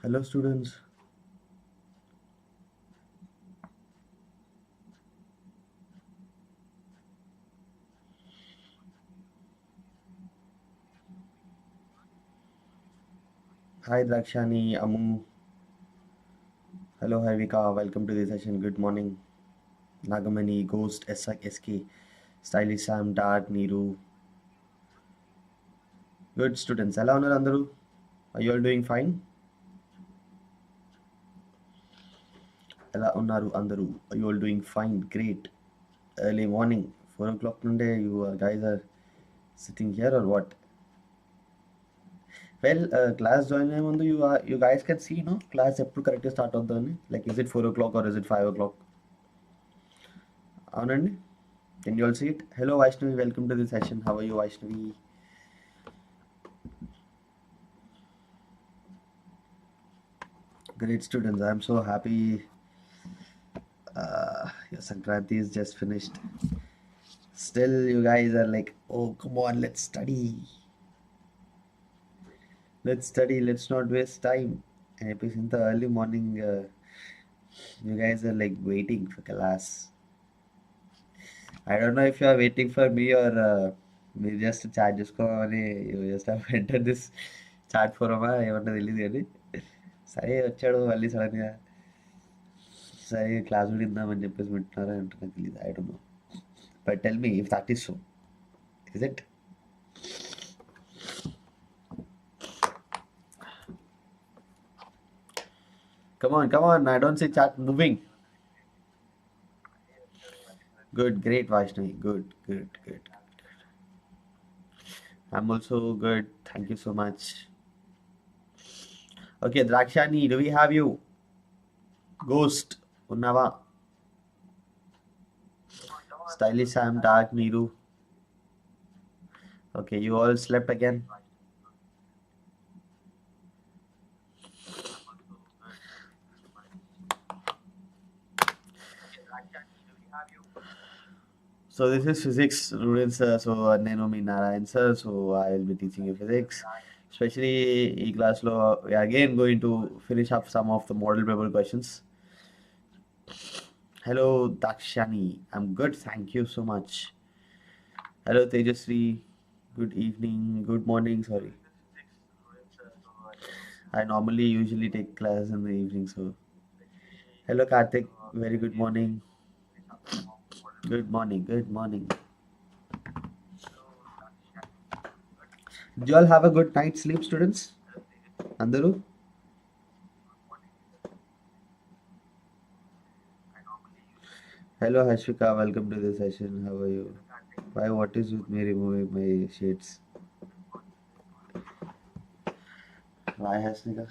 Hello, students. Hi, Drakshani, Amu. Hello, Harvika. Welcome to the session. Good morning. Nagamani, Ghost, SK, Stylish Sam, Dart, Niru. Good students. Hello, Andaru. Are you all doing fine? Hello, Unaru, Andaru. Are you all doing fine? Great. Early morning, 4 o'clock today. You guys are sitting here or what? Well, class join mundu you guys can see, no? Class ఎప్పుడు correct start అవుతుంది. Like, is it 4 o'clock or is it 5 o'clock? అవునండి. Can you all see it? Hello, Vaishnavi. Welcome to the session. How are you, Vaishnavi? Great students. I'm so happy. Your Sankranti is just finished. Still, you guys are like, oh, come on, let's study. Let's study. Let's not waste time. And if it's in the early morning, you guys are like waiting for class. I don't know if you are waiting for me or me just chat చేసుకోమని you just have entered this chat forum ఏమన్నా తెలియదు కానీ సరే వచ్చాడు మళ్ళీ సడన్గా సరే class విందామని చెప్పేసి వింటున్నారా అంటే నాకు తెలియదు I don't know but tell me if that is so is it come on I don't see chat moving. Good, great Vaishnavi, good. I'm also good, thank you so much. Okay, Drakshani, do we have you? Ghost Unnava, Stylish Sam, Dark, Niru. Okay, you all slept again. So this is physics students. So name me Narayan Sir. So I will be teaching you physics. Especially in class lo, we are again going to finish up some of the model paper questions. Hello Dakshani, I'm good. Thank you so much. Hello Tejasri. Good evening. Good morning. Sorry. I normally usually take class in the evening. So hello Karthik. Very good morning. Good morning. Good morning. Did you all have a good night's sleep, students? Andaru? Hello Hashvika, welcome to the session. How are you? Why, what is with me removing my shades? Why Hashvika?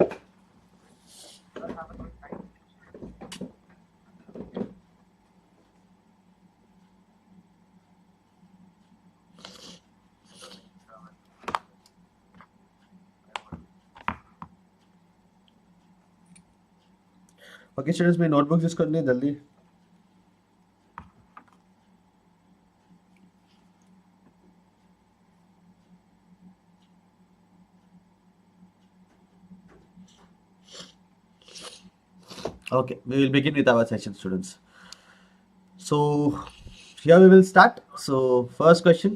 Okay students, my notebook తీసుకోండి జల్దీ. Okay, we will begin with our session, students. So here we will start. So first question.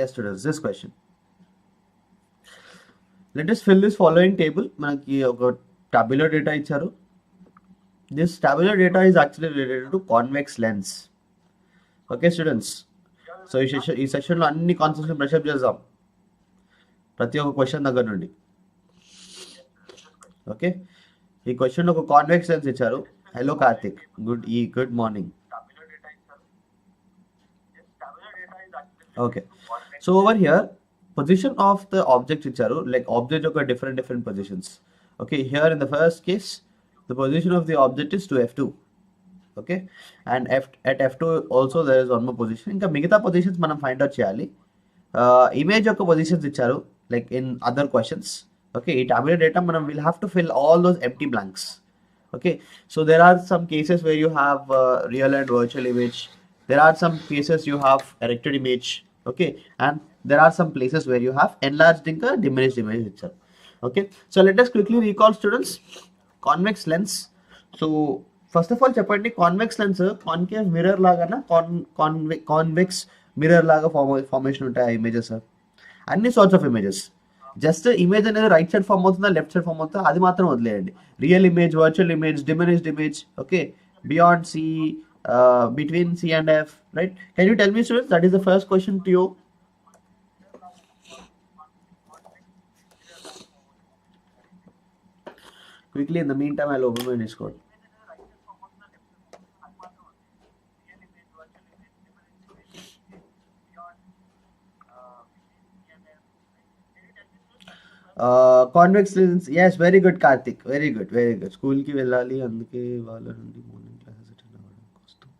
Yes students, this question. Let us fill this following table. మనకి ఒక tabular data ఇచ్చారు. This tabular data is actually related to convex lens. Okay students. So ఈ సెషన్లో అన్ని concepts brush up చేద్దాం ప్రతి ఒక్క question దగ్గర నుండి. ఓకే, ఈ క్వశ్చన్ ఒక కాన్వెక్స్ లెన్స్ ఇచ్చారు. Hello Karthik, good morning. Okay, so over here position of the object ఇచ్చారు, లైక్ ఆబ్జెక్ట్ యొక్క different positions. Okay, here in the first case the position of the object is to F2. Okay, and at F2 also there is one more position. ఇంకా మిగతా positions మనం find out చేయాలి. Image యొక్క positions ఇచ్చారు like in other questions. Okay, ఈ tabular data మనం will have to fill all those empty blanks. Okay, so there are some cases where you have real and virtual image. There are some cases you have erected image. Okay, and there are some places where you have enlarged ఇంకా diminished image ఇచ్చారు. Okay, so let us quickly recall students convex lens. So first of all చెప్పండి, convex lens concave mirror లాగానా convex mirror లాగా formation ఉంటాయి images? అన్ని sorts of images. Just image అనేది right side form అవుతుందా left side form అవుతుందా అది మాత్రం వదిలేయండి. Real image, virtual image, diminished image, okay, beyond C, between C and F, right? Can you tell me, students? That is the first question to you. Quickly, in the meantime, I'll open my Discord. Convex lens, yes, very good, Karthik, very good, very good. School ki vellali anduke vaalla nundi morning classes attend avvadam kostam.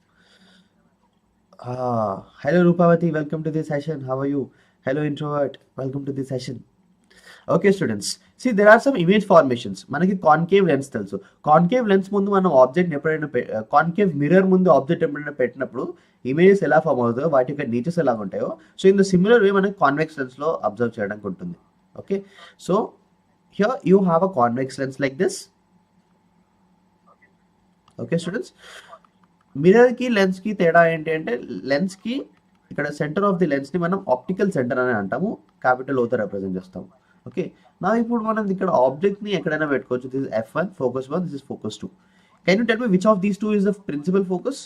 Hello Rupavati, welcome to this session. How are you? Hello introvert, welcome to this session. Okay students, see there are some image formations. Manaki concave lens telusu. Concave lens mundu manam object eppudaina concave mirror mundu object eppudaina pettinappudu images ela form avutho vaati yokka natures ela untayo. So in the similar way manaki convex lens lo observe cheyadaniki untundi. Okay, so here you have a convex lens like this. Okay students, mirror ki lens ki teda enti ante lens ki ikkada center of the lens ni manam optical center ani antamu, capital O tho represent chestamu. Okay, now ఇప్పుడు మనం ఇక్కడ object ని ఎక్కడైనా పెట్టుకోవచ్చు. This is f1 focus 1, this is focus 2. Can you tell me which of these two is the principal focus?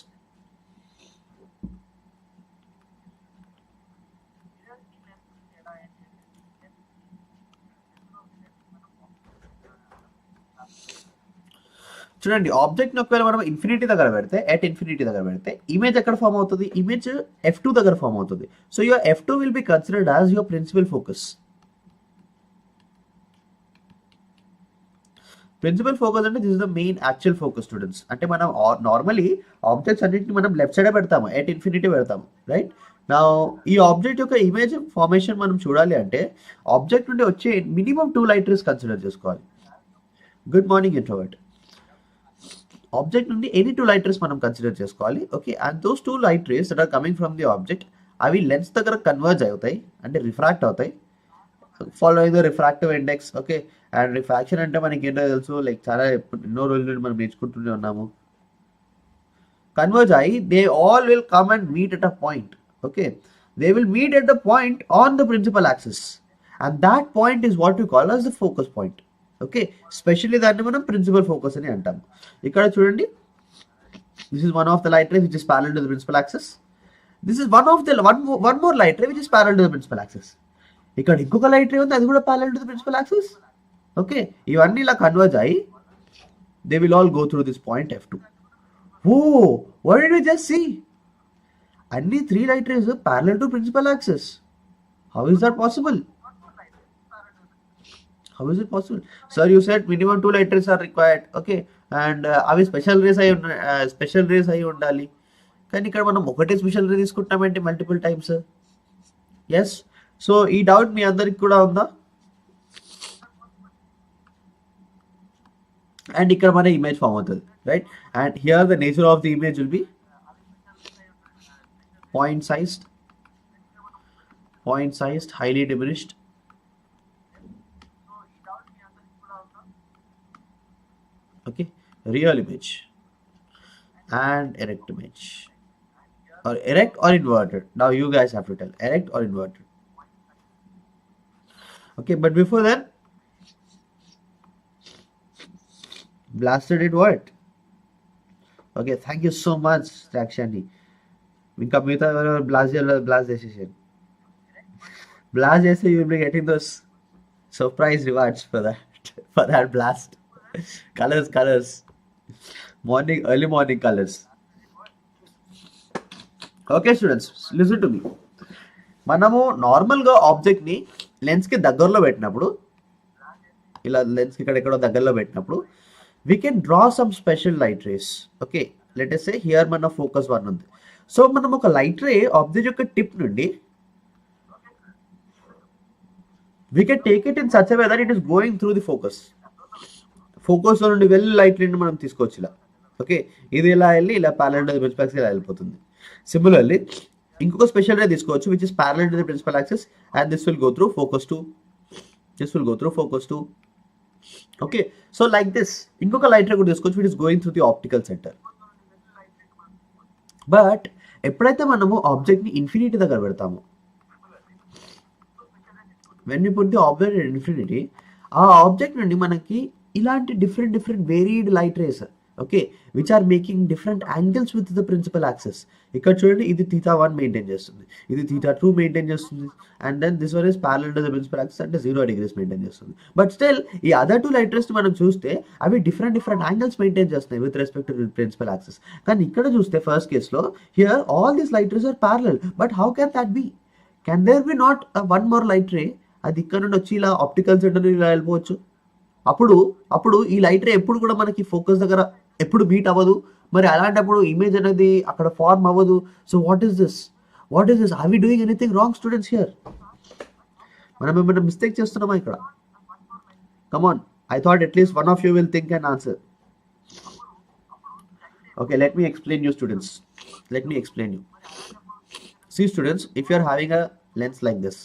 చూడండి, object ని ఒకవేళ మనం ఇన్ఫినిటీ దగ్గర పెడితే, ఎట్ ఇన్ఫినిటీ దగ్గర పెడితే ఇమేజ్ ఎక్కడ ఫామ్ అవుతుంది? ఇమేజ్ f2 దగ్గర ఫామ్ అవుతుంది. So your f2 will be considered as your principal focus. Principal focus అంటే this is the main actual focus students. అంటే మనం నార్మలీ ఆబ్జెక్ట్స్ అన్నింటిని మనం లెఫ్ట్ సైడే పెడతాము, ఎట్ ఇన్ఫినిటీ పెడతాము, రైట్? నా ఈ ఆబ్జెక్ట్ యొక్క ఇమేజ్ ఫార్మేషన్ మనం చూడాలి అంటే ఆబ్జెక్ట్ నుండి వచ్చే మినిమం 2 లైట్ రేస్ కన్సిడర్ చేసుకోవాలి. Good morning introvert. ఆబ్జెక్ట్ నుండి ఎనీ 2 లైట్ రేస్ మనం కన్సిడర్ చేసుకోవాలి. Okay, and those 2 light rays that are coming from the object అవి లెన్స్ దగ్గర కన్వర్జ్ అవుతాయి, అంటే రిఫ్రాక్ట్ అవుతాయి, following the refractive index. Okay, and refraction అంటే మనకి ఏంటో తెలుసు, లైక్ చాలా ఎన్నో రోజుల నుండి మనం నేర్చుకుంటూనే ఉన్నాము. కన్వర్జ్ అయ్యి they all will come and meet at a point. Okay, they will meet at the point on the principal axis and that point is what you call as the focus point. Okay, specially దాన్ని మనం principal focus అని అంటాము. ఇక్కడ చూడండి, this is one of the light ray which is parallel to the principal axis. This is one more light ray which is parallel to the principal axis. ఇక్కడ ఇంకొక light ray ఉంది, అది కూడా parallel to the principal axis. Okay, ఇవన్నీ ఇలా converge అయ్యి they will all go through this point f2. Oh, what did we just see? అన్ని 3 light rays parallel to principal axis. How is that possible? How is it possible? Sir, you said minimum 2 light rays are required. Okay, and అవి special race అయి ఉండాలి. కానీ ఇక్కడ మనం ఒకటే special రే తీసుకుంటామంటే multiple times. Yes, so ఈ doubt మీ అందరికి కూడా ఉందా? అండ్ ఇక్కడ మన ఇమేజ్ ఫామ్ అవుతుంది, right? And here the nature of the image will B point sized, highly diminished. Okay, real image and erect image, or erect or inverted. Now you guys have to tell erect or inverted. Okay, but before that, blasted it what? Okay, thank you so much Rakshani. Inka meeta blast decision. Blast jese you will be getting those surprise rewards for that blast. Colors, early morning colors. Okay students, listen to me. మనము నార్మల్గా object ని lens కి దగ్గరలో పెట్టినప్పుడు, ఇలా lens కి ఇక్కడ దగ్గరలో పెట్టినప్పుడు we can draw some special light rays. Okay, let us say here మన ఫోకస్ 1 ఉంది. సో మనం ఒక లైట్ రే ఆబ్జెక్ట్ యొక్క టిప్ నుండి we can take it in such a way that it is going through the focus. Focus నుండి వెళ్ళి light రేని మనం తీసుకోవచ్చు ఇలా. ఓకే, ఇది ఇలా వెళ్ళి ఇలా parallel to the principal axis ఇలా వెళ్ళిపోతుంది. సిమిలర్లీ ఇంకొక స్పెషల్ రే తీసుకోవచ్చు which is parallel to the principal axis and this will go through focus two okay. So like this ఇంకొక లైట్ రే కూడా తీసుకోవచ్చు which is going through the optical centre. But ఎప్పుడైతే మనము ఆబ్జెక్ట్ని infinity దగ్గర పెడతామో, when you put the object in infinity, ఆ object నుండి మనకి ఇలాంటి different varied light rays, okay, which are making different angles with the principal axes. ఇక్కడ చూడండి, ఇది θ1 మెయింటైన్ చేస్తుంది, ఇది θ2 మెయింటైన్ చేస్తుంది, and then this one is parallel to the principal axis అంటే 0 degrees మెయింటైన్ చేస్తుంది. బట్ స్టిల్ ఈ అదర్ టూ లైట్ రేస్ మనం చూస్తే అవి డిఫరెంట్ యాంగిల్స్ మెయింటైన్ చేస్తున్నాయి with respect to principal axis. కానీ ఇక్కడ చూస్తే ఫస్ట్ కేసులో here all these light rays are parallel. But how can that be? Can there be not one more light ray? అది ఇక్కడ నుండి వచ్చి ఇలా ఆప్టికల్ సెంటర్ ఇలా వెళ్ళిపోవచ్చు. అప్పుడు ఈ లైట్ రే ఎప్పుడు కూడా మనకి ఫోకస్ దగ్గర ఎప్పుడు మీట్ అవ్వదు. మరి అలాంటప్పుడు ఇమేజ్ అనేది అక్కడ ఫార్మ్ అవ్వదు. So what is this? Are we doing anything wrong students here? మనం ఏమైనా మిస్టేక్ చేస్తున్నామా ఇక్కడ? Come on, I thought at least one of you will think and answer. Okay, let me explain you students. See students, if you are having a lens like this,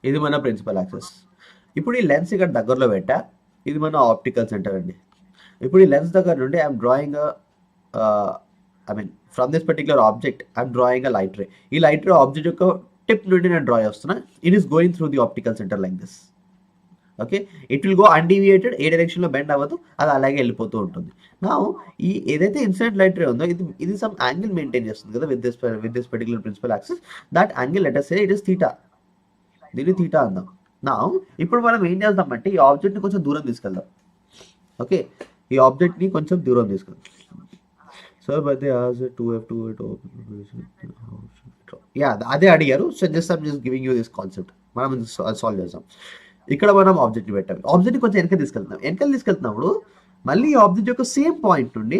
ఇది మన principal axis. ఇప్పుడు ఈ lens ఇక్కడ దగ్గరలో పెట్టా, ఇది మన ఆప్టికల్ సెంటర్ అండి. ఇప్పుడు ఈ లెన్స్ దగ్గర నుండి I'm drawing from this particular object I'm drawing a light ray. ఈ లైట్ రే ఆబ్జెక్ట్ యొక్క టిప్ నుండి నేను డ్రా చేస్తున్నా. It is going through the optical centre like this. Okay, it will go undeviated, ఏ డైరెక్షన్లో bend అవ్వదు, అది అలాగే వెళ్ళిపోతూ ఉంటుంది. నా ఈ ఏదైతే ఇన్సిడెంట్ లైట్ రే ఉందో ఇది సమ్ యాంగిల్ మెయింటైన్ చేస్తుంది కదా with this particular principal axis. That angle let us say it is θ. దీన్ని θ అందాం. నా ఇప్పుడు మనం ఏం చేద్దామంటే ఈ ఆబ్జెక్ట్ని కొంచెం దూరం తీసుకెళ్దాం. ఓకే, ఈ ఆబ్జెక్ట్ని కొంచెం దూరం తీసుకెళ్దాం. So but they are 2f2 yeah అదే అడిగారు. So just giving you this concept. మనం సాల్వ్ చేద్దాం. ఇక్కడ మనం ఆబ్జెక్ట్ని పెట్టాలి. ఆబ్జెక్ట్ని కొంచెం వెనక తీసుకెళ్తున్నప్పుడు మళ్ళీ ఈ ఆబ్జెక్ట్ యొక్క సేమ్ పాయింట్ నుండి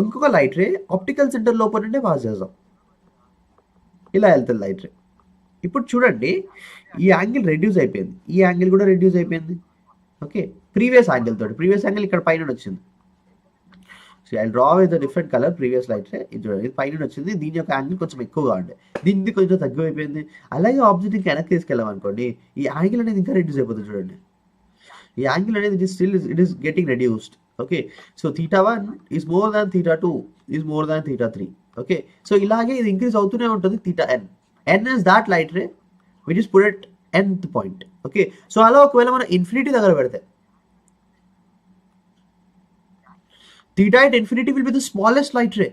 ఇంకొక లైట్ రే ఆప్టికల్ సెంటర్ లోపల నుండి పాస్ చేద్దాం. ఇలా వెళ్తుంది లైట్ రే. ఇప్పుడు చూడండి, ఈ యాంగిల్ రెడ్యూస్ అయిపోయింది, ఈ యాంగిల్ కూడా రెడ్యూస్ అయిపోయింది. ఓకే, ప్రీవియస్ యాంగిల్ ఇక్కడ పైన వచ్చింది. So I draw with different colour previous light ray. ఇది పైన వచ్చింది, దీని యొక్క యాంగిల్ కొంచెం ఎక్కువగా ఉండే, దీనికి కొంచెం తగ్గిపోయింది. అలాగే ఆబ్జెక్ట్ ఇంకా వెనక్కి తీసుకెళ్ళామనుకోండి, ఈ యాంగిల్ అనేది ఇంకా రెడ్యూస్ అయిపోతుంది. చూడండి, ఈ యాంగిల్ అనేది it is getting reduced. Okay, so θ1 is more than θ2 is more than θ3. Okay, so ఇలాగే ఇది ఇంక్రీజ్ అవుతూనే ఉంటుంది. θn is that light ray which is put at nth point. Okay, so అలా ఒకవేళ మనం ఇన్ఫినిటీ దగ్గర పెడితే θ at infinity will be the smallest light ray.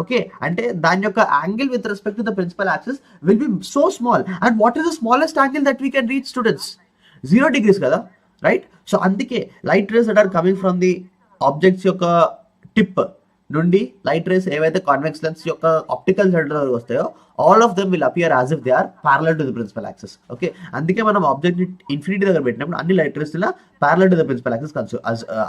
Okay, అంటే దాని యొక్క angle with respect to the principal axis will be so small. And what is the smallest angle that we can reach students? 0 degrees కదా, right? So అందుకే light rays that are coming from the objects యొక్క tip నుండి light rays ఏవైతే convex lens యొక్క optical centre వస్తాయో all of them will appear as if they are parallel to the principal axis. Okay, అందుకే మనం object infinity దగ్గర పెట్టినప్పుడు అన్ని లైట్ రేస్ ఇలా parallel to the principal axis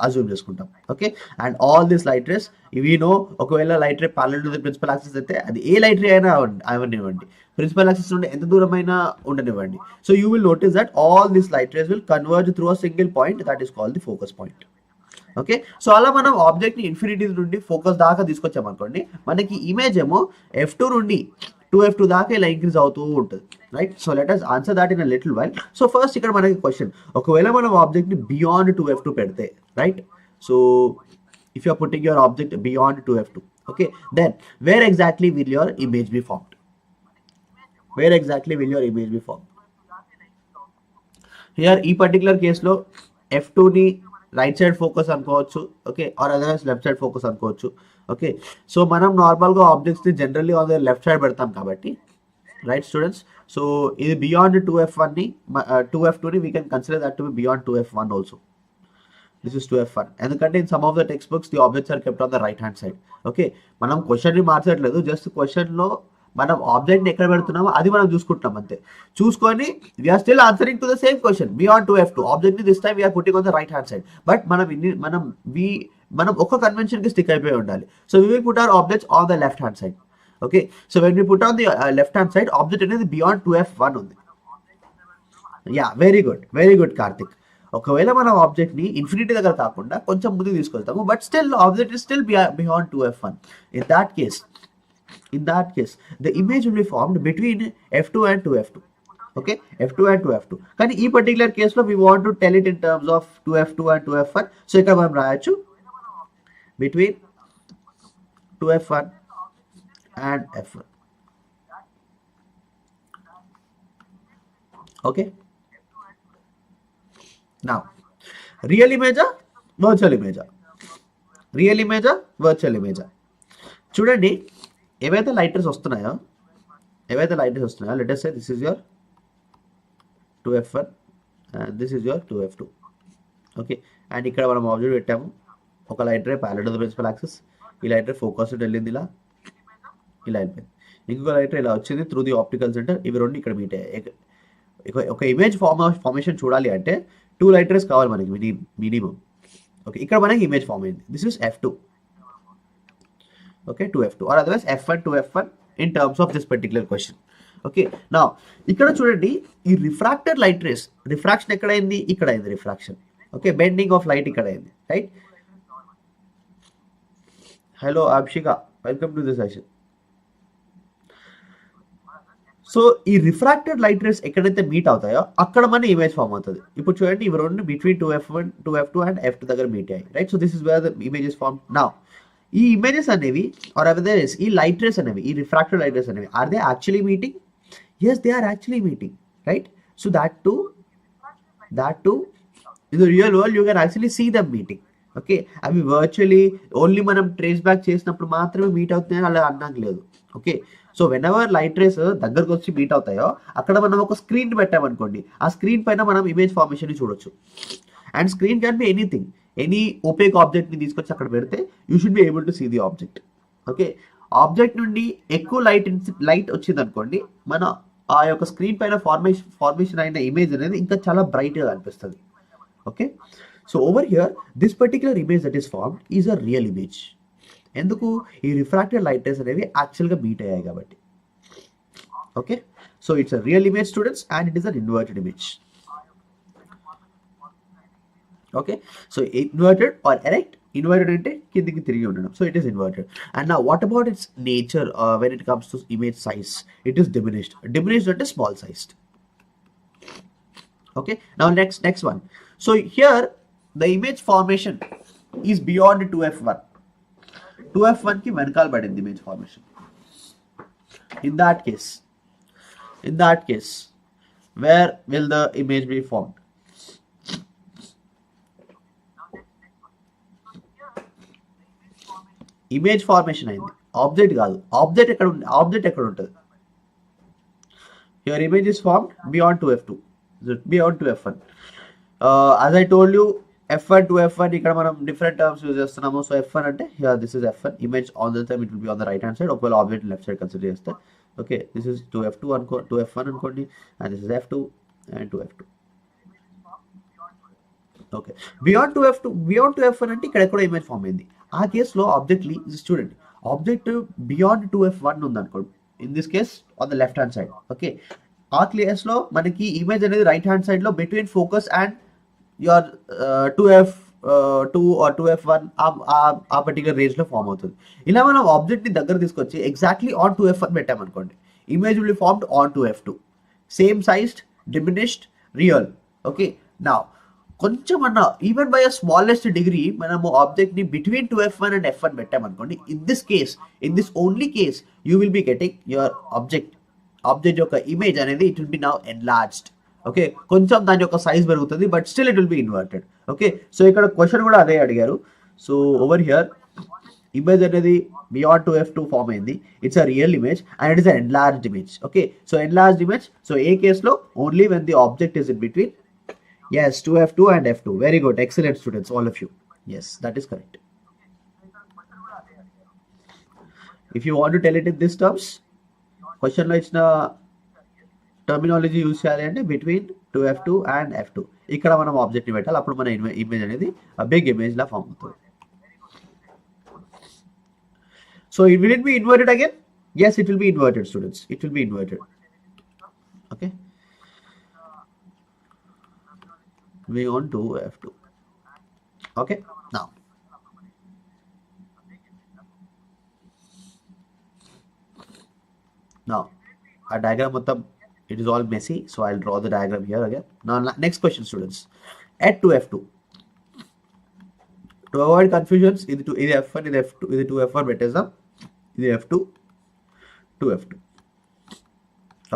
assume చేసుకుంటాం. Okay, and all this light rays ఇవి no, ఒకవేళ light ray parallel to the principal axis అయితే అది ఏ లైట్ రే అయినా అవనివ్వండి, ప్రిన్సిపల్ యాక్సిస్ నుండి ఎంత దూరమైనా ఉండనివ్వండి. So you will notice that all this light race will converge through a single point that is called the focus point. Okay, so అలా మనం ఆబ్జెక్ట్ని ఇన్ఫినిటీ నుండి ఫోకస్ దాకా తీసుకొచ్చామనుకోండి, మనకి ఇమేజ్ ఏమో f2 నుండి 2f2 దాకా ఇలా ఇంక్రీజ్ అవుతూ ఉంటుంది, right? So let us answer that in a little while. So first ఇక్కడ మనకి క్వశ్చన్, ఒకవేళ మనం ఆబ్జెక్ట్ని బియాండ్ 2f2 పెడితే, right? So if you are putting your object beyond 2f2, okay, then where exactly will your image be formed? Here ఈ పర్టికులర్ కేసులో f2ని రైట్ సైడ్ ఫోకస్ అనుకోవచ్చు, okay, or otherwise left side focus అనుకోవచ్చు. Okay, so మనం నార్మల్గా ఆబ్జెక్ట్స్ని generally on the left side పెడతాం కాబట్టి, రైట్ స్టూడెంట్స్? సో ఇది బియాండ్ 2f1ని 2f2ని we can consider that to be beyond 2f1 also. This is 2f1 ఎందుకంటే in some of the text books the objects are kept on the right hand side. Okay, మనం క్వశ్చన్ని మార్చట్లేదు, just క్వశ్చన్లో మనం ఆబ్జెక్ట్ని ఎక్కడ పెడుతున్నామో అది మనం చూసుకుంటున్నాం అంతే. చూసుకొని we're still answering to the same question beyond 2f2 ఆబ్జెక్ట్ని this time we are putting on the right hand side. But మనం ఒక కన్వెన్షన్కి స్టిక్ అయిపోయి ఉండాలి. So we will put our objects on the left hand side. Okay, so when we put on the left hand side object అనేది beyond 2f1 ఉంది. Yeah, very good Karthik. ఒకవేళ మనం object ని ఇన్ఫినిటీ దగ్గర కాకుండా కొంచెం ముందుకు తీసుకెళ్తాము, but still object is still beyond 2f1. In that case the image will be formed between f2 and 2f2. Okay, f2 and 2f2. కానీ ఈ పర్టికులర్ కేసులో we want to tell it in terms of 2f2 and 2f1. So ఇక్కడ మనం రాయొచ్చు between 2f1 and f1. Okay, now real image virtual image, real ఇమేజా virtual ఇమేజా? చూడండి, ఏవైతే లైటర్స్ వస్తున్నాయో let us say this is your 2f1 and this is your 2f2. Okay, and ఇక్కడ మనం ఆబ్జెక్ట్ పెట్టాము, ఒక light ray parallel to the principal axis, ఈ లైటర్ ఫోకస్ వెళ్ళింది ఇలా వెళ్ళిపోయింది, ఇంకొక లైటర్ ఇలా వచ్చింది త్రూ ది ఆప్టికల్ సెంటర్, ఇవి రెండు ఇక్కడ మీట్ అయ్యాయి. ఒక ఇమేజ్ ఫార్మేషన్ చూడాలి అంటే 2 లైటర్స్ కావాలి మనకి మినిమం. ఓకే, ఇక్కడ మనకి ఇమేజ్ ఫార్మ్ అయింది, this is f2. Okay, 2f2 or otherwise f1 2f1 in terms of this particular question. Okay, నా ఇక్కడ చూడండి, ఈ రిఫ్రాక్టెడ్ లైట్ రేస్ రిఫ్రాక్షన్ ఎక్కడ అయింది? ఇక్కడ అయింది refraction. Okay, bending of light ఇక్కడ అయింది, right? Hello Abhishika, welcome to the session. So ఈ రిఫ్రాక్టెడ్ లైట్ రేస్ ఎక్కడైతే మీట్ అవుతాయో అక్కడ మన ఇమేజ్ ఫామ్ అవుతుంది. ఇప్పుడు చూడండి, ఇవి రెండు between 2f1 2f2 and f2 దగ్గర మీట్ అయ్యాయి, right? So this is where the images form. Now ఈ ఇమేజెస్ అనేవి ఆర్ అదర్వైజ్ ఈ లైట్ రేస్ అనేవి, ఈ రిఫ్రాక్టెడ్ లైట్ రేస్ అనేవి, are they actually meeting? yes, they are actually meeting, right? So that too in the real world you can actually see them meeting. Okay, అవి virtually only మనం trace back చేసినప్పుడు మాత్రమే meet అవుతున్నాయని అలా అన్నాక లేదు. Okay, so when ever lied race దగ్గరకు వచ్చి మీట్ అవుతాయో అక్కడ మనం ఒక స్క్రీన్ పెట్టామనుకోండి, ఆ స్క్రీన్ పైన మనం ఇమేజ్ ఫార్మేషన్ చూడొచ్చు. And screen can be anything, any opaque object ని తీసుకొచ్చి అక్కడ పెడితే you should be able to see the object. Okay, object నుండి ఎక్కువ లైట్ వచ్చింది అనుకోండి, మన ఆ యొక్క స్క్రీన్ పైన ఫార్మేషన్ అయిన ఇమేజ్ అనేది ఇంకా చాలా బ్రైట్గా కనిపిస్తుంది. Okay, so over here this particular image that is formed is a real image. ఎందుకు? ఈ రిఫ్రాక్టెడ్ లైట్ రేస్ అనేవి యాక్చువల్గా మీట్ అయ్యాయి కాబట్టి. Okay, so it's a real image students and it is an inverted image. Okay, so inverted or erect, inverted అంటే కిందికి తిరిగి ఉండడం, so it is inverted. And నా what about its nature when it comes to image size? It is diminished అంటే small sized. Okay, now next one. So here the image formation is beyond 2f1. 2f1 కి వెనకాల పడింది image formation. In that case where will the image be formed? Image formation అయింది, object కాదు. Object ఎక్కడ ఉంటుంది? Your image is formed beyond 2f2, beyond 2f1. as I told you, f1 to f1 ఇక్కడ మనం different terms use చేస్తున్నాము. So f1 అంటే this is f1 image, on the time it will be on the right hand side, ఒకవేళ object left side consider చేస్తే. Okay, this is 2f2 2f1 అనుకోండి, and this is f2 and 2f2. Okay, beyond 2f1 అంటే ఇక్కడ ఎక్కడో image form అయింది. ఆ కేసులో object చూడండి, ఆబ్జెక్ట్ బియాండ్ 2f1 ఉంది అనుకోండి, in this case on the left hand side. Okay, ఆ కేసులో మనకి ఇమేజ్ అనేది రైట్ హ్యాండ్ సైడ్ లో between focus and your 2f2 or 2f1 ఆ పర్టికులర్ రేంజ్ లో ఫామ్ అవుతుంది. ఇలా మనం ఆబ్జెక్ట్ ని దగ్గర తీసుకొచ్చి ఎగ్జాక్ట్లీ ఆన్ 2f1 పెట్టామనుకోండి, image will be formed on 2f2, same sized, diminished, real. Okay, నా కొంచెం అన్న even by a smallest degree మనము ఆబ్జెక్ట్ ని బిట్వీన్ 2f1 అండ్ f1 పెట్టామనుకోండి, in this only case you will be getting your object యొక్క image అనేది it will be now enlarged. Okay, కొంచెం దాని యొక్క సైజ్ పెరుగుతుంది, but still it will be inverted. Okay, so ఇక్కడ question కూడా అదే అడిగారు. సో ఓవర్ హియర్ ఇమేజ్ అనేది బియాండ్ 2f2 ఫామ్ అయింది, it's a real image and it is a enlarged image. Okay, so enlarged image, so ఏ కేసులో only when the object is in between 2f2 and f2. Very good, excellent students, all of you. Yes, that is correct. If you want to tell it in these terms, question lo ichina terminology use cheyali ante between 2f2 and f2. ikkada manam object ni pettali, appudu mana image anedi a big image la form avutundi. So will it be inverted again? Yes, it will be inverted, students. It will be inverted. Okay, we on to F2. Okay, now a diagram it is all messy, so I'll draw the diagram here again. Now next question, students. At 2F2. To avoid confusions, either F1, either F2, either 2F1 mechanism, either F2, 2F2.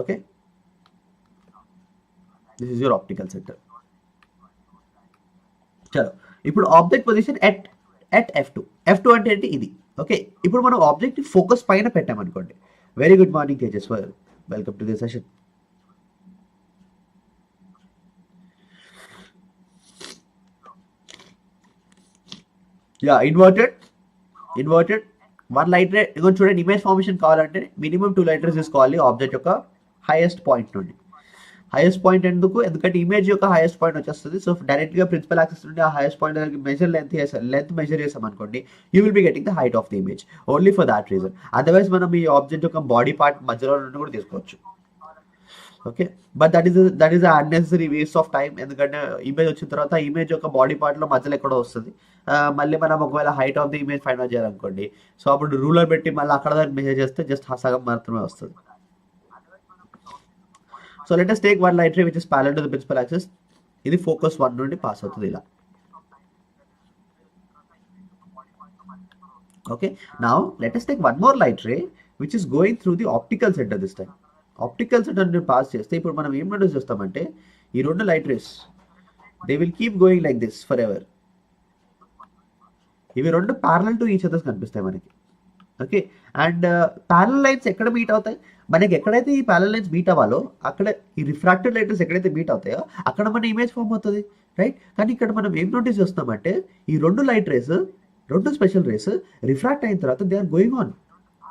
Okay, this is your optical center. చలో ఇప్పుడు object position at F2 అంటే ఏంటి ఇది. Okay, ఇప్పుడు మనం object focus పైన పెట్టామనుకోండి. Very good morning kgs, welcome to the session. Yeah, inverted one light రే. ఇదిగో చూడండి, ఇమేజ్ ఫార్మేషన్ కావాలంటే మినిమం 2 లైట్ రేస్ తీసుకోవాలి ఆబ్జెక్ట్ యొక్క హైయెస్ట్ పాయింట్ నుండి. హైయెస్ట్ పాయింట్ ఎందుకంటే ఇమేజ్ యొక్క హైయెస్ట్ పాయింట్ వచ్చేస్తుంది. సో డైరెక్ట్ గా ప్రిన్సిపల్ యాక్సిస్ నుండి ఆ హైయెస్ట్ పాయింట్ లెంత్ మెజర్ చేసాం అనుకోండి, you will be getting the height of the image only for that reason. Otherwise మనం ఈ ఆబ్జెక్ట్ యొక్క బాడీ పార్ట్ మధ్యలో నుండి కూడా తీసుకోవచ్చు. Okay, but that is unnecessary waste of time. ఎందుకంటే ఇమేజ్ వచ్చిన తర్వాత ఇమేజ్ యొక్క బాడీ పార్ట్ లో మధ్యలో ఎక్కడో వస్తుంది. మళ్ళీ మనం ఒకవేళ height of the image find out చేయాలనుకోండి, సో అప్పుడు రూలర్ పెట్టి మళ్ళీ అక్కడ దాన్ని మెజర్ చేస్తే జస్ట్ సగం మాత్రమే వస్తుంది. So let us take one light ray which is parallel to the principal axis. ఇది ఫోకస్ 1 నుండి పాస్ అవుతుంది ఇలా. Okay, now let us take one more light ray which is going through the optical center this time. Optical centre నుండి pass చేస్తే ఇప్పుడు మనం ఏం notice చేస్తామంటే ఈ రెండు light race they will keep going like this for ever. ఇవి రెండు ప్యారలల్ టు ఈచ్ అదర్స్ కనిపిస్తాయి మనకి. ఓకే, అండ్ ప్యారలల్ లైన్స్ ఎక్కడ మీట్ అవుతాయి, మనకి ఎక్కడైతే ఈ ప్యారలల్ లైన్స్ మీట్ అవ్వాలో అక్కడ ఈ రిఫ్రాక్టెడ్ లైట్ రేస్ ఎక్కడైతే మీట్ అవుతాయో అక్కడ మన ఇమేజ్ ఫామ్ అవుతుంది, రైట్. కానీ ఇక్కడ మనం ఏం నోటీస్ చేస్తామంటే ఈ రెండు లైట్ రేస్, రెండు స్పెషల్ రేస్ రిఫ్రాక్ట్ అయిన తర్వాత they are going on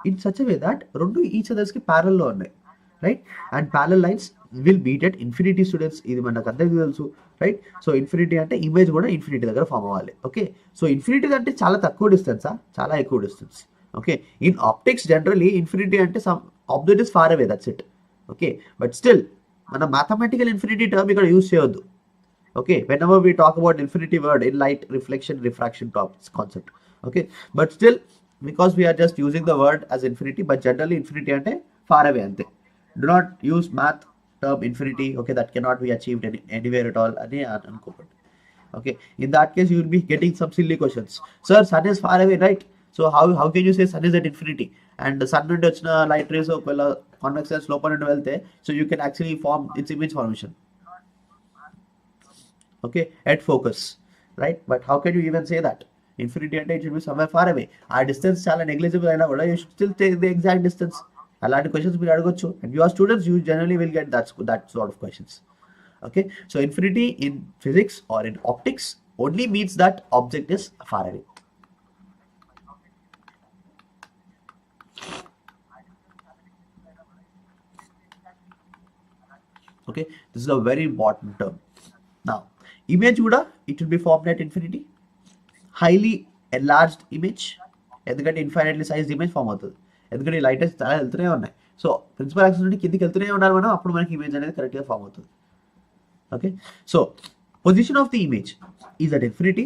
in such way that రెండు ఈచ్ అదర్స్ కి ప్యారల్లో ఉన్నాయి, right. And parallel lines will meet at infinity students, ఇది మనకు అందరికీ తెలుసు, రైట్. సో ఇన్ఫినిటీ అంటే ఇమేజ్ కూడా ఇన్ఫినిటీ దగ్గర ఫామ్ అవ్వాలి. ఓకే, సో ఇన్ఫినిటీ అంటే చాలా తక్కువ డిస్టెన్సా, చాలా ఎక్కువ distance. Okay, in optics generally infinity అంటే some object is far away, that's it. Okay, but still మనం మ్యాథమెటికల్ ఇన్ఫినిటీ టర్మ్ ఇక్కడ యూజ్ చేయొద్దు. Okay, whenever we talk about infinity word in light reflection refraction concept. Okay, but still because we are just using the word as infinity, but generally infinity ante far away ante. Do not use math term infinity. Okay, that cannot be achieved anywhere at all ani anukokanడి. Okay, in that case you will be getting some silly questions. Sir, sun is far away, right? So how can you say sun is at infinity and sun నుండి వచ్చిన light rays ఒకవేళ convex lens లోపల నుండి వెళ్తే, so you can actually form its image formation. Okay, at focus, right? But how can you even say that infinity ante it should be somewhere far away? Our distance చాలా negligible అయినా కూడా you should still take the exact distance. అలాంటి questions మీరు అడగొచ్చు, and you are students, you generally will get that sort of questions. Okay, so infinity in physics or in optics only means that object is far away. Okay, this is a very important term. Now image కూడా it will be formed at infinity, highly enlarged image, ఎందుకంటే infinitely size image form అవుతుంది. ఎందుకంటే ఈ light race చాలా వెళ్తూనే ఉన్నాయి, so principal axis నుండి కిందికి వెళ్తూనే ఉండాలి మనం, అప్పుడు మనకి ఇమేజ్ అనేది కరెక్ట్గా ఫామ్ అవుతుంది. Okay, so position of the image is at infinity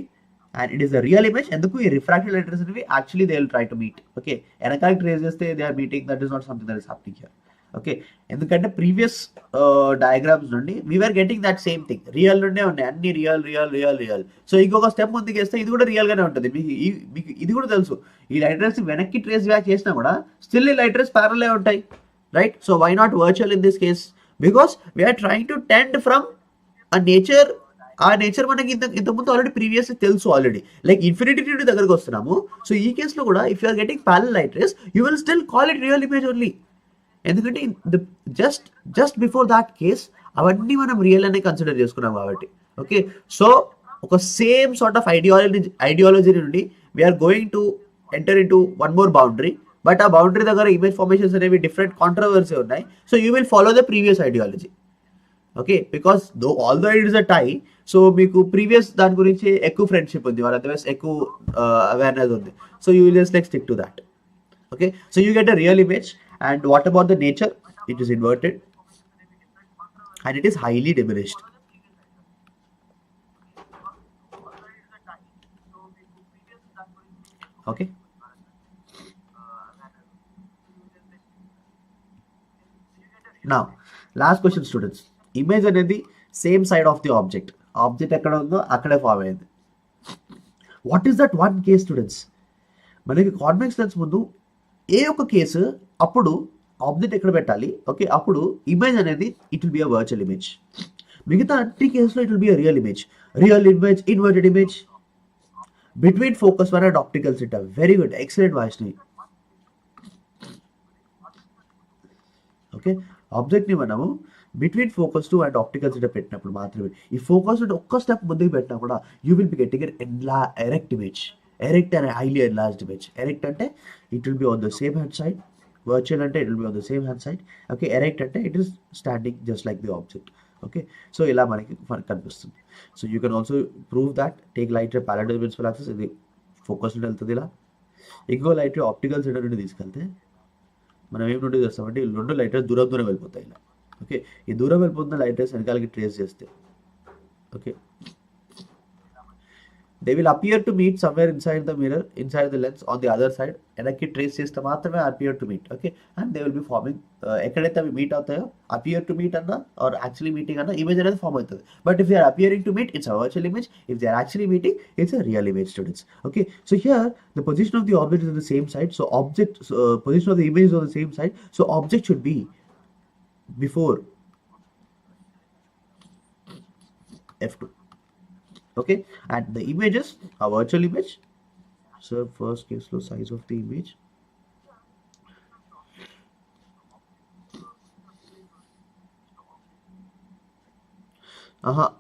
and it is the real image. ఎందుకు ఈ రిఫ్రాక్టెడ్ లైట్ రేస్ అనేవి actually they will try to meet. Okay, వెనకాలకి ట్రేస్ చేస్తే they are meeting, that is not something that is happening here. Okay, ఎందుకంటే previous diagrams నుండి we're getting that same thing, real నుండే ఉన్నాయి అన్ని, real real real real. So ఇంకొక step ముందుకు వేస్తే ఇది కూడా రియల్ గానే ఉంటుంది. మీకు ఇది కూడా తెలుసు, ఈ లైట్ రేస్ వెనక్కి ట్రేస్ బ్యాక్ చేసినా కూడా స్టిల్ ఈ లైట్ రేస్ ప్యారలల్ ఉంటాయి, right. So why not virtual in this case, because we're trying to tend from ఆ నేచర్. ఆ నేచర్ మనకి ఇంతకుముందు ఆల్రెడీ ప్రీవియస్ తెలుసు ఆల్రెడీ, లైక్ ఇన్ఫినిటీ నుండి దగ్గరకు వస్తున్నాము. సో ఈ కేసులో కూడా if you are getting parallel light rays you will still call it real image only. ఎందుకంటే జస్ట్ బిఫోర్ దాట్ కేస్ అవన్నీ మనం రియల్ అనే కన్సిడర్ చేసుకున్నాం కాబట్టి. ఓకే, సో ఒక సేమ్ సార్ట్ ఆఫ్ ఐడియాలజీ నుండి we are going to enter in to one more boundary, but ఆ boundary దగ్గర ఇమేజ్ ఫార్మేషన్స్ అనేవి డిఫరెంట్ కాంట్రవర్సీ ఉన్నాయి. So you will follow the previous ideology. Okay, because although it is a tie, so మీకు previous దాని గురించి ఎక్కువ friendship ఉంది, వాళ్ళ అదర్వైజ్ ఎక్కువ అవేర్నెస్ ఉంది. So you will just like stick to that. Okay, so you get a real image, and what about the nature? It is inverted and it is highly diminished. Okay. Now, last question students. Image అనేది same side of the object. Object ఎక్కడ ఉందో అక్కడే form అయింది. What is that one case students? మనకి convex lens ముందు ఏ ఒక్క case అప్పుడు object ఎక్కడ పెట్టాలి, ఓకే, అప్పుడు ఇమేజ్ అనేది it will be a virtual image. మిగతా అన్ని కేసులో it will be a real image. Real image, inverted image, between focus one and optical setup. Very good, excellent వాయిస్ని. ఓకే, ఆబ్జెక్ట్ని మనము between focus two and optical setup పెట్టినప్పుడు మాత్రమే, ఈ focus ఒక్క స్టెప్ ముందుకు పెట్టినా కూడా you will be getting erect image. Erect and highly enlarged image. Erect అంటే it will be on the same hand side. Virtual అంటే it will be on the same hand side. Okay, erect అంటే it is standing just like the object. Okay, so ఇలా మనకి కనిపిస్తుంది. So you can also prove that. Take light parallel principal axis, ఇది focus నుండి వెళ్తుంది ఇలా. ఇంకో light optical centre నుండి తీసుకెళ్తే మనం ఏం నోటీస్ చేస్తామంటే ఈ రెండు లైట్ రేస్ దూరం దూరం వెళ్ళిపోతాయి ఇలా. ఓకే, ఈ దూరం వెళ్ళిపోతున్న లైట్ రేస్ వెనకాలకి ట్రేస్ చేస్తే, okay, they will appear to meet somewhere inside the mirror, inside the lens on the other side. వెనక్కి ట్రేస్ చేస్తే మాత్రమే appear to meet. Okay, and they will be forming. ఎక్కడైతే అవి మీట్ అవుతాయో appear to meet అన్నా are actually meeting అన్నా image అనేది form అవుతుంది. But if they are appearing to meet it's a virtual image. If they are actually meeting it's a real image students. Okay, so here the position of the object is on the same side, so position of the image is on the same side, so object should be before f2. Okay, and the image is a virtual image. So first case low size of the image.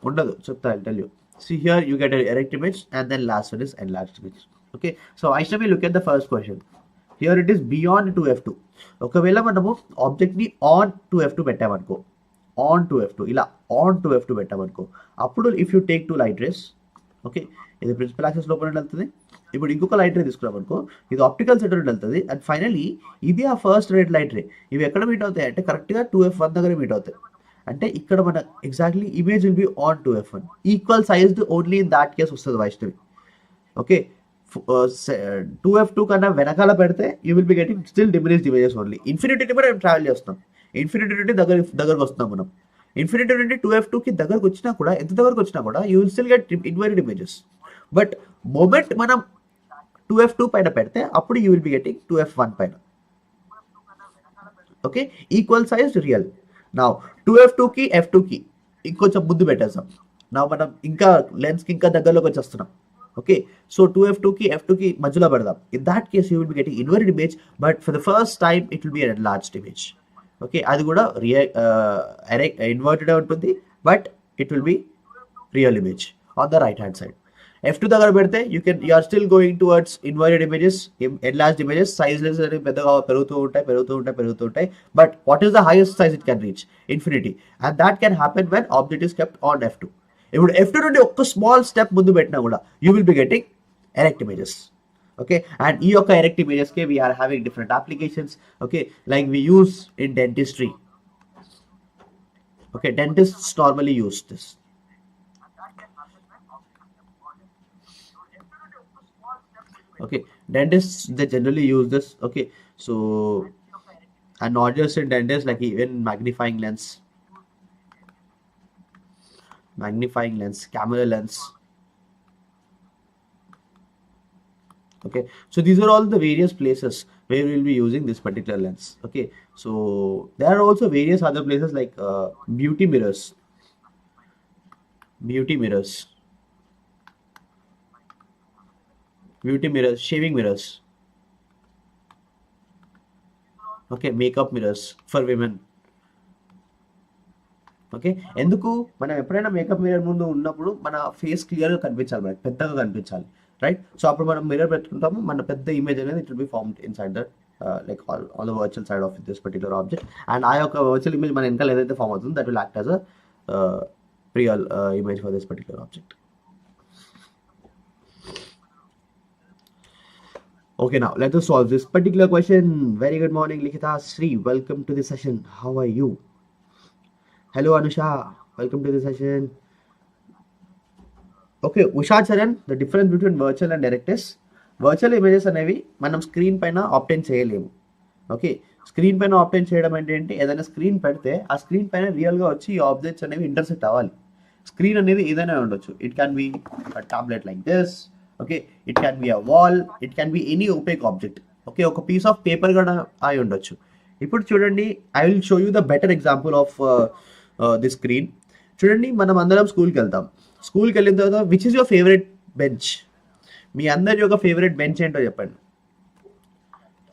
Undadu chepta, I'll tell you. See here you get an erect image and then last one is enlarged image. Okay, so I shall look at the first question. Here it is beyond 2f2. ఒకవేళ మనము object ని on 2f2 పెట్టామనుకో, on 2f2 ఇలా on 2f2 పెట్టామనుకో, అప్పుడు if you take 2 light rays, okay, ఇది principal access లోపల వెళ్తుంది. ఇప్పుడు ఇంకొక లైట్ రే తీసుకున్నామనుకో, ఇది ఆప్టికల్ సెంటర్ నుండి వెళ్తుంది. అండ్ ఫైనలీ ఇది ఆ ఫస్ట్ రెడ్ లైట్ రే. ఇవి ఎక్కడ మీట్ అవుతాయి అంటే కరెక్ట్గా 2f1 దగ్గర మీట్ అవుతాయి. అంటే ఇక్కడ మన exactly image will be on 2f1. Equal sized only in that case వస్తుంది వైష్ణవి. ఓకే, 2f2 కన్నా వెనకాల పెడితే you will be getting still diminished images only. Infinity కూడా మనం ట్రావెల్ చేస్తున్నాం. ఇన్ఫినిటీ నుండి దగ్గరకు వస్తున్నాం మనం. ఇన్ఫినిటీ నుండి 2f2కి దగ్గరకు వచ్చినా కూడా, ఎంత దగ్గరకు వచ్చినా కూడా you will still get inverted images. But moment మనం 2f2 పైన పెడితే అప్పుడు you will be getting 2f1 పైన. Okay, equal size real. నా 2f2కి f2కి ఇంకొంచెం ముందు పెట్టేస్తాం. నా మనం ఇంకా లెన్స్కి ఇంకా దగ్గరలోకి వచ్చేస్తున్నాం. ఓకే, సో 2f2కి f2కి మధ్యలో పెడదాం. In that case you will be getting inverted image, but for the first time it will be an enlarged image. Okay, అది కూడా ఇన్వర్టెడ్ ఉంటుంది, but it will be real image on the right hand side. f2 దగ్గర పెడితే you are still going towards inverted images, enlarged images. సైజ్లెస్ అనేవి పెద్దగా పెరుగుతూ ఉంటాయి. But what is the highest size it can reach? Infinity. And that can happen when object is kept on f2. ఇప్పుడు f2 నుండి ఒక్క స్మాల్ స్టెప్ ముందు పెట్టినా కూడా you will be getting erect images. Okay, and ఈ యొక్క erect ఇమేజెస్కి we are having different applications. Okay, like we use in dentistry. Okay, dentists normally use this. Okay, dentists they generally use this. Okay, so and not just in dentists, like even magnifying lens, camera lens. Okay, so these are all the various places where we will be using this particular lens. Okay, so there are also various other places like beauty mirrors, shaving mirrors. Okay, makeup mirrors for women. Okay, ఎందుకు మనం ఎప్పుడైనా makeup mirror ముందు ఉన్నప్పుడు మన face క్లియర్గా కనిపించాలి, మనకి పెద్దగా కనిపించాలి, రైట్? సో అప్పుడు మనం మిర్రర్ పెట్టుకుంటాము, మన పెద్ద ఇమేజ్ అనేది it will be formed inside that like on the virtual side of this particular object. And ఆ యొక్క వర్చువల్ ఇమేజ్ మన వెనకాల ఏదైతే ఫామ్ అవుతుందో that will act as a real image for this particular object. Okay, now let us solve this particular question. Very good morning, Likita Sri. Welcome to the session. How are you? Hello, Anusha. Welcome to the session. Okay, Usha Charan, the difference between virtual and direct is virtual images అనేవి మనం screen పైన ఆబ్టైన్ చేయలేము. Okay, screen పైన ఆబ్టైన్ చేయడం అంటే ఏంటి, ఏదైనా screen పెడితే ఆ స్క్రీన్ పైన రియల్గా వచ్చి ఈ ఆబ్జెక్ట్స్ అనేవి ఇంటర్సెక్ట్ అవ్వాలి. స్క్రీన్ అనేది ఏదైనా ఉండొచ్చు, it can be tablet like this, okay, it can be a wall, it can be any opaque object. Okay, ఒక పీస్ ఆఫ్ పేపర్ కూడా అయి ఉండొచ్చు. ఇప్పుడు చూడండి, I will show you the better example of the screen. చూడండి, మనం అందరం స్కూల్కి వెళ్తాం. స్కూల్కి వెళ్ళిన తర్వాత which is your favourite bench? మీ అందరి యొక్క ఫేవరెట్ బెంచ్ ఏంటో చెప్పండి.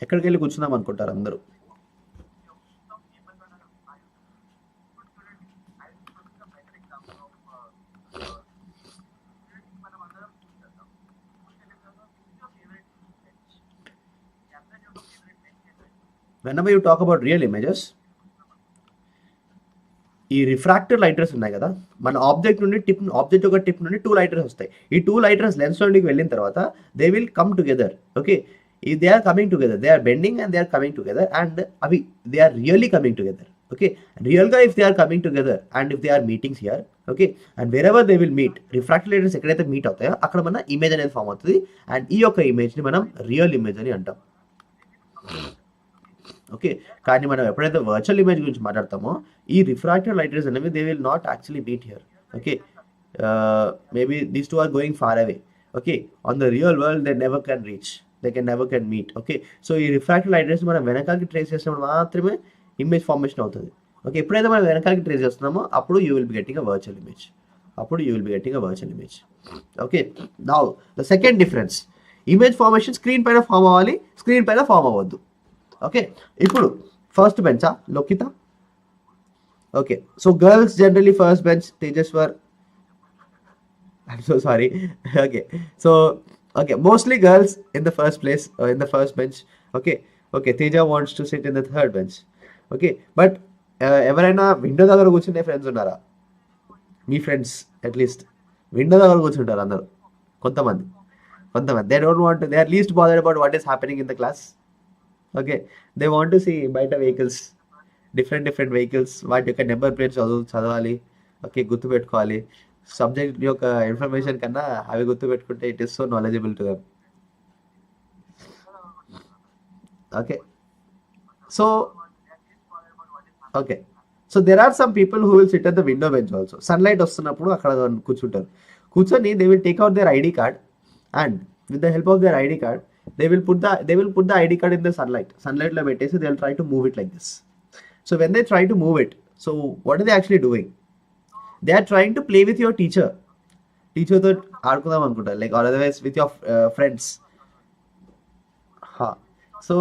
ఎక్కడికి వెళ్ళి కూర్చుందాం అనుకుంటారు అందరూ? Whenever you talk about real images, ఈ రిఫ్రాక్టివ్ లైటర్స్ ఉన్నాయి కదా, మన ఆబ్జెక్ట్ నుండి ఆబ్జెక్ట్ యొక్క టిప్ నుండి 2 లైటర్స్ వస్తాయి. ఈ 2 లైటర్స్ లెన్స్ నుండికి వెళ్ళిన తర్వాత they will come together. Okay, they are coming together, they are bending and they are coming together, and అవి they are really coming together. Okay, రియల్గా if they are coming together and if they are meetings here, okay, and wherever they will meet, refractive lighters ఎక్కడైతే meet అవుతాయో అక్కడ మన image అనేది form అవుతుంది. And ఈ యొక్క ఇమేజ్ని మనం రియల్ ఇమేజ్ అని అంటాం. ఓకే, కానీ మనం ఎప్పుడైతే వర్చువల్ ఇమేజ్ గురించి మాట్లాడతామో ఈ రిఫ్రాక్టివ్ లైట్ రేస్ అనేవి they will not actually meet here. Okay, maybe these two are going far away. Okay, on the real world they never can reach, they can never can meet. Okay, so ఈ refractive light rays మనం వెనకాలకి trace చేసినప్పుడు మాత్రమే image formation అవుతుంది. Okay, ఎప్పుడైతే మనం వెనకాలకి trace చేస్తున్నామో అప్పుడు you will be getting a virtual image. Okay, now the second difference, image formation screen పైన ఫామ్ అవ్వాలి, స్క్రీన్ పైన ఫామ్ అవ్వద్దు. ఓకే, ఇప్పుడు ఫస్ట్ బెంచా లోకిత? Okay, so girls generally first bench, తేజస్వర్, I'm so sorry. Okay, so okay, mostly girls in the first place, in the first bench. Okay, Teja wants to sit in the third bench. Okay, but ఎవరైనా window దగ్గర కూర్చునే friends ఉన్నారా? మీ friends at least window దగ్గర కూర్చుంటారు అందరూ. కొంతమంది they don't want, they are least bothered about what is happening in the class. Okay, they want to see బయట vehicles, different vehicles, వాటి యొక్క నెంబర్ ప్లేట్స్ చదవాలి. ఓకే, గుర్తుపెట్టుకోవాలి. సబ్జెక్ట్ యొక్క ఇన్ఫర్మేషన్ కన్నా అవి గుర్తుపెట్టుకుంటే it is so knowledgeable to them. Okay, so okay, so there are some people who will sit at the window bench also. Sunlight వస్తున్నప్పుడు అక్కడ కూర్చుంటారు. కూర్చొని they will take out their ID card, and with the help of their ID card they will put the ID card in the sunlight lo pettesi they will try to move it like this. So when they try to move it, so what are they actually doing? They are trying to play with your teacher tho aadukudam anukunta, like, or otherwise with your friends. So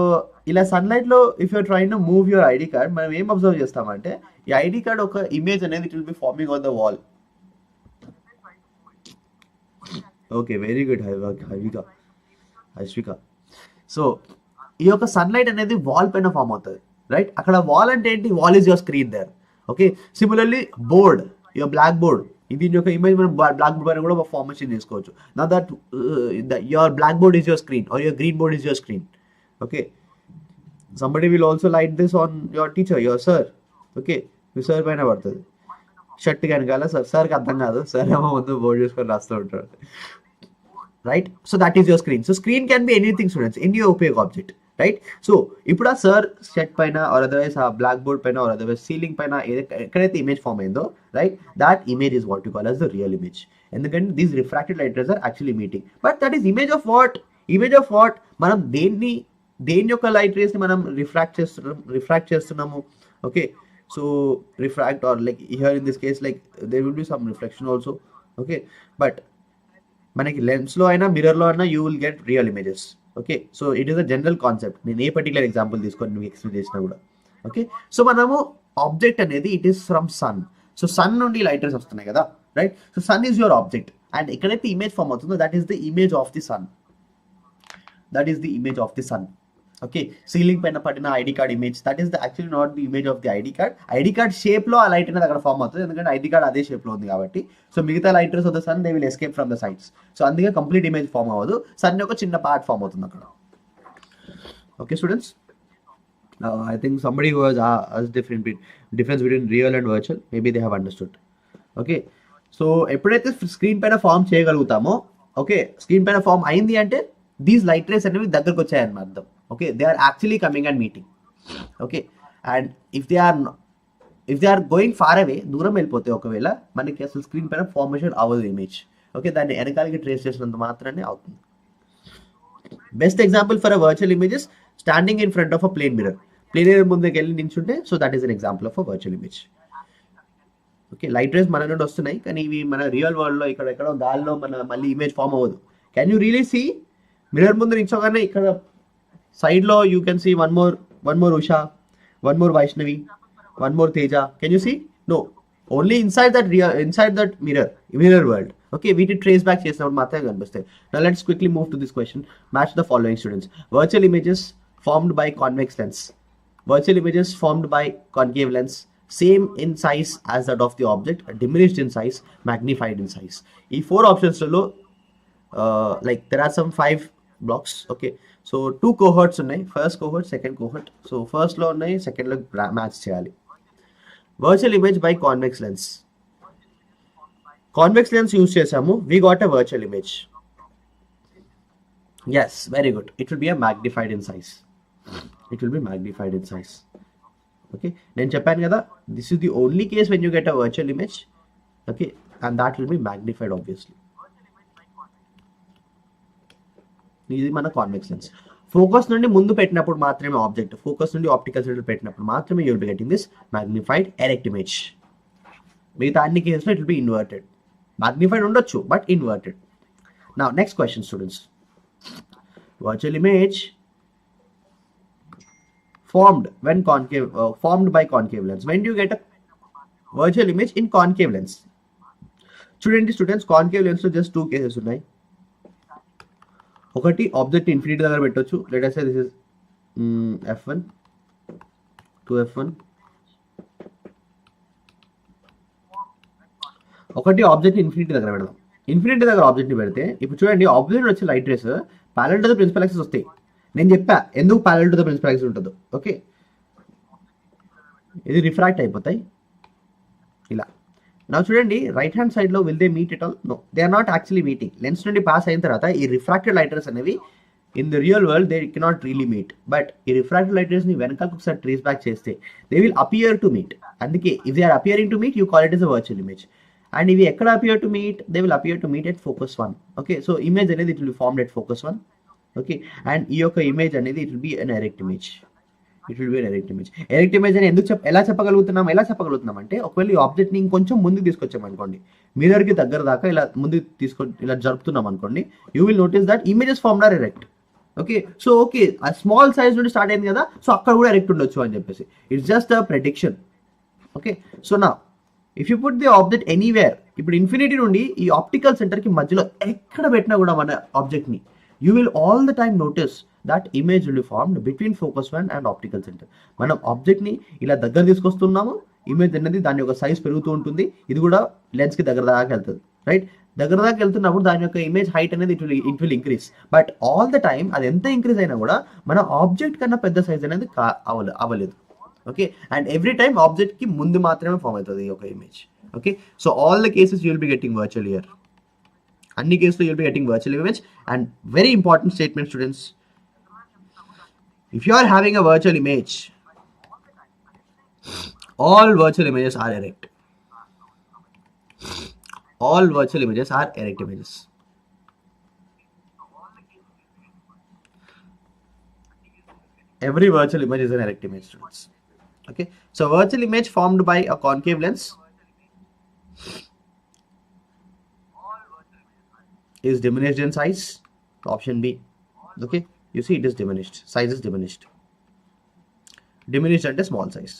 ila sunlight lo if you are trying to move your ID card, మనం ఏం observe చేస్తామంటే ఈ ID card ఒక image అనేది it will be forming on the wall. Okay, very good, Ashwika. So ఈ యొక్క sunlight అనేది wall పైన ఫామ్ అవుతుంది, రైట్? అక్కడ వాల్ అంటే ఏంటి? Wall is your screen there. Okay, similarly board, your black board, దీని యొక్క ఇమేజ్ మనం బ్లాక్ బోర్డ్ పైన కూడా ఫార్మేషన్ చేసుకోవచ్చు. నా that your black board is your screen or your green board is your screen. Okay, somebody will also light this on your teacher, your sir. Okay, మీ sir పైన పడుతుంది shirt కనుక, సార్కి అర్థం కాదు, సార్ ఏమో ముందు బోర్డ్ చేసుకొని రాస్తూ ఉంటాడు, right? So that is your screen. So screen can be anything, students, any opaque object, right? So ఇప్పుడు ఆ సార్ షర్ట్ పైన ఆర్ అదర్వైజ్ ఆ బ్లాక్ బోర్డ్ పైన ఆర్ అదర్వైజ్ సీలింగ్ పైన ఎక్కడైతే ఇమేజ్ ఫామ్ అయిందో, right, that image is what you call as the real image. ఎందుకంటే these refracted light rays are actually meeting, but that is image of what? మనం దేని యొక్క light rays ని మనం refract చేస్తున్నాము. Okay, so refract or like here in this case like there will be some reflection also. Okay, but మనకి లెన్స్లో అయినా మిర్రర్లో అయినా you will get real images. Okay, so it is a general concept. నేను ఏ particular example తీసుకొని మీకు explain చేసినా కూడా. ఓకే, సో మనము ఆబ్జెక్ట్ అనేది it is from sun. So sun నుండి లైటర్స్ వస్తున్నాయి కదా, right? So sun is your object, and ఎక్కడైతే ఇమేజ్ ఫామ్ అవుతుందో that is the image of the sun. Okay, ceiling పైన పడిన ID card image, that is actually not the image of the ID card. ID card shape లో ఆ light అనేది అక్కడ form అవుతుంది, ఎందుకంటే ఐడి కార్డ్ అదే షేప్ లో ఉంది కాబట్టి. సో మిగతా light rays of the sun they will escape from the sides. So అందుకే కంప్లీట్ ఇమేజ్ ఫామ్ అవ్వదు, సన్ ఒక చిన్న పార్ట్ ఫామ్ అవుతుంది అక్కడ. Okay students, I think somebody who has asked difference between real and virtual, maybe they have understood. Okay, so ఎప్పుడైతే screen పైన form చేయగలుగుతామో, okay, screen పైన ఫామ్ అయింది అంటే దీస్ లైట్ రేస్ అనేవి దగ్గరకు వచ్చాయని అర్థం. Okay, they are actually coming and meeting. Okay, and if they are going far away, దూరం వెళ్ళిపోతే ఒకవేళ మనకి అసలు స్క్రీన్ పైన ఫార్మేషన్ అవ్వదు ఇమేజ్. ఓకే, దాన్ని వెనకాలకి ట్రేస్ చేసినంత మాత్రమే అవుతుంది. Best example for a virtual image is standing in front of a plane mirror. Plane mirror ముందుకు వెళ్ళి నించుంటే, so that is an example of a virtual image. Okay, light rays మన నుండి వస్తున్నాయి, కానీ ఇవి మన రియల్ వరల్డ్లో ఇక్కడ ఎక్కడో గాల్లో మన మళ్ళీ ఇమేజ్ ఫామ్ అవ్వదు. Can you really see mirror ముందు నించోగానే ఇక్కడ సైడ్లో you can see one more Usha, one more Vaishnavi, one more Teja. Can you see? No. Only inside that mirror world. Okay, we did trace back చేసినప్పుడు మాత్రమే కనిపిస్తాయి. Now let's quickly move to this question. Match the following, students. Virtual images formed by convex lens. Virtual images formed by concave lens. Same in size as that of the object, diminished in size, magnified in size. ఈ 4 options లో like there are some 5 blocks. Okay, so 2 cohorts ఉన్నాయి. First cohort, second cohort. So first లో ఉన్నాయి, second లో match చేయాలి. Virtual image by convex lens. Convex lens use చేసాము, we got a virtual image. Yes, very good. It will be a magnified in size. It will be magnified in size. Okay, నేను చెప్పాను కదా, this is the only case when you get a virtual image. Okay, and that will be magnified obviously. ఇది మన convex lens. Focus నుండి ముందు పెట్టినప్పుడు మాత్రమే object, focus నుండి ఆప్టికల్ సెంటర్ పెట్టినప్పుడు మాత్రమే you will be getting this magnified erect image. మిగతా అన్ని కేసులో it will be inverted. Magnified ఉండొచ్చు but inverted. Now next question students. Virtual image formed by concave lens. When do you get a virtual image in concave lens? చూడండి students, concave lens లో just 2 cases ఉన్నాయి. ఒకటి object infinity దగ్గర పెట్టొచ్చు. Let us say this is f1 to f1. ఒకటి object infinity దగ్గర పెడదాం. Infinity దగ్గర ఆబ్జెక్ట్ని పెడితే ఇప్పుడు చూడండి, ఆబ్జెక్ట్ వచ్చే light rays parallel to the principal axis వస్తాయి. నేను చెప్పా ఎందుకు parallel to the principal axis ఉంటుందో. ఓకే, ఇది రిఫ్రాక్ట్ అయిపోతాయి ఇలా. నా చూడండి, రైట్ హ్యాండ్ సైడ్ లో will they meet it all? No, they are not actually meeting. Lens నుండి పాస్ అయిన తర్వాత ఈ రిఫ్రాక్టెడ్ లైట్ రేస్ అనేవి in the real world they cannot really meet. But ఈ రిఫ్రాక్టెడ్ లైట్ రేస్ ని వెనకాలకు ఒకసారి ట్రేస్ బ్యాక్ చేస్తే they will appear to meet. అందుకే if they are appearing to meet, you call it is a virtual image. And ఇవి ఎక్కడ appear to meet? They will appear to meet at focus 1. Okay, so image అనేది it will formed at focus 1. Okay, and ఈ యొక్క image అనేది it will be an erect image. It will be an erect image. Erect image అని ఎలా చెప్పగలుగుతున్నాం అంటే, ఒకవేళ ఈ ఆబ్జెక్ట్ని ఇంకొంచెం ముందుకు తీసుకొచ్చాం అనుకోండి, మిర్రర్కి దగ్గర దాకా ఇలా ముందుకు ఇలా జరుపుతున్నాం అనుకోండి, you will notice that images formed are erect. Okay, so okay, ఆ స్మాల్ సైజ్ నుండి స్టార్ట్ అయింది కదా, సో అక్కడ కూడా ఎరెక్ట్ ఉండొచ్చు అని చెప్పేసి it's just a prediction. Okay, so నా if you put the object anywhere, ఇప్పుడు ఇన్ఫినిటీ నుండి ఈ ఆప్టికల్ సెంటర్కి మధ్యలో ఎక్కడ పెట్టినా కూడా మన ఆబ్జెక్ట్ని, you will all the time notice that image will be formed between focus 1 and optical center. మనం ఆబ్జెక్ట్ ని ఇలా దగ్గర తీసుకొస్తున్నాము, ఇమేజ్ అనేది దాని యొక్క సైజ్ పెరుగుతూ ఉంటుంది. ఇది కూడా లెన్స్ కి దగ్గర దాకా వెళ్తుంది, రైట్? దగ్గర దాకా వెళ్తున్నప్పుడు దాని యొక్క ఇమేజ్ హైట్ అనేది it will increase. But all the time అది ఎంత ఇంక్రీజ్ అయినా కూడా మన ఆబ్జెక్ట్ కన్నా పెద్ద సైజ్ అనేది అవ్వలేదు. Okay, and every time object కి ముందు మాత్రమే ఫామ్ అవుతుంది ఈ యొక్క image. Okay, so all the cases you will be getting virtual here. అన్ని కేసులో you'll be getting virtual image. And very important statement, students, if you are having a virtual image, all virtual images are erect. All virtual images are erect images. Every virtual image is an erect image, students. Okay, so virtual image formed by a concave lens is diminished in size. Option B. Okay, you see it is diminished. Size is diminished. Diminished at a small size.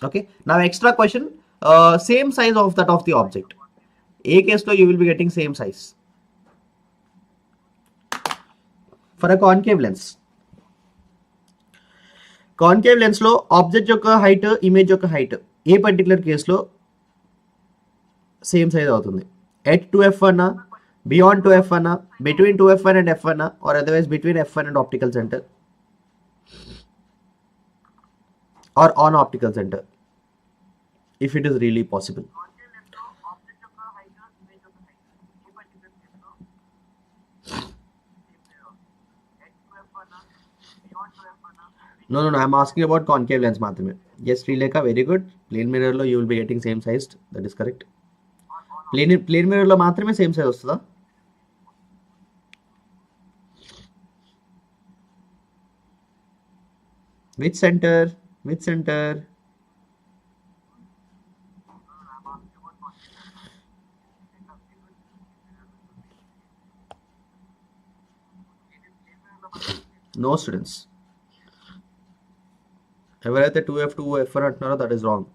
Okay, now extra question. Same size of that of the object. A case lo you will be getting same size. For a concave lens. Concave lens lo object యొక్క height, image యొక్క height ఏ particular case లో same size అవుతుంది. At 2f1, beyond 2f1, between 2f1 and f1, or otherwise between f1 and optical centre, or on optical centre if it is really possible. No, I'm asking about concave lens మాత్రమే. Yes, Srilekha, very good. Plane mirror లో you will be getting same sized. That is correct. Plane mirror లో మాత్రమే same size వస్తుందా? Which center? Which center? No students. ఎవరైతే 2F 2F అంటున్నారో that is wrong.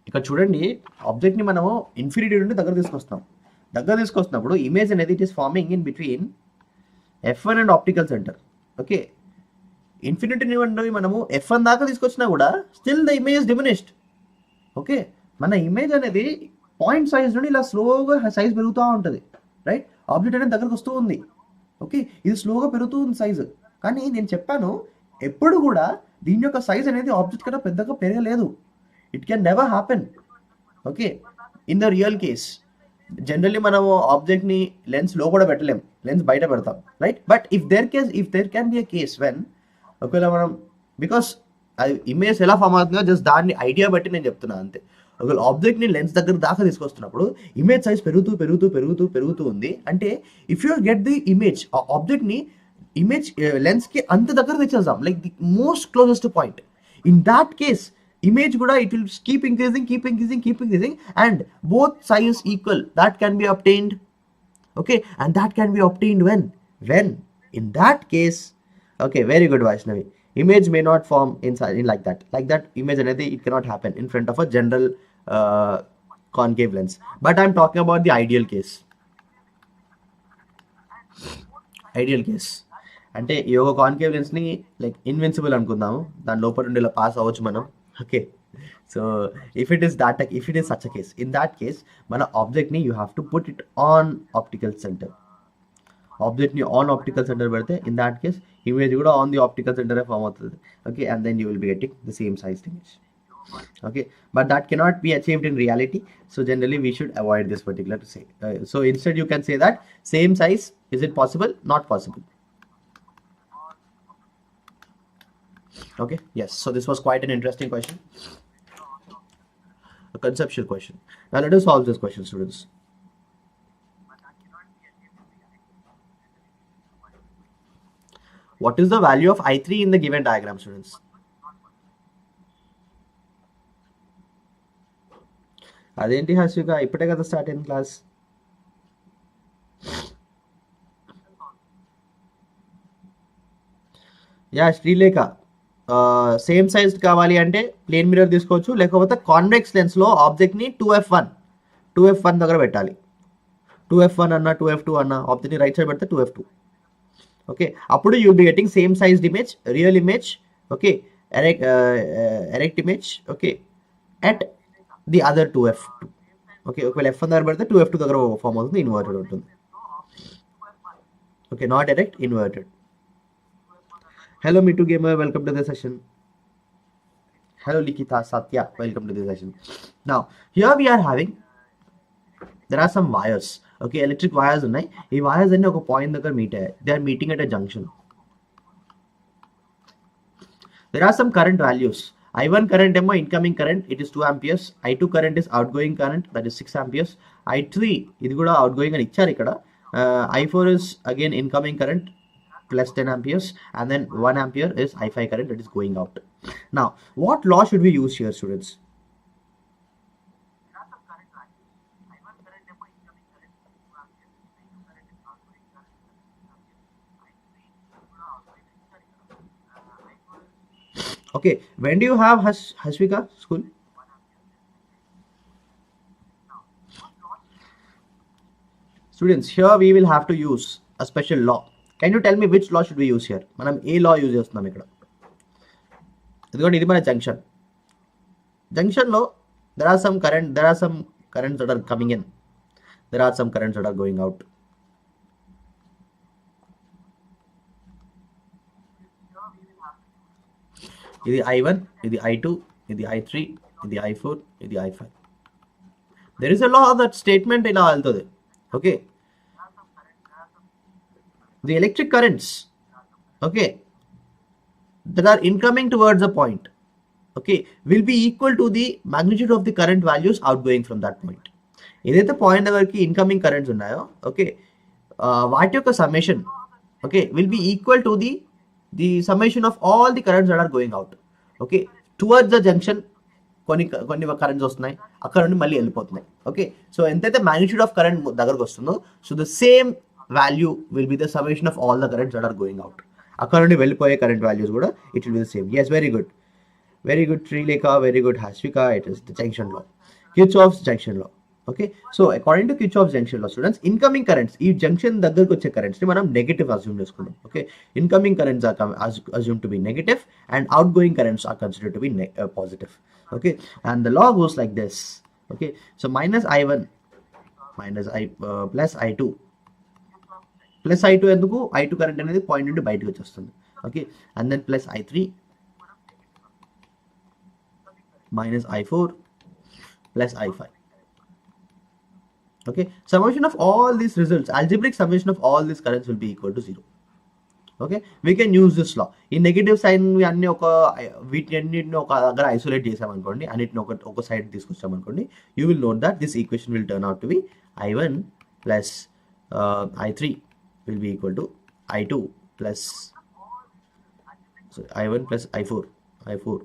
ఇక్కడ చూడండి, ఆబ్జెక్ట్ని మనము ఇన్ఫినిటీ నుండి దగ్గర తీసుకొస్తున్నప్పుడు ఇమేజ్ అనేది it is farming in between F1 and optical centre. Okay, infinity నుండి మనము F1 దాకా తీసుకొచ్చినా కూడా still the image diminished. Okay, మన ఇమేజ్ అనేది పాయింట్ సైజ్ నుండి ఇలా స్లోగా సైజ్ పెరుగుతూ ఉంటుంది, రైట్? ఆబ్జెక్ట్ అనేది దగ్గరకు వస్తూ ఉంది. ఓకే, ఇది స్లోగా పెరుగుతూ ఉంది సైజు. కానీ నేను చెప్పాను, ఎప్పుడు కూడా దీని యొక్క సైజ్ అనేది ఆబ్జెక్ట్ కన్నా పెద్దగా పెరగలేదు. It can never happen. Okay, in the real case generally మనము ఆబ్జెక్ట్ని లెన్స్ లోపల పెట్టలేం, లెన్స్ బయట పెడతాం, right? But if there can be a case when, ఒకవేళ మనం, బికాస్ అది ఇమేజ్ ఎలా ఫామ్ అవుతుందో జస్ట్ దాన్ని ఐడియా బట్టి నేను చెప్తున్నాను అంతే. ఒకవేళ ఆబ్జెక్ట్ని లెన్స్ దగ్గర దాకా తీసుకొస్తున్నప్పుడు ఇమేజ్ సైజ్ పెరుగుతూ ఉంది అంటే, if you get the image, ఆ ఆబ్జెక్ట్ని ఇమేజ్ లెన్స్కి అంత దగ్గర తెచ్చేద్దాం, like the most closest point. In that case image kuda it will keep increasing and both size equal. That can be obtained. Okay, and that can be obtained when in that case, okay, very good Vaishnavi, image may not form in like that image anedi it cannot happen in front of a general concave lens. But I'm talking about the ideal case అంటే ఈ ఒక concave lens ని like invincible అనుకుందాము, దాని లోపల నుండి ఇలా pass అవ్వచ్చు మనం. Okay, so if it is such a case, in that case mana object ni you have to put it on optical center. Object ni on optical center pedte, in that case image kuda on the optical center form avutundi. Okay, and then you will be getting the same sized image. Okay, but that cannot be achieved in reality, so generally we should avoid this particular say. So instead you can say that same size, is it possible? Not possible. Okay, yes, so this was quite an interesting question, a conceptual question. Now let us solve this question, students. What is the value of I3 in the given diagram, students? అదేంటి హర్షిక, ఇప్పుడే కదా start అయిన class. Yeah Srilekha, same size కావాలి అంటే plane mirror తీసుకోవచ్చు, లేకపోతే convex లెన్స్లో ఆబ్జెక్ట్ని 2F1 దగ్గర పెట్టాలి. 2F1 అన్న 2F2 అన్న ఆబ్జెక్ట్ని రైట్ సైడ్ పెడితే 2F2. ఓకే, అప్పుడు you be getting same sized image, real image. Okay, erect image. Okay, at the other 2F2. Okay, ఒకవేళ F1 దగ్గర పెడితే 2F2 దగ్గర ఫామ్ అవుతుంది, ఇన్వర్టెడ్ ఉంటుంది. Okay, not erect, inverted. Hello Me Too Gamer, welcome to the session. Hello Likita Satya, welcome to the session. Now here we are having, there are some wires. Okay, electric wires unnai. Ee wires anni oka point daggara meet ayyayi. They are meeting at a junction. There are some current values. I1 current emo incoming current, it is 2 amperes. I2 current is outgoing current, that is 6 amperes. I3 ఇది కూడా outgoing అని ఇచ్చారు ఇక్కడ. I4 is again incoming current plus 10 amperes, and then 1 ampere is I5 current that is going out. Now what law should we use here, students? Okay, when do you have Hashvika school? Students, here we will have to use a special law. Can you tell me which law should we use here? మనం ఏ లా use చేస్తున్నాం ఇక్కడ? ఎందుకంటే ఇది మన జంక్షన్లో there are some currents that are coming in, there are some currents that are going out. ఇది I1, ఇది I2, ఇది I3, ఇది I4, ఇది I5. There is a law that statement ఇలా వెళ్తుంది. Okay, the electric currents, okay, that are incoming towards a point, okay, will be equal to the magnitude of the current values outgoing from that point. ఏదైతే point దగ్గరికి incoming currents ఉన్నాయో, okay, వాటి యొక్క summation, okay, will be equal to the summation of all the currents that are going out, okay, towards the junction. కొన్ని currents వస్తున్నాయి, అక్కడ నుండి మళ్ళీ వెళ్ళిపోతున్నాయి, ఓకే. సో ఎంతైతే మ్యాగ్నిట్యూడ్ ఆఫ్ కరెంట్ దగ్గరకు వస్తుందో, so the same value will be the summation of all the currents that are going out. అక్కడ నుండి వెళ్ళిపోయే కరెంట్ వాల్యూస్ కూడా it will be the same. Yes, very good, very good Trileka, very good Hashvika. It is the junction law, Kirchhoff's junction law. Okay, so according to Kirchhoff's junction law, students, incoming currents, ఈ junction దగ్గరకు వచ్చే currents ని మనం negative assume చేసుకున్నాం. Okay, incoming currents are assumed to be negative and outgoing currents are considered to be positive. Okay, and the law goes like this. Okay, so minus I1 minus plus I2 plus I2 ఎందుకు, I2 current అనేది point నుండి బయటకు వచ్చేస్తుంది. Okay, and then plus I3 minus I4 plus I5. Okay, summation of all these results, algebraic summation of all these currents will be equal to 0. Okay, we can use this law. In negative sign అన్ని వీటిని ఒక దగ్గర isolate చేసామనుకోండి, అన్నిటిని ఒక side తీసుకొచ్చామనుకోండి, you will note that this equation will turn out to be I1 plus I3 will be equal to I2 plus I1 plus I4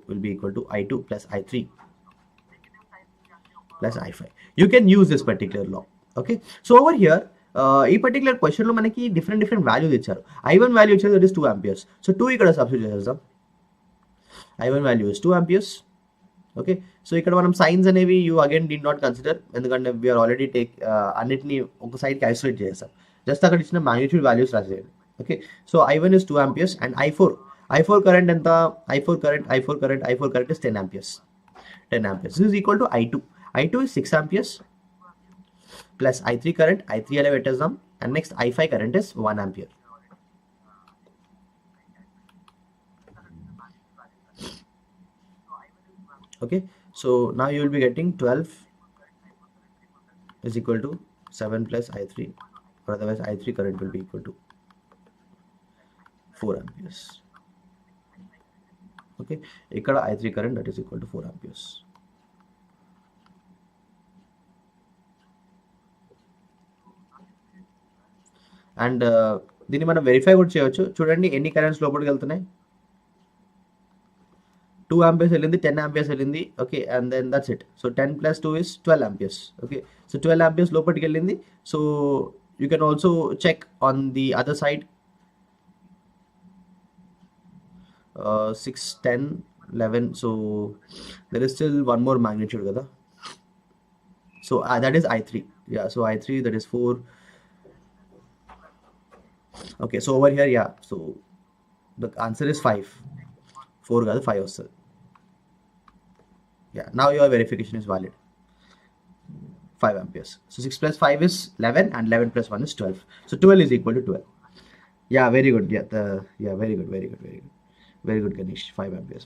will be equal to I2 plus I3 plus I5. You can use this particular law. Okay, so over here ఈ particular క్వశ్చన్లో మనకి different values ఇచ్చారు. I1 value ఇచ్చారు, that is 2 amperes. So 2 ఇక్కడ substitute చేసేద్దాం. I1 value is 2 amperes. Okay, so ఇక్కడ మనం signs అనేవి you again do not consider, ఎందుకంటే వీఆర్ ఆల్రెడీ అన్నిటిని ఒక సైడ్కి ఐసోలేట్ చేస్తాం. జస్ట్ అక్కడ ఇచ్చిన మ్యాగ్నిట్యూడ్ వాల్యూస్ రాసేయండి. Okay, so I1 is 2 amperes and I4 current ఎంత, I4 current is 10 amperes. This is equal to I2 is 6 amperes plus I3 current, I3 అలా పెట్టేద్దాం, and next I5 current is 1 ampere. Okay, so now you will be getting 12 is equal to 7 plus I3, or otherwise I3 current will be equal to 4 amperes. Okay, ఇక్కడ I3 current that is equal to 4 amperes. And దీన్ని మనం verify కూడా చేయవచ్చు. చూడండి ఎన్ని currents లోపలికి వెళ్తున్నాయి. 2 amperes వెళ్ళింది, 10 amperes వెళ్ళింది. Okay, and then that's it. So 10 plus 2 is 12 amperes. Okay, so 12 amperes లోపలికి వెళ్ళింది. So you can also check on the other side. 6, 10, 11. So there is still one more magnitude kada. So that is I3. Yeah, so I3 that is 4. Okay, so over here, yeah, so the answer is 5. 4 kada 5 also. Yeah, now your verification is valid. 5 amperes. So 6 plus 5 is 11 and 11 plus 1 is 12. So 12 is equal to 12. Yeah, very good. Yeah, very good. Very good, Ganesh. 5 amperes.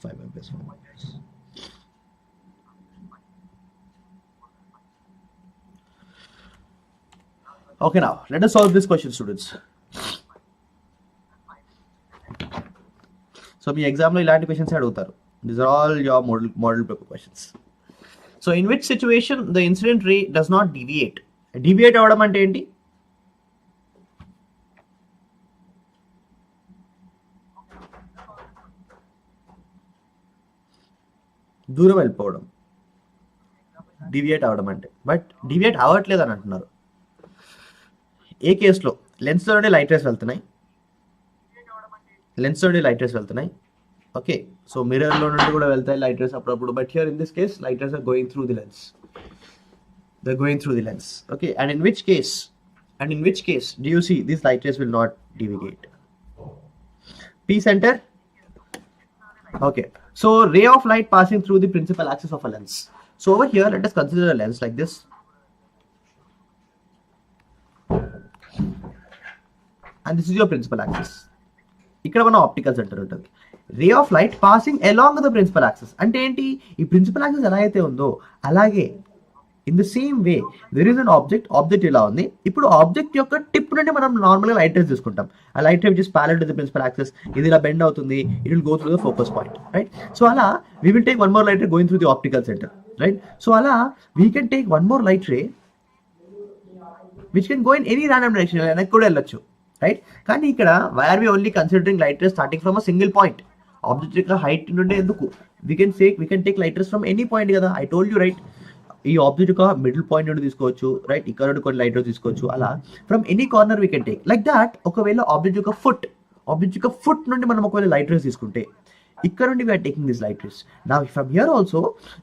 Okay, now let us solve this question, students. So మీ ఎగ్జామ్లో ఇలాంటి questions అడుగుతారు. These are all your model paper questions. So in which situation the incident ray does not deviate? Deviate అవడం అంటే ఏంటి? దూరం వెళ్ళిపోవడం deviate అవడం అంటే. బట్ డివియేట్ అవ్వట్లేదు అని అంటున్నారు. ఏ కేసులో? లెన్స్లో నుండి లైట్ రేస్ వెళ్తున్నాయి. ఓకే, సో మిర్రర్లో నుండి కూడా వెళ్తాయి లైట్ రేస్ అప్పుడప్పుడు. But here in this case light rays are going through the lens. Okay, and in which case do you see these light rays will not deviate? P center. Okay, so ray of light passing through the principal axis of a lens. So over here let us consider a lens like this, and this is your principal axis. ఇక్కడ మన optical centre ఉంటుంది. Ray of light passing along the principal axis అంటే ఏంటి? ఈ principal axis ఎలా అయితే ఉందో అలాగే in the same way there is an object ఇలా ఉంది. ఇప్పుడు ఆబ్జెక్ట్ యొక్క టిప్ నుండి మనం నార్మల్గా లైట్ రేస్ తీసుకుంటాం. ఆ light ray which is parallel to the principal axis, ఇది ఇలా బెండ్ అవుతుంది, it will go through the focus point, right? So అలా we will take one more light ray going through the optical centre, right? So అలా we can take one more light ray which can go in any random direction, వెనక్కి కూడా వెళ్ళొచ్చు, right? కానీ ఇక్కడ why are we only considering light rays starting from a single point? Object యొక్క height నుండి ఎందుకు? We can take light race from any point కదా, I told you, right? ఈ ఆబ్జెక్ట్ యొక్క మిడిల్ పాయింట్ నుండి తీసుకోవచ్చు, రైట్? ఇక్కడ నుండి కొన్ని లైట్ రేస్ తీసుకోవచ్చు, అలా from any corner we can take like that. ఒకవేళ ఆబ్జెక్ట్ యొక్క ఫుట్ నుండి మనం ఒకవేళ లైట్ రేస్ తీసుకుంటే, ఇక్కడ నుండి we're taking this light rays. Now from here also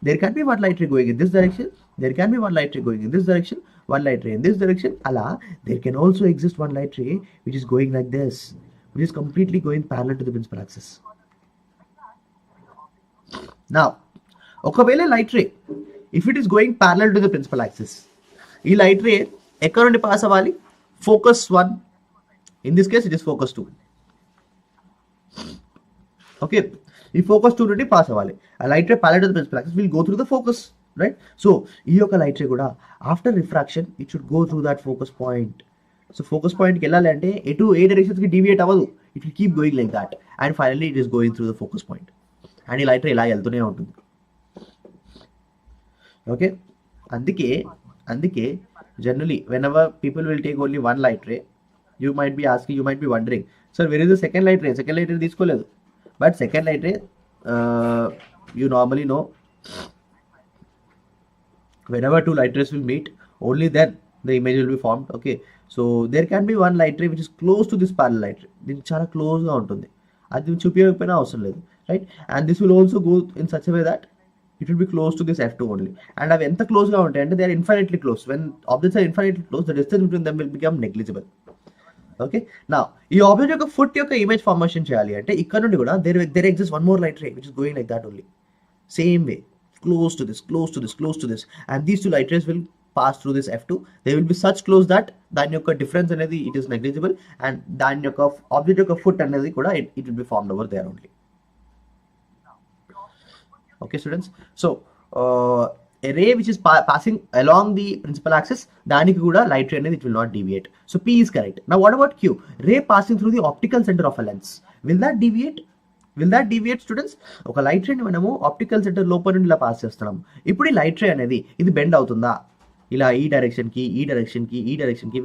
there can be one light ray going in this direction, there can be one light ray going in this direction, one light ray in this direction. Ala, there can also exist one light ray which is going like this, which is completely going parallel to the principal axis. Now, okavela light ray, if it is going parallel to the principal axis, ee light ray ekkada nundi pass avali? Focus 1. In this case, it is focus 2. Okay, ఈ focus 2 నుండి pass avali. A light ray parallel to the principal axis will go through the focus, right? So ఈ యొక్క light ray కూడా after refraction it should go through that focus point. So focus పాయింట్కి వెళ్ళాలి అంటే ఏ డైరెక్షన్స్కి deviate అవ్వదు, it will keep going like that, and finally it is going through the focus point. And ఈ light రే ఇలా వెళ్తూనే ఉంటుంది. Okay, అందుకే generally when ever people will take only one light ray, you might be asking, you might be wondering, sir where is the second light ray? Second light ray తీసుకోలేదు, but second light ray you normally know, whenever two light rays will meet, only then the image will be formed. Okay, so there can be one light ray which is close to this parallel light ray, దీనికి చాలా క్లోజ్గా ఉంటుంది, అది చూపించకపోయినా అవసరం లేదు, right? And this will also go in such way that it will be close to this F2 only. And అవి ఎంత క్లోజ్గా ఉంటాయి అంటే they are infinitely close. When objects are infinitely close, the distance between them will become negligible. Okay, నా ఈ object యొక్క foot యొక్క image formation చేయాలి అంటే ఇక్కడ నుండి కూడా there exist one more light ray which is going like that only, same way, close to this, and these two light rays will pass through this F2. They will be such close that దాని యొక్క difference అనేది it is negligible, and దాని యొక్క object యొక్క foot అనేది కూడా it will be formed over there only. Okay students, so a ray which is passing along the principal axis, దానికి కూడా light ray అనేది it will not deviate. So P is correct. Now what about Q? Ray passing through the optical center of a lens, will that deviate students? ఒక light రేని మనము optical centre లోపల నుండి ఇలా pass చేస్తున్నాం. ఇప్పుడు ఈ light రే అనేది ఇది బెండ్ అవుతుందా? ఇలా ఈ డైరెక్షన్కి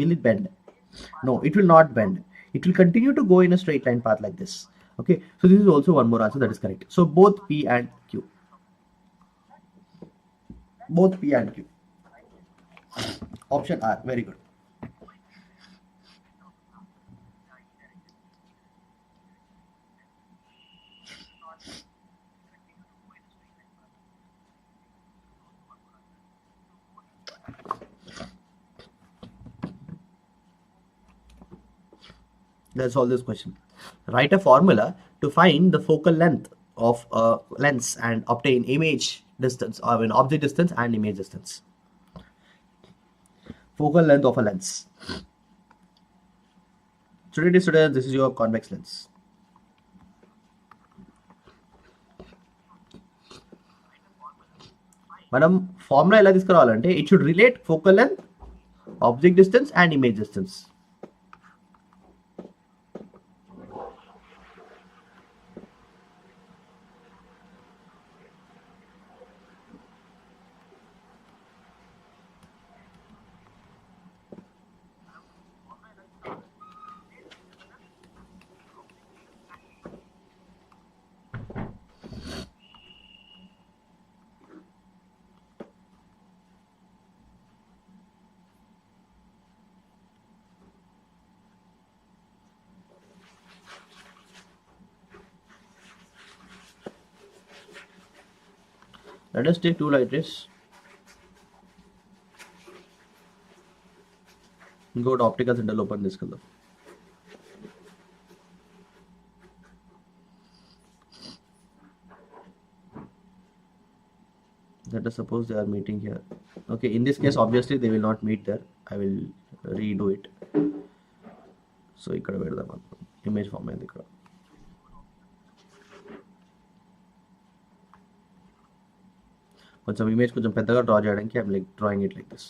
will it bend? No, it will not bend. It will continue to go in a straight line path like this. Okay, so this is also one more answer that is correct. So both P and Q. Option R, very good. Let's solve this question. Write a formula to find the focal length of a lens and obtain image distance, or an object distance and image distance. Focal length of a lens. Students, this is your convex lens. మనం formula ఎలా తీసుకురావాలంటే it should relate focal length, object distance and image distance. Let us take two light rays. Go to optical center open this color. Let us suppose they are meeting here. Okay, in this case obviously they will not meet there. I will redo it. So ikkada vedadam image form ayindi ikkada. కొంచెం image కొంచెం పెద్దగా draw చేయడానికి I'm like drawing it like this.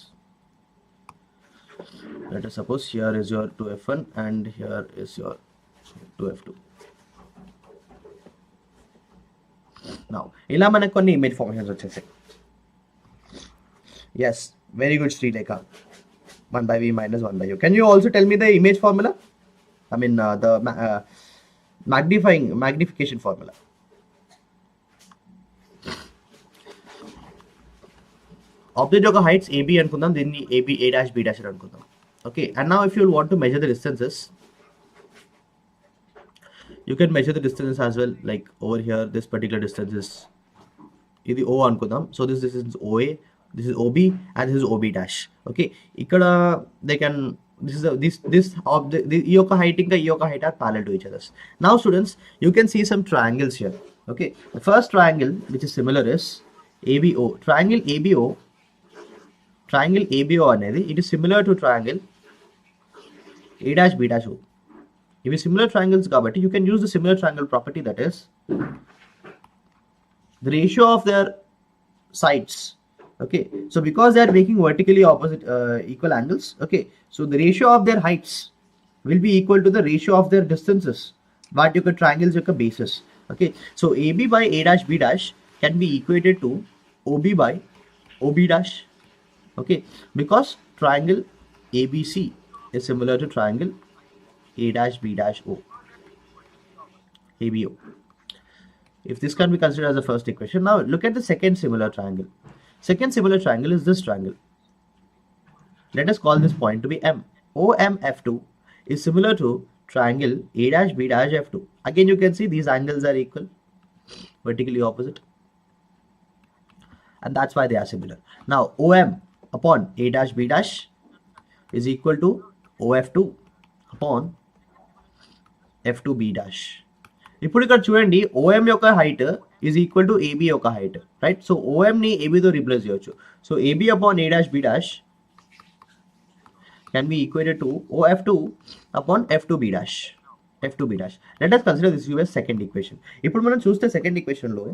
Let us suppose here is your 2f1 and here is your 2f2. Now ఇలా మనకు కొన్ని image formations వచ్చేసాయి. Yes, very good Srilekha. 1 by v minus 1 by u. Can you also tell me the image formula? I mean the magnification formula. Object యొక్క heights AB అనుకుందాం, దీన్ని AB A dash B dash అనుకుందాం. Okay, and now if you want to measure the distances, you can measure the distances as well. Like over here, this particular distance is ఇది O అనుకుందాం. So this is OA, this is OB, and this is OB dash. Okay, ఇక్కడ they can this object, ఈ యొక్క height ఇంకా ఈ యొక్క height are parallel to each other. Now students, you can see some triangles here. Okay, the first triangle which is similar is ABO. Triangle ABO అనేది it is similar to triangle A dash B dash O. ఇవి similar triangles కాబట్టి you can use the similar triangle property, that is the ratio of their sides. Okay, so because they are making vertically opposite equal angles, okay, so the ratio of their heights will be equal to the ratio of their distances వాటి యొక్క triangles యొక్క basis. Okay, so AB by A dash B dash can be equated to OB by OB dash. Okay, because triangle ABC is similar to triangle A dash B dash O, ABO. If this can be considered as the first equation. Now look at the second similar triangle. Second similar triangle is this triangle. Let us call this point to be M. OMF2 is similar to triangle A dash B dash F2. Again you can see these angles are equal, vertically opposite, and that's why they are similar. Now OM upon A dash B dash is equal to OF2 upon F2B dash. ఇప్పుడు ఇక్కడ చూడండి, OM యొక్క height is equal to AB యొక్క height, right? So OM ని AB తో replace చేయొచ్చు. So AB upon A dash B dash can be equated to OF2 upon F2B dash. F2B dash. Let us consider this as second equation. ఇప్పుడు మనం చూస్తే second equation లో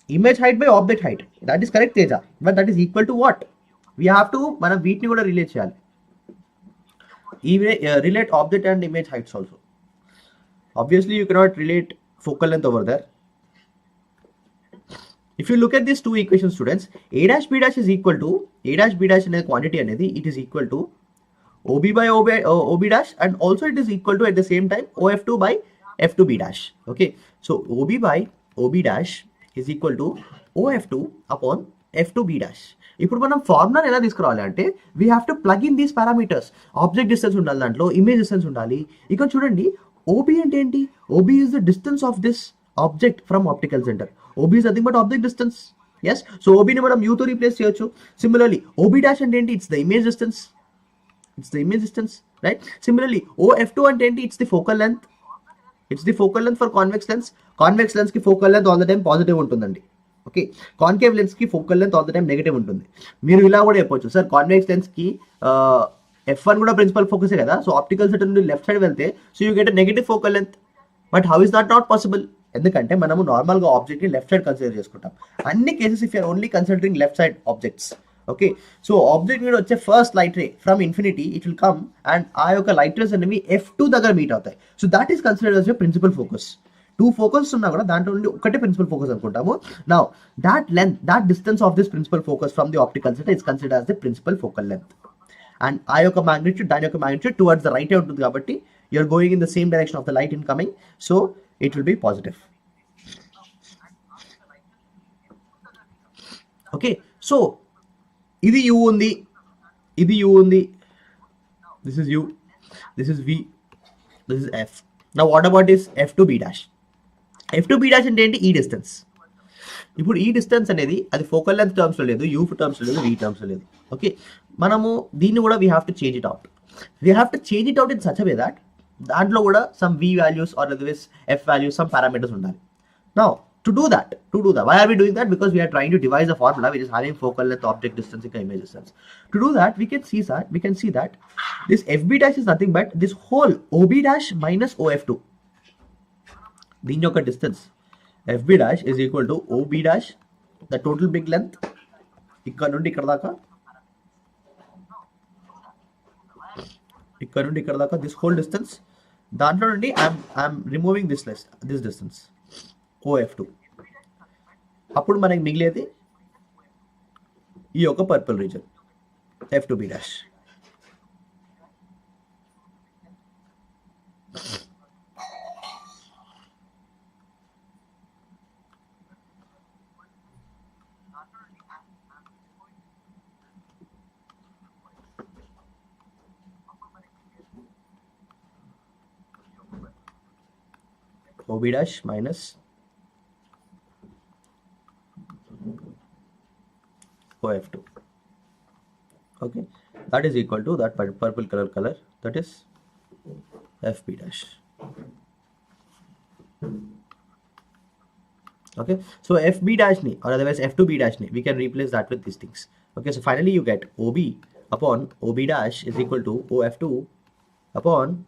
image height by object height, that is correct Teja, but that is equal to what? We have to మనం వీటిని కూడా relate చేయాలి. Relate object and image heights also. Obviously you cannot relate focal length over there. If you look at these two equations students, A dash B dash is equal to A dash B dash అనే quantity అనేది it is equal to OB by OB dash, and also it is equal to at the same time OF2 by F2B dash. Okay, so OB by OB dash is equal to OF2 upon F2B dash. ఇప్పుడు మనం formula ఎలా తీసుకురావాలి అంటే we have to plug in these parameters. Object distance ఉండాలి, దాంట్లో image distance ఉండాలి. ఇక్కడ చూడండి, ఓబీ అంటే ఏంటి? OB is the distance of this object from optical centre. OB is nothing but object distance. Yes, so ఓబీని మనం యూతో రీప్లేస్ చేయొచ్చు. సిమిలర్లీ ఓబీ డాష్ అంటే ఏంటి? It's the image distance. It's the image distance, right? Similarly OF2 అంటే ఏంటి? It's the focal length. It's the focal length for convex lens. Convex lens కి focal length all the time positive ఉంటుందండి. Okay, concave lens కి focal length all the time negative ఉంటుంది. మీరు ఇలా కూడా చెప్పొచ్చు, సార్ కాన్వెక్స్ లెన్స్ కి F1 కూడా ప్రిన్సిపల్ ఫోకసే కదా, సో ఆప్టికల్ సెంటర్ నుండి లెఫ్ట్ సైడ్ వెళ్తే so you get negative focal length. But how is that not possible? ఎందుకంటే మనము నార్మల్గా ఆబ్జెక్ట్ ని లెఫ్ట్ సైడ్ కన్సిడర్ చేసుకుంటాం. అన్ని cases if you're only considering left side objects. Okay, so object మీద వచ్చే first light ray from infinity it will come, and ఆ యొక్క లైట్ రేస్ అనేవి F2 దగ్గర మీట్ అవుతాయి. So that is considered as your principal focus. 2 focus ఉన్నా కూడా దాంట్లో నుండి ఒకటే ప్రిన్సిపల్ ఫోకస్ అనుకుంటాము. Now that length, that distance of this principal focus from the optical centre is considered as the principal focal length. And ఆ యొక్క magnitude, దాని యొక్క మ్యాగ్నిట్యూడ్ టువర్డ్స్ ద రైట్ ఉంటుంది కాబట్టి you're going in the same direction of the light incoming, so it will be positive. Okay, so ఇది U ఉంది, ఇది U ఉంది, this is U, this is V, this is F. Now what about this F2B dash? F2B dash అంటే ఏంటి? ఈ distance. ఇప్పుడు ఈ distance అనేది అది ఫోకల్ లెంత్ టర్మ్స్ లో లేదు, U టర్మ్స్ లో లేదు, V టర్మ్స్ లో లేదు. ఓకే, మనము దీన్ని కూడా we have to change it out. We have to change it out in such a way that దాంట్లో కూడా some V values or otherwise F values, some parameters ఉండాలి. Now to do that, why are we doing that? Because we are trying to devise a formula which is having focal length, object distance, and image distance. To do that, we can see that this FB dash is nothing but this whole OB dash minus OF2. దీని యొక్క distance FB dash is equal to OB dash, the total big length, ఇక్కడ నుండి ఇక్కడ దాకా, ఇక్కడ నుండి ఇక్కడ దాకా, this whole distance, దాంట్లో నుండి I'm removing this distance, OF2. అప్పుడు మనకి మిగిలేది ఈ యొక్క purple reason F2B dash. OB dash minus OF2. Okay, that is equal to that purple color, that is FB dash. Okay, so FB dash ni, or otherwise F2B dash ni, we can replace that with these things. Okay, so finally you get OB upon OB dash is equal to OF2 upon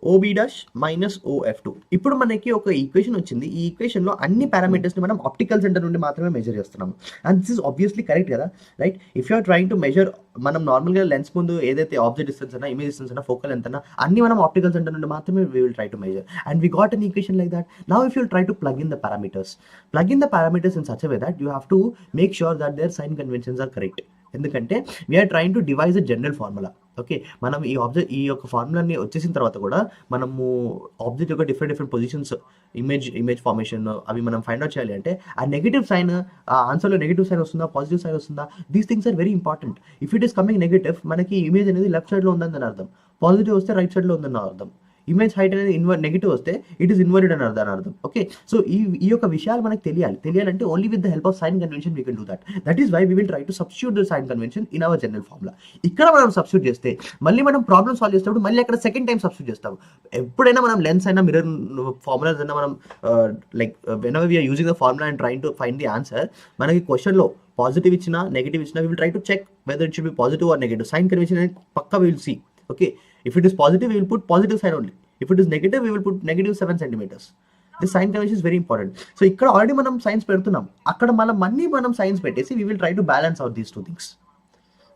OB dash minus OF2. ఇప్పుడు మనకి ఒక equation వచ్చింది. ఈ equation లో అన్ని parameters ని మనం optical centre నుండి మాత్రమే మెజర్ చేస్తున్నాము. And this is obviously correct కదా, right? If you are trying to measure, మనం నార్మల్ గా లెన్స్ ముందు ఏదైతే ఆబ్జెక్ట్ డిస్టెన్స్ అన్నా, ఇమేజ్ డిస్టెన్స్ అన్నా, ఫోకల్ ఎంత అన్నా, అన్ని మనం ఆప్టికల్ సెంటర్ నుండి మాత్రమే we will try to measure, and we got an equation like that. Now if you try to plug in the parameters in such a way that you have to make sure that their sign conventions are correct. ఎందుకంటే we're trying to devise a general formula. Okay, మనం ఈ యొక్క ఫార్ములాని వచ్చేసిన తర్వాత కూడా మనము object యొక్క different positions, image formation అవి మనం ఫైండ్ అవుట్ చేయాలి అంటే ఆ నెగిటివ్ సైన్, ఆ ఆన్సర్లో నెగిటివ్ సైన్ వస్తుందా, పాజిటివ్ సైన్ వస్తుందా, these things are very important. If it is coming negative, మనకి ఇమేజ్ అనేది లెఫ్ట్ సైడ్లో ఉందని అర్థం. పాజిటివ్ వస్తే రైట్ సైడ్లో ఉందని అర్థం. ఇమేజ్ హైట్ అనేది నెగిటివ్ వస్తే ఇట్ ఈస్ ఇన్వర్టెడ్ అని అర్థం. ఓకే, సో ఈ యొక్క విషయాలు మనకు తెలియాలంటే only with the help of sign convention we can do that. That is why we will try to substitute the sign convention in our general formula. ఇక్కడ మనం substitute చేస్తే మళ్ళీ మనం ప్రాబ్లమ్ సాల్వ్ చేసేటప్పుడు మళ్ళీ అక్కడ సెకండ్ టైం సబ్స్టిట్యూట్ చేస్తాం. ఎప్పుడైనా మనం లెన్స్ అయినా మిర్రర్ ఫార్ములాస్ అయినా మనం like whenever we are using the formula and trying to find the answer, మనకి క్వశ్చన్లో పాజిటివ్ ఇచ్చినా నెగిటివ్ ఇచ్చినా we will try to check whether it should be positive or negative. Sign convention అనేది పక్కా we will see. Okay, if it is positive we will put positive sign only. If it is negative, we will put negative 7 centimeters. This sign convention is very important. So ఇక్కడ already మనం science పెడుతున్నాం, అక్కడ మనం science పెట్టేసి we will try to balance out these two things.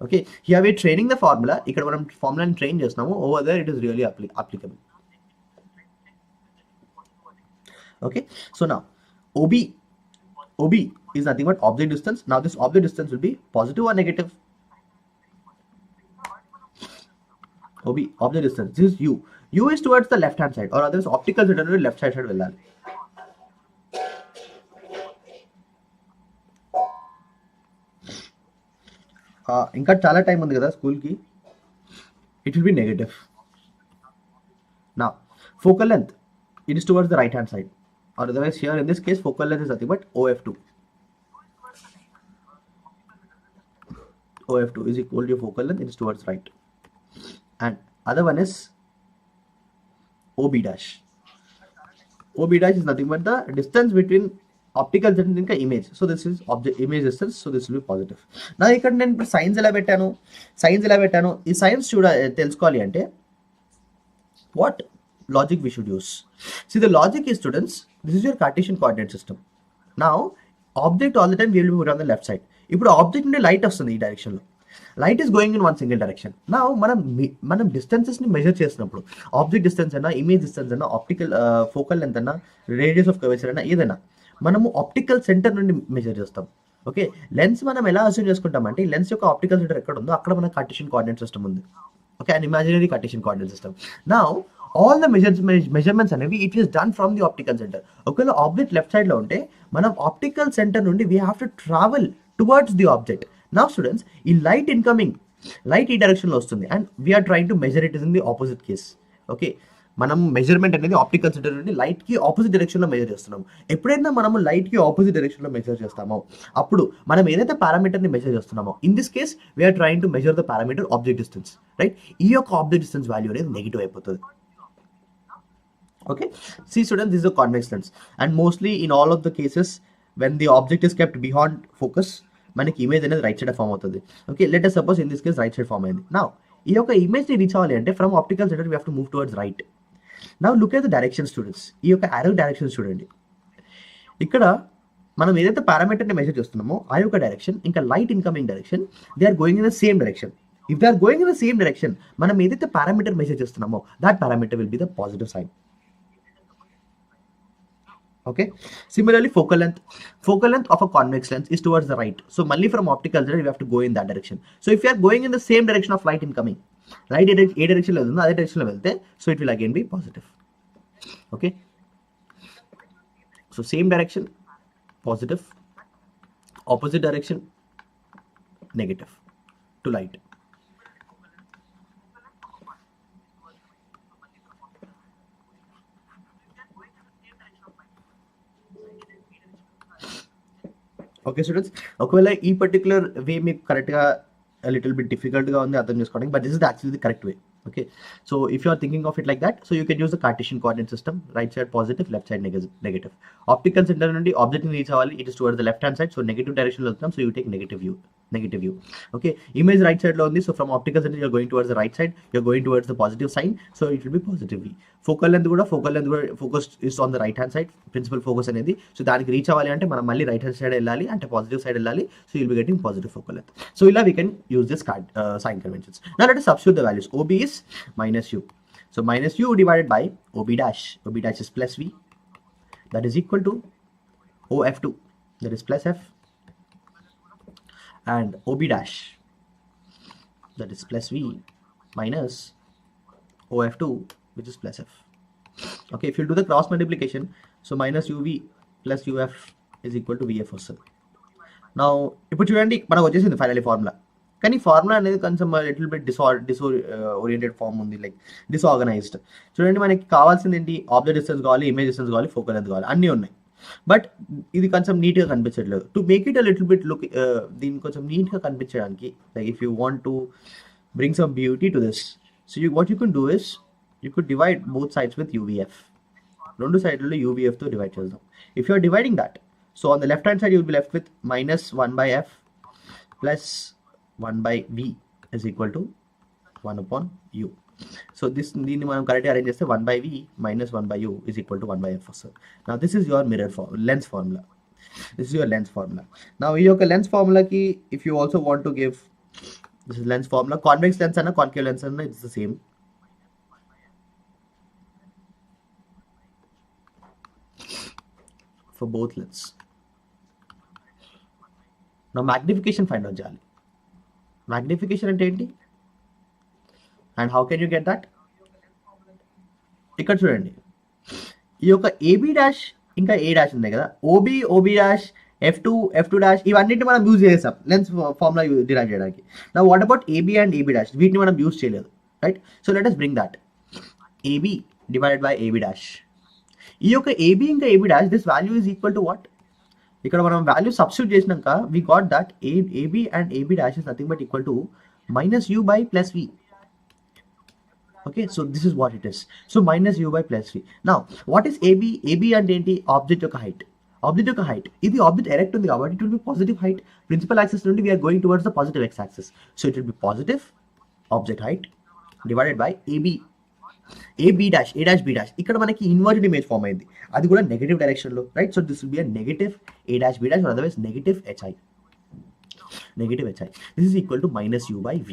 Okay, here we are training the formula. ఇక్కడ మనం ఫార్ములాని train చేస్తున్నాము. Over there it is really applicable. Okay, so now OB is nothing but object distance. Now this object distance will be positive or negative? OB, object distance. This is U is towards the left hand side, or otherwise optical center left side వెళ్ళాలి. ఇంకా చాలా time ఉంది కదా స్కూల్కి. It will B negative. నా focal length, it is towards the right hand side, or otherwise here in this case focal length is nothing but OF2. OF2 is equal to focal length, it is towards right. And other one is OB dash. OB dash is nothing but the distance between optical center and image. So this is object image distance, so this will be positive. Now ఇక్కడ నేను ఇప్పుడు science ఎలా పెట్టాను, ఈ science తెలుసుకోవాలి అంటే what logic we should use. See, the logic is, students, this is your Cartesian coordinate system. Now object all the time we will be put on the left side. ఇప్పుడు object నుండి light వస్తుంది ఈ డైరెక్షన్లో. Light is going in one single direction. నా మనం డిస్టెన్సెస్ని measure చేసినప్పుడు, object distance అయినా, image distance అయినా, ఆప్టికల్ ఫోకల్ లెంత్ అయినా, రేడియస్ ఆఫ్ కర్వేచర్ అయినా, ఏదైనా మనము ఆప్టికల్ సెంటర్ నుండి మెజర్ చేస్తాం. ఓకే, లెన్స్ మనం ఎలా అస్యూమ్ చేసుకుంటామంటే ఈ లెన్స్ యొక్క ఆప్టికల్ సెంటర్ ఎక్కడ ఉందో అక్కడ మన కార్టేషియన్ కోఆర్డినేట్ సిస్టమ్ ఉంది. Okay, and imaginary Cartesian coordinate system. Now all the measurements అనేవి it is done from the optical centre. ఒకవేళ ఆబ్జెక్ట్ లెఫ్ట్ సైడ్లో ఉంటే మనం ఆప్టికల్ సెంటర్ నుండి we have to travel towards the object. Now students, ఈ light incoming, light ఈ డైరెక్షన్లో వస్తుంది and we are trying to measure it is in the opposite case. Okay, మనం మెజర్మెంట్ అనేది ఆప్టికల్ సెంటర్ నుండి లైట్కి ఆపోజిట్ డైరెక్షన్లో మెజర్ చేస్తున్నాము. ఎప్పుడైనా మనము లైట్కి ఆపోజిట్ డైరెక్షన్లో మెజర్ చేస్తామో అప్పుడు మనం ఏదైతే పారామీటర్ని మెజర్ చేస్తున్నామో, in this case we're trying to measure the parameter object distance, right? ఈ యొక్క ఆబ్జెక్ట్ డిస్టెన్స్ వాల్యూ అనేది నెగిటివ్ అయిపోతుంది. Okay, see students, this is a convex lens and mostly in all of the cases when the object is kept beyond focus, మనకి image అనేది right side form అవుతుంది. Okay, let us suppose in this case right side form అయింది. Now ఈ యొక్క ఇమేజ్ని reach అవ్వాలి అంటే from optical centre we have to move towards right. Now look at the direction students. ఈ యొక్క యారో డైరెక్షన్ చూడండి. ఇక్కడ మనం ఏదైతే పారామీటర్ని మెజర్ చేస్తున్నామో ఆ యొక్క డైరెక్షన్ ఇంకా light incoming direction they are going in the same direction. If they are going in the same direction, మనం ఏదైతే పారామీటర్ మెజర్ చేస్తున్నామో that parameter will be the positive sign. Okay, similarly focal length of a convex lens is towards the right. So only from optical center you have to go in that direction. So if you are going in the same direction of light incoming, light a direction lo other direction lo velte, so it will again be positive. Okay, so same direction positive, opposite direction negative to light. Okay students, ఒకవేళ ఈ particular way మీకు కరెక్ట్గా little bit డిఫికల్ట్గా ఉంది అర్థం చేసుకోవడానికి, but this is actually the correct way. Okay, so if you are thinking of it like that, so you can use the Cartesian coordinate system. Right side positive, left side negative. Optical centre నుండి ఆబ్జెక్ట్ని reach అవ్వాలి, it is toward the left hand side, so negative డైరెక్షన్లో వెళ్తాం, so you take negative view. Okay, image right సైడ్లో ఉంది, so from optical centre you're going towards the right side, you're going towards the positive sign, so it will be positive V. Focal length కూడా focus is on the right hand side, principal focus అనేది. So దానికి reach అవ్వాలి అంటే మనం మళ్ళీ right hand side వెళ్ళాలి, అంటే positive side వెళ్ళాలి, so you'll be getting positive focal length. So ఇలా we can use this sign conventions. Now let us substitute the values. OB is minus U. So minus U divided by OB dash. OB dash is plus V. That is equal to OF2. That is plus F. And OB dash. That is plus V minus OF2, which is plus F. Okay, if you do the cross multiplication, so minus UV plus UF is equal to VF also. Now, ఇప్పుడు చూడండి మనకు వచ్చేసింది finally formula. కానీ formula అనేది కొంచెం little bit oriented form ఉంది, like disorganised. చూడండి మనకి కావాల్సింది ఏంటి, ఆబ్జెక్ట్ డిస్టెన్స్ కావాలి, ఇమేజ్ డిస్టెన్స్ కావాలి, ఫోకల్ లెంత్ కావాలి, అన్నీ ఉన్నాయి. బట్ ఇది కొంచెం నీట్గా కనిపించట్లేదు. To make it a little bit look, దీన్ని కొంచెం నీట్గా కనిపించడానికి, like if you want to bring some beauty to this, so what you can do is you could divide both sides with UVF. రెండు సైడ్లలో UVFతో divide చేద్దాం. If you are dividing that, so on the left hand side you will be left with minus 1/F plus 1/V is equal to 1/U. So దీన్ని మనం కరెక్ట్గా arrange చేస్తే 1/V minus 1/U is equal to 1/F వస్తుంది. Now this is your lens formula. This is your lens formula. Now ఈ యొక్క lens formulaకి if you also want to give, this is lens formula, convex lens and concave lens and it's the same. For both lens. Now magnification find out చేయాలి. Magnification అంటే ఏంటి, and how can you get that? ఇక్కడ చూడండి, ఈ యొక్క AB dash ఇంకా A dash ఉంది కదా, OB డాష్, F2 డాష్, ఇవన్నిటిని మనం యూజ్ చేసాం లెన్స్ ఫార్ములా డిరైవ్ చేయడానికి. నా what about AB and AB dash, వీటిని మనం యూజ్ చేయలేదు, right? So let us bring that AB divided by AB dash. ఈ యొక్క AB ఇంకా AB dash, this value is equal to what? ఇక్కడ మనం వాల్యూ సబ్స్టిట్యూట్ చేసినాక we got that AB and AB dash is nothing but equal to minus U by plus V. Okay, so this is what it is. So minus U by plus V. Now what is AB? AB అంటే ఏంటి? Object యొక్క height. Object యొక్క height, ఇది object erect ఉంది కాబట్టి it will be positive height. Principal axis నుండి we are going towards the positive X axis, so it will be positive object height divided by AB dash, A dash, B dash. ఇక్కడ మనకి inverted image form అయింది, అది కూడా negative డైరెక్షన్లో, right? So this will be a negative A dash, B dash, otherwise negative HI. This is equal to minus U by V.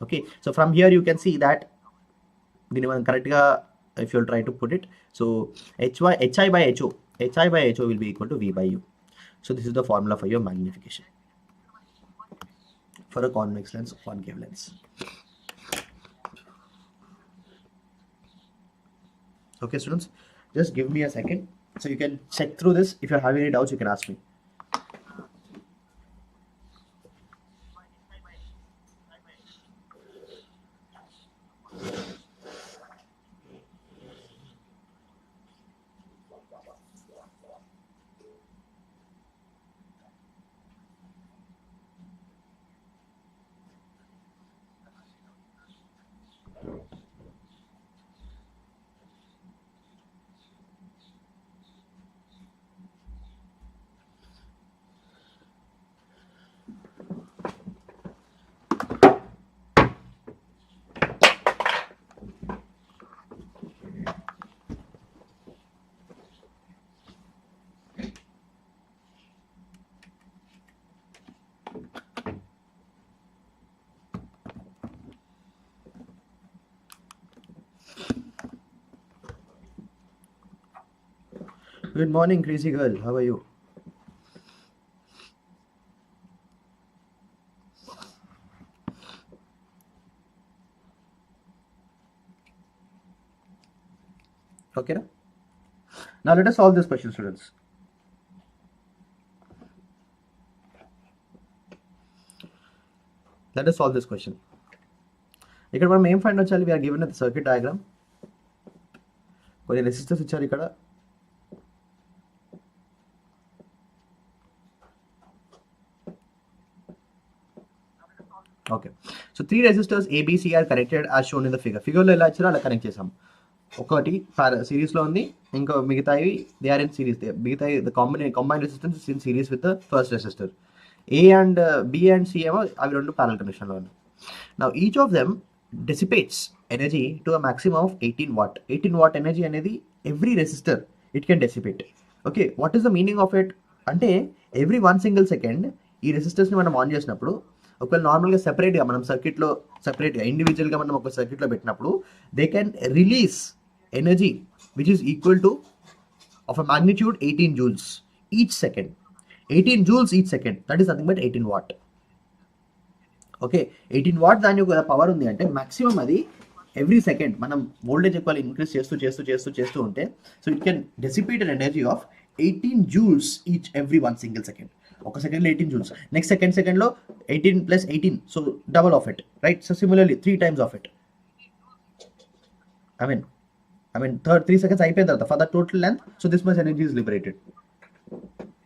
Okay, so from here you can see that దీన్ని మనం కరెక్ట్గా if you try to put it, so HI by HO will be equal to V by U. So this is the formula for your magnification for a convex lens, concave lens. Okay students, just give me a second so you can check through this. If you're having any doubts you can ask me. Good morning, crazy girl. How are you? Okay. Now let us solve this question, students. Let us solve this question. ఇక్కడ మనం ఏం find వచ్చాలి? We are given the circuit diagram. కొన్ని resistors ఇచ్చారు ఇక్కడ. Okay, so 3 resistors ABC are connected as shown in the figure. ఫిగర్లో ఎలా ఇచ్చారో అలా కనెక్ట్ చేసాం. ఒకటి సిరీస్లో ఉంది, ఇంకా మిగతాయి దే ఆర్ ఇన్ సిరీస్. మిగతాయి the combine resistance in series with the first resistor. A and B and C ఏమో అవి రెండు ప్యారల్ కండిషన్లో ఉన్నాయి. Now each of them dissipates energy to a maximum of 18 watt. 18 watt energy అనేది every resistor it can dissipate. Okay, what is the meaning of it? అంటే every 1 single second ఈ రెసిస్టర్స్ని మనం on చేసినప్పుడు, ఒకవేళ నార్మల్గా సెపరేట్గా మనం సర్క్యూట్లో సెపరేట్గా ఇండివిజువల్గా మనం ఒక సర్క్యూట్లో పెట్టినప్పుడు they can release energy which is equal to of a magnitude 18 joules each second. 18 joules each second, that is nothing but 18 watt. Okay, 18 watt దాని యొక్క పవర్ ఉంది అంటే మాక్సిమం అది ఎవ్రీ సెకండ్ మనం వోల్టేజ్ ఎక్కువ ఇంక్రీజ్ చేస్తూ ఉంటే, so it can dissipate an energy of 18 joules each every 1 single second. ఒక సెకండ్లో 18 జూల్స్, నెక్స్ట్ సెకండ్లో 18 + 18, so double of it, right? So similarly 3 times of it. I mean 3 seconds అయిపోయిన తర్వాత for the total length, so this much energy is liberated.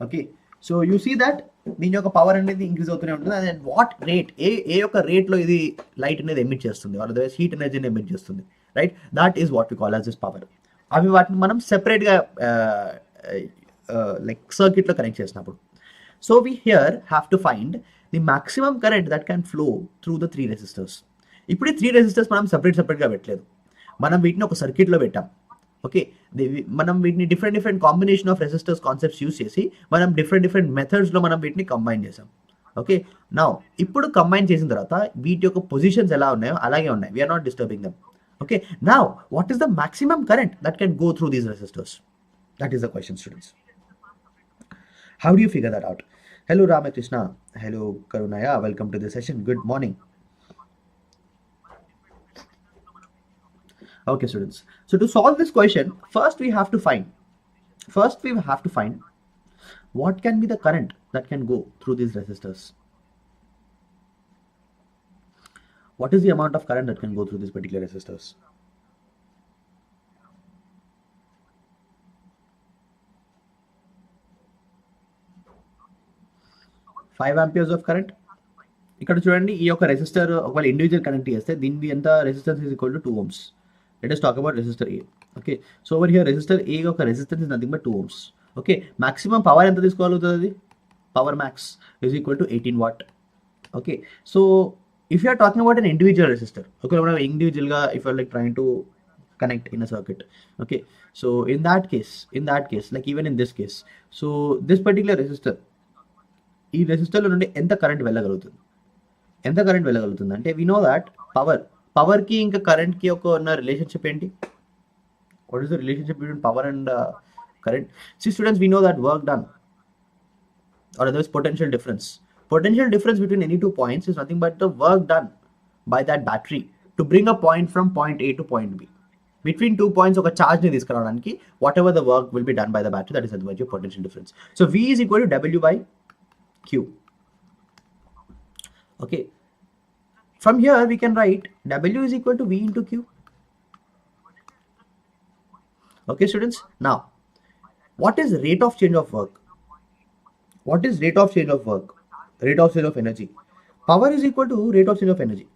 Okay, so you see that దీని యొక్క power అనేది increase అవుతూనే ఉంటుంది. And what rate, ఏ యొక్క రేట్లో ఇది లైట్ అనేది ఎమిట్ చేస్తుంది, ఆర్ అదర్వైజ్ హీట్ ఎనర్జీని ఎమిట్ చేస్తుంది, right? That is what we call as this power. అవి వాటిని మనం సెపరేట్గా లైక్ సర్క్యూట్లో కనెక్ట్ చేసినప్పుడు. So we here have to find the maximum current that can flow through the 3 resistors. ఇప్పుడు ఈ 3 రెసిస్టర్స్ మనం సెపరేట్గా పెట్టలేదు, మనం వీటిని ఒక సర్క్యూట్లో పెట్టాం. ఓకే, మనం వీటిని different combination of resistors concepts use చేసి మనం డిఫరెంట్ మెథడ్స్లో మనం వీటిని కంబైన్ చేసాం. ఓకే, నౌ ఇప్పుడు కంబైన్ చేసిన తర్వాత వీటి యొక్క పొజిషన్స్ ఎలా ఉన్నాయో అలాగే ఉన్నాయి. We are not disturbing them. Okay, now what is the maximum current that can go through these resistors? That is the question, students. How do you figure that out? Hello Ramakrishna, hello Karunya, welcome to the session. Good morning. Okay, students. So to solve this question, first we have to find what can be the current that can go through these resistors. What is the amount of current that can go through these particular resistors? Five amperes of current. ఇక్కడ చూడండి, ఈ యొక్క resistor ఒకవేళ individual connect చేస్తే దీని ఎంత resistance is equal to 2 ohms. Let us talk about resistor A. Okay, so over here resistor A యొక్క resistance is nothing but 2 ohms. Okay, maximum power ఎంత తీసుకోగలుగుతుంది? Power max is equal to 18 watt. Okay, so if you are talking about an individual resistor, okay, individual ga if you are like trying to connect in a circuit, okay, so in that case like even in this case, so this particular resistor, ఈ రెసిస్టర్లో నుండి ఎంత current వెళ్ళగలుగుతుంది అంటే we know that పవర్కి ఇంకా కరెంట్కి ఒక ఉన్న relationship ఏంటి? What is the relationship between power and current? See students, we know that work done, or otherwise potential difference between any 2 points is nothing but the work done by that battery to bring a point from point A to point B. Between 2 points ఒక charge ని తీసుకురావడానికి whatever the work will be done by the battery, that is the value of potential difference. So V is equal to W by Q. Okay, from here we can write W is equal to V into Q. Okay, students. Now, what is rate of change of work? What is rate of change of work? Rate of change of energy. Power is equal to rate of change of energy.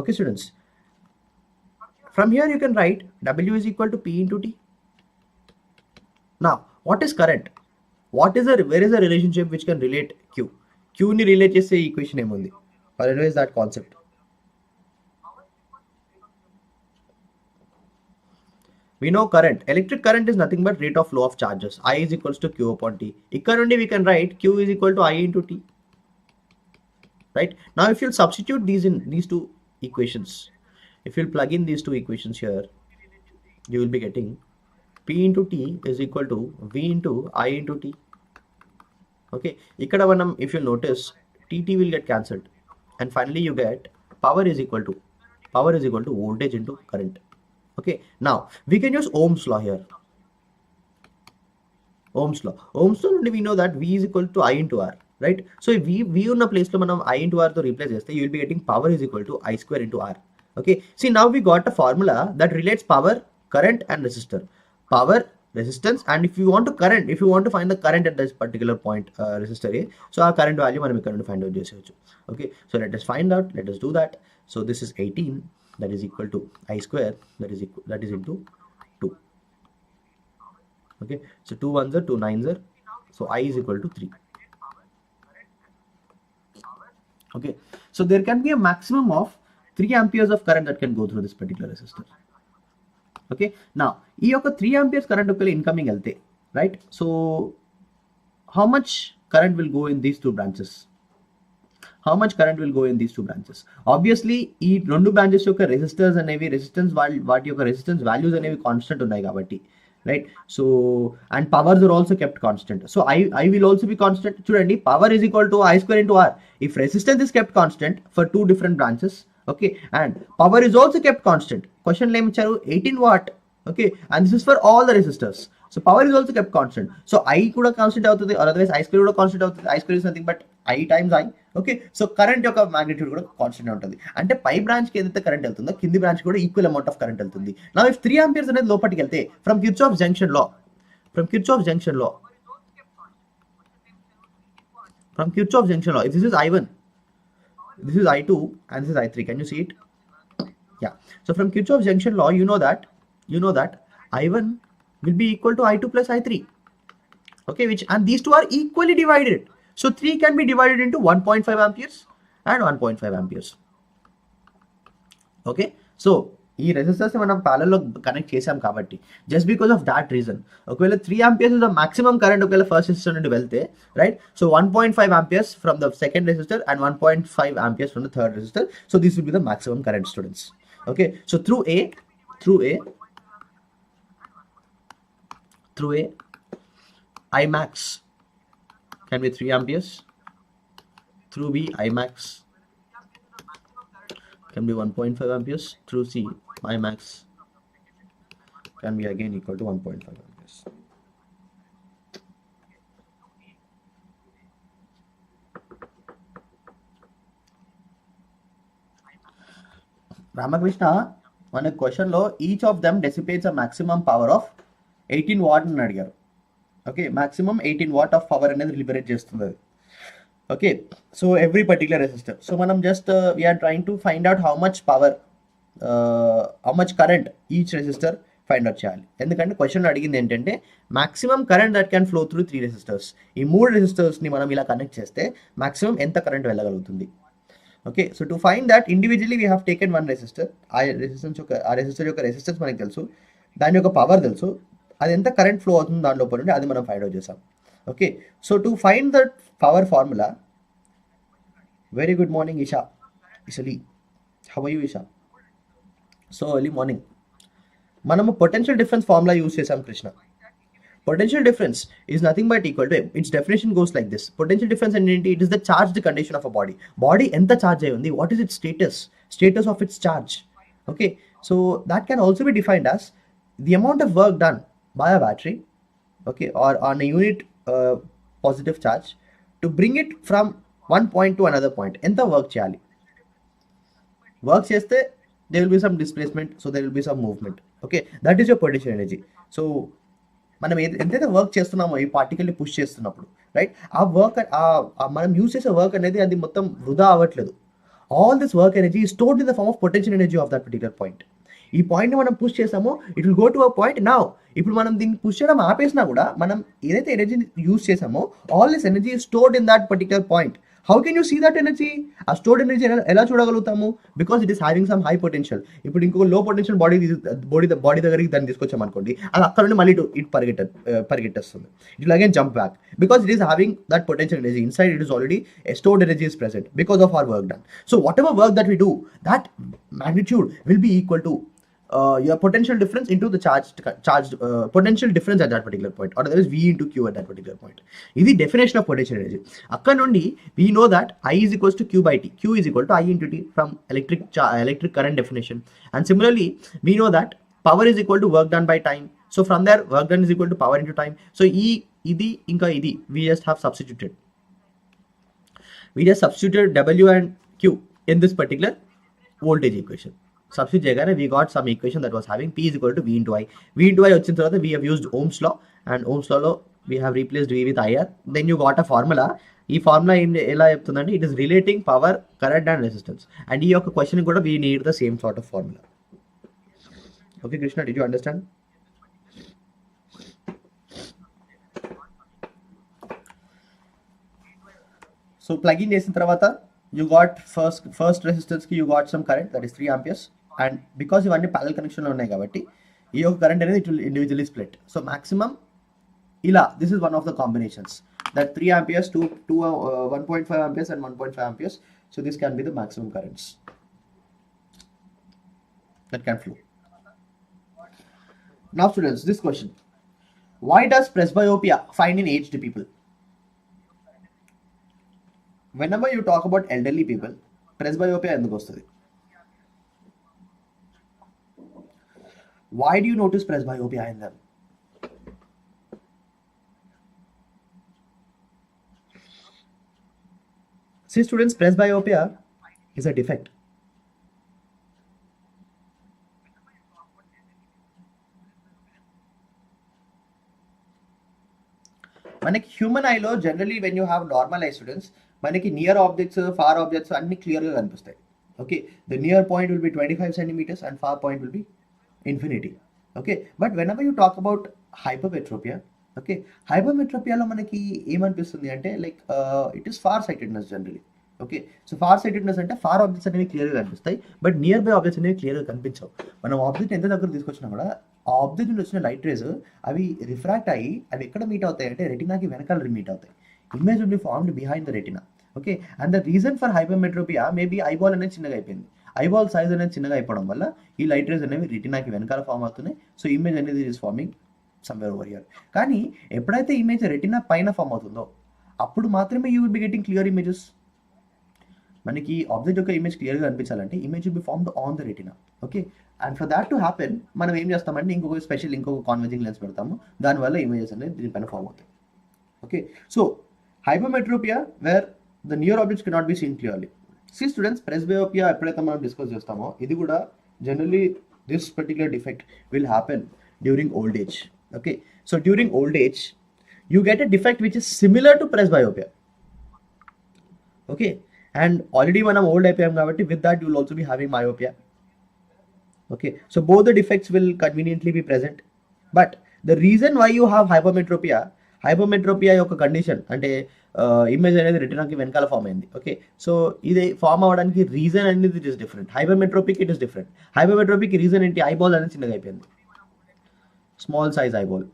Okay, students. From here you can write W is equal to P into T. Now, what is current? Where is the relationship which can relate Q? Q ni relate chese equation emundi, or anyways that concept. We know current, electric current is nothing but rate of flow of charges. I is equals to Q upon T. Ikkada nundi we can write Q is equal to I into T. Right? Now if you substitute these in these two equations, if you plug in these two equations here, you will be getting P into T is equal to V into I into T. Okay, ikkada manam, if you notice, TT will get cancelled, and finally you get power is equal to voltage into current. Okay, now we can use Ohm's law here. Ohm's law నుండి we know that V is equal to I into R, right? So if V ఉన్న place లో మనం I into R తో replace చేస్తే you will be getting power is equal to I square into R. Okay, see now we got a formula that relates power, current and resistor. Power, resistance, and if you want to find the current at this particular point, resistor A, so our current value మనం ఇక్కడ నుండి find out చేసేయచ్చు. Okay, so let us find out, let us do that. So this is 18, that is equal to I square, that is into 2. Okay, so 2 ones are 2 nines are, so I is equal to 3. Okay, so there can be a maximum of 3 amperes of current that can go through this particular resistor. Okay, now ఈ యొక్క 3 amperes current ఒకవేళ incoming వెళ్తే, right? So how much current will go in these two branches? How much current will go in these two branches? Obviously ఈ రెండు branches యొక్క resistors అనేవి వాటి యొక్క రెసిస్టెన్స్ వాల్యూస్ అనేవి కాన్స్టెంట్ ఉన్నాయి కాబట్టి, right? So and powers are also kept constant, so I will also be constant. చూడండి, power is equal to I square into R. If resistance is kept constant for two different branches, okay, and power is also kept constant, question lo em icharu 18 watt, okay, and this is for all the resistors, so power is also kept constant, so I kuda constant avutundi, or otherwise I square kuda constant avutundi. I square is nothing but I times I. Okay, so current యొక్క magnitude కూడా constant ఉంటుంది, అంటే పై branch కి ఏదైతే current వెళ్తుందో కింది branch కూడా equal amount of current వెళ్తుంది. నౌ ఇఫ్ 3 amperes అనేది లోపలికి వెళ్తే from Kirchhoff junction law, if this is I1, this is I2 and this is I3, can you see it? Yeah, so from Kirchhoff's junction law you know that I1 will be equal to I2 plus I3. Okay, and these two are equally divided, so 3 can be divided into 1.5 amperes and 1.5 amperes. Okay, so ఈ resistors మనం parallel లో connect చేసాం కాబట్టి just because of that reason ఒకవేళ 3 amperes is the maximum current ఒకవేళ first resistor నుండి వెళ్తే, right, so 1.5 amperes from the second resistor and 1.5 amperes from the third resistor, so this will be the maximum current, students. Okay, so through A I max can be 3 amperes, through B I max can be 1.5 amperes, through C I max can be again equal to 1.5 amperes. Ramakrishna, మన question లో each of them dissipates a maximum power of 18 watt అని అడిగారు. Okay, maximum 18 watt of power అనేది లిబరేట్ చేస్తుంది అది. Okay, so every particular resistor, so మనం just we are trying to find out how much power, how much current each resistor find out చేయాలి. ఎందుకంటే question అడిగింది ఏంటంటే maximum current that can flow through 3 resistors. ఈ 3 రెసిస్టర్స్ని మనం ఇలా కనెక్ట్ చేస్తే maximum ఎంత కరెంట్ వెళ్ళగలుగుతుంది. Okay, so to find that individually we have taken one resistor. ఆ రెసిస్టర్ యొక్క రెసిస్టెన్స్ మనకి తెలుసు, దాని యొక్క పవర్ తెలుసు, అది ఎంత కరెంట్ ఫ్లో అవుతుంది దాని లోపల నుండి అది మనం ఫైండ్ అవుట్ చేసాం. Okay, so to find that power formula, very good morning Isha, ఇసలీ how are you Isha? So early morning మనము పొటెన్షియల్ డిఫరెన్స్ ఫార్ములా యూజ్ చేసాం Krishna. Potential difference is nothing but equal to, its definition goes like this. Potential difference and it is the charged condition of a body. Body enta charge ayi undi, what is its status of its charge. Okay, so that can also be defined as the amount of work done by a battery, okay, or on a unit positive charge to bring it from one point to another point. Enta work cheyali, work cheste there will be some displacement, so there will be some movement. Okay, that is your potential energy. So మనం ఎంతైతే work చేస్తున్నామో ఈ పార్టికల్ని push చేస్తున్నప్పుడు, right, ఆ work మనం use చేసే work అనేది అది మొత్తం వృధా అవ్వట్లేదు. All this work energy is stored in the form of potential energy of that particular point. ఈ పాయింట్ని మనం పుష్ చేసామో it will go to a point. Now ఇప్పుడు మనం దీన్ని పుష్ చేయడం ఆపేసినా కూడా మనం ఏదైతే ఎనర్జీని యూజ్ చేసామో all this energy is stored in that particular point. How can you see that energy? ఆ స్టోర్డ్ ఎనర్జీ ఎలా చూడగలుగుతాము? Because it is having some high potential. ఇప్పుడు ఇంకో లో పొటెన్షియల్ బాడీ దగ్గరికి దాన్ని తీసుకొచ్చాం అనుకోండి, అది అక్కడ నుండి మళ్ళీ ఇటు పరిగెట్టేస్తుంది. It will again jump back because it is having that potential energy inside. It is already stored energy is present because of our work done. So whatever work that we do, that magnitude will be equal to your potential difference into the charged potential difference at that particular point, or there is V into Q at that particular point. This is the definition of potential energy. Akka nundi we know that I is equals to Q by T. Q is equal to I into T from electric current definition. And similarly, we know that power is equal to work done by time. So from there, work done is equal to power into time. So E idi inka idi we just have substituted. We just substituted W and Q in this particular voltage equation. Substitute చేయగానే we got some equation that was having P is equal to V into I. V into I వచ్చిన తర్వాత we have used Ohm's law, and Ohm's law లో we have replaced V with IR. Then you got a formula. ఈ formula ఎలా చెప్తుందంటే it is relating power, current and resistance. And ఈ యొక్క question కూడా we need the same sort of formula. Okay Krishna, did you understand? So plug in చేసిన తర్వాత you got first resistance ki you got some current, that is 3 amperes, and because ఇవన్నీ parallel connection లో ఉన్నాయి కాబట్టి ఈ యొక్క current అనేది it will individually split. So maximum ఇలా, this is one of the combinations, that 3 amperes to 1.5 amperes and 1.5 amperes. So this can be the maximum currents that can flow. Now students, this question, why does presbyopia find in aged people? Whenever you talk about elderly people, presbyopia ఎందుకు వస్తుంది? Why do you notice presbyopia in them? See students, presbyopia is a defect. మనకి human ఐలో generally when you have normal eye students, మనకి near objects, far objects అన్ని క్లియర్గా కనిపిస్తాయి. Okay, the near point will be 25 centimeters and far point will be infinity. Okay, but whenever you talk about hypermetropia, okay, హైపర్మెట్రోపియాలో మనకి ఏమనిపిస్తుంది అంటే like it is far sightedness generally. Okay, so far sightedness అంటే far objects అనేవి క్లియర్గా కనిపిస్తాయి, but near by objects అనేవి క్లియర్గా కనిపించవు. మనం ఆబ్జెక్ట్ ఎంత దగ్గర తీసుకొచ్చినా కూడా ఆ ఆబ్జెక్ట్ నుండి వచ్చిన లైట్ రేస్ అవి రిఫ్రాక్ట్ అయ్యి అవి ఎక్కడ మీట్ అవుతాయి అంటే రెటినాకి వెనకాల మీట్ అవుతాయి. Image will be formed behind the retina. Okay, and the reason for hypermetropia maybe eyeball అనేది చిన్నగా అయిపోయింది. ఐబాల్ సైజ్ అనేది చిన్నగా అయిపోవడం వల్ల ఈ లైట్ రేస్ అనేవి రెటినాకి వెనకాల ఫామ్ అవుతున్నాయి. సో ఇమేజ్ అనేది is forming somewhere over here. కానీ ఎప్పుడైతే ఇమేజ్ రెటినా పైన ఫామ్ అవుతుందో అప్పుడు మాత్రమే you will be getting clear images. మనకి ఆబ్జెక్ట్ యొక్క ఇమేజ్ క్లియర్గా కనిపించాలంటే image will be formed on the retina. Okay, and for that to happen మనం ఏం చేస్తామంటే ఇంకొక కాన్వర్జింగ్ లెన్స్ పెడతాము, దానివల్ల ఇమేజెస్ అనేది దీనిపైన ఫామ్ అవుతాయి. Okay, so hypermetropia where the near objects cannot be seen clearly. See students, presbyopia ఎప్పుడైతే మనం డిస్కస్ చేస్తామో ఇది కూడా generally this particular defect will happen during old age. Okay, so during old age you get a defect which is similar to presbyopia. Okay, and already మనం old అయిపోయాం కాబట్టి with that you will also be having myopia. Okay, so both the defects will conveniently be present, but the reason why you have hypermetropia యొక్క condition అంటే image అనేది రెటినాకి వెనకాల form అయింది. Okay, so ఇది ఫామ్ అవ్వడానికి రీజన్ అనేది it is different. Hypermetropic it is different. Hypermetropic reason ఏంటి? ఐబాల్ అనేది చిన్నగా అయిపోయింది, small size eyeball.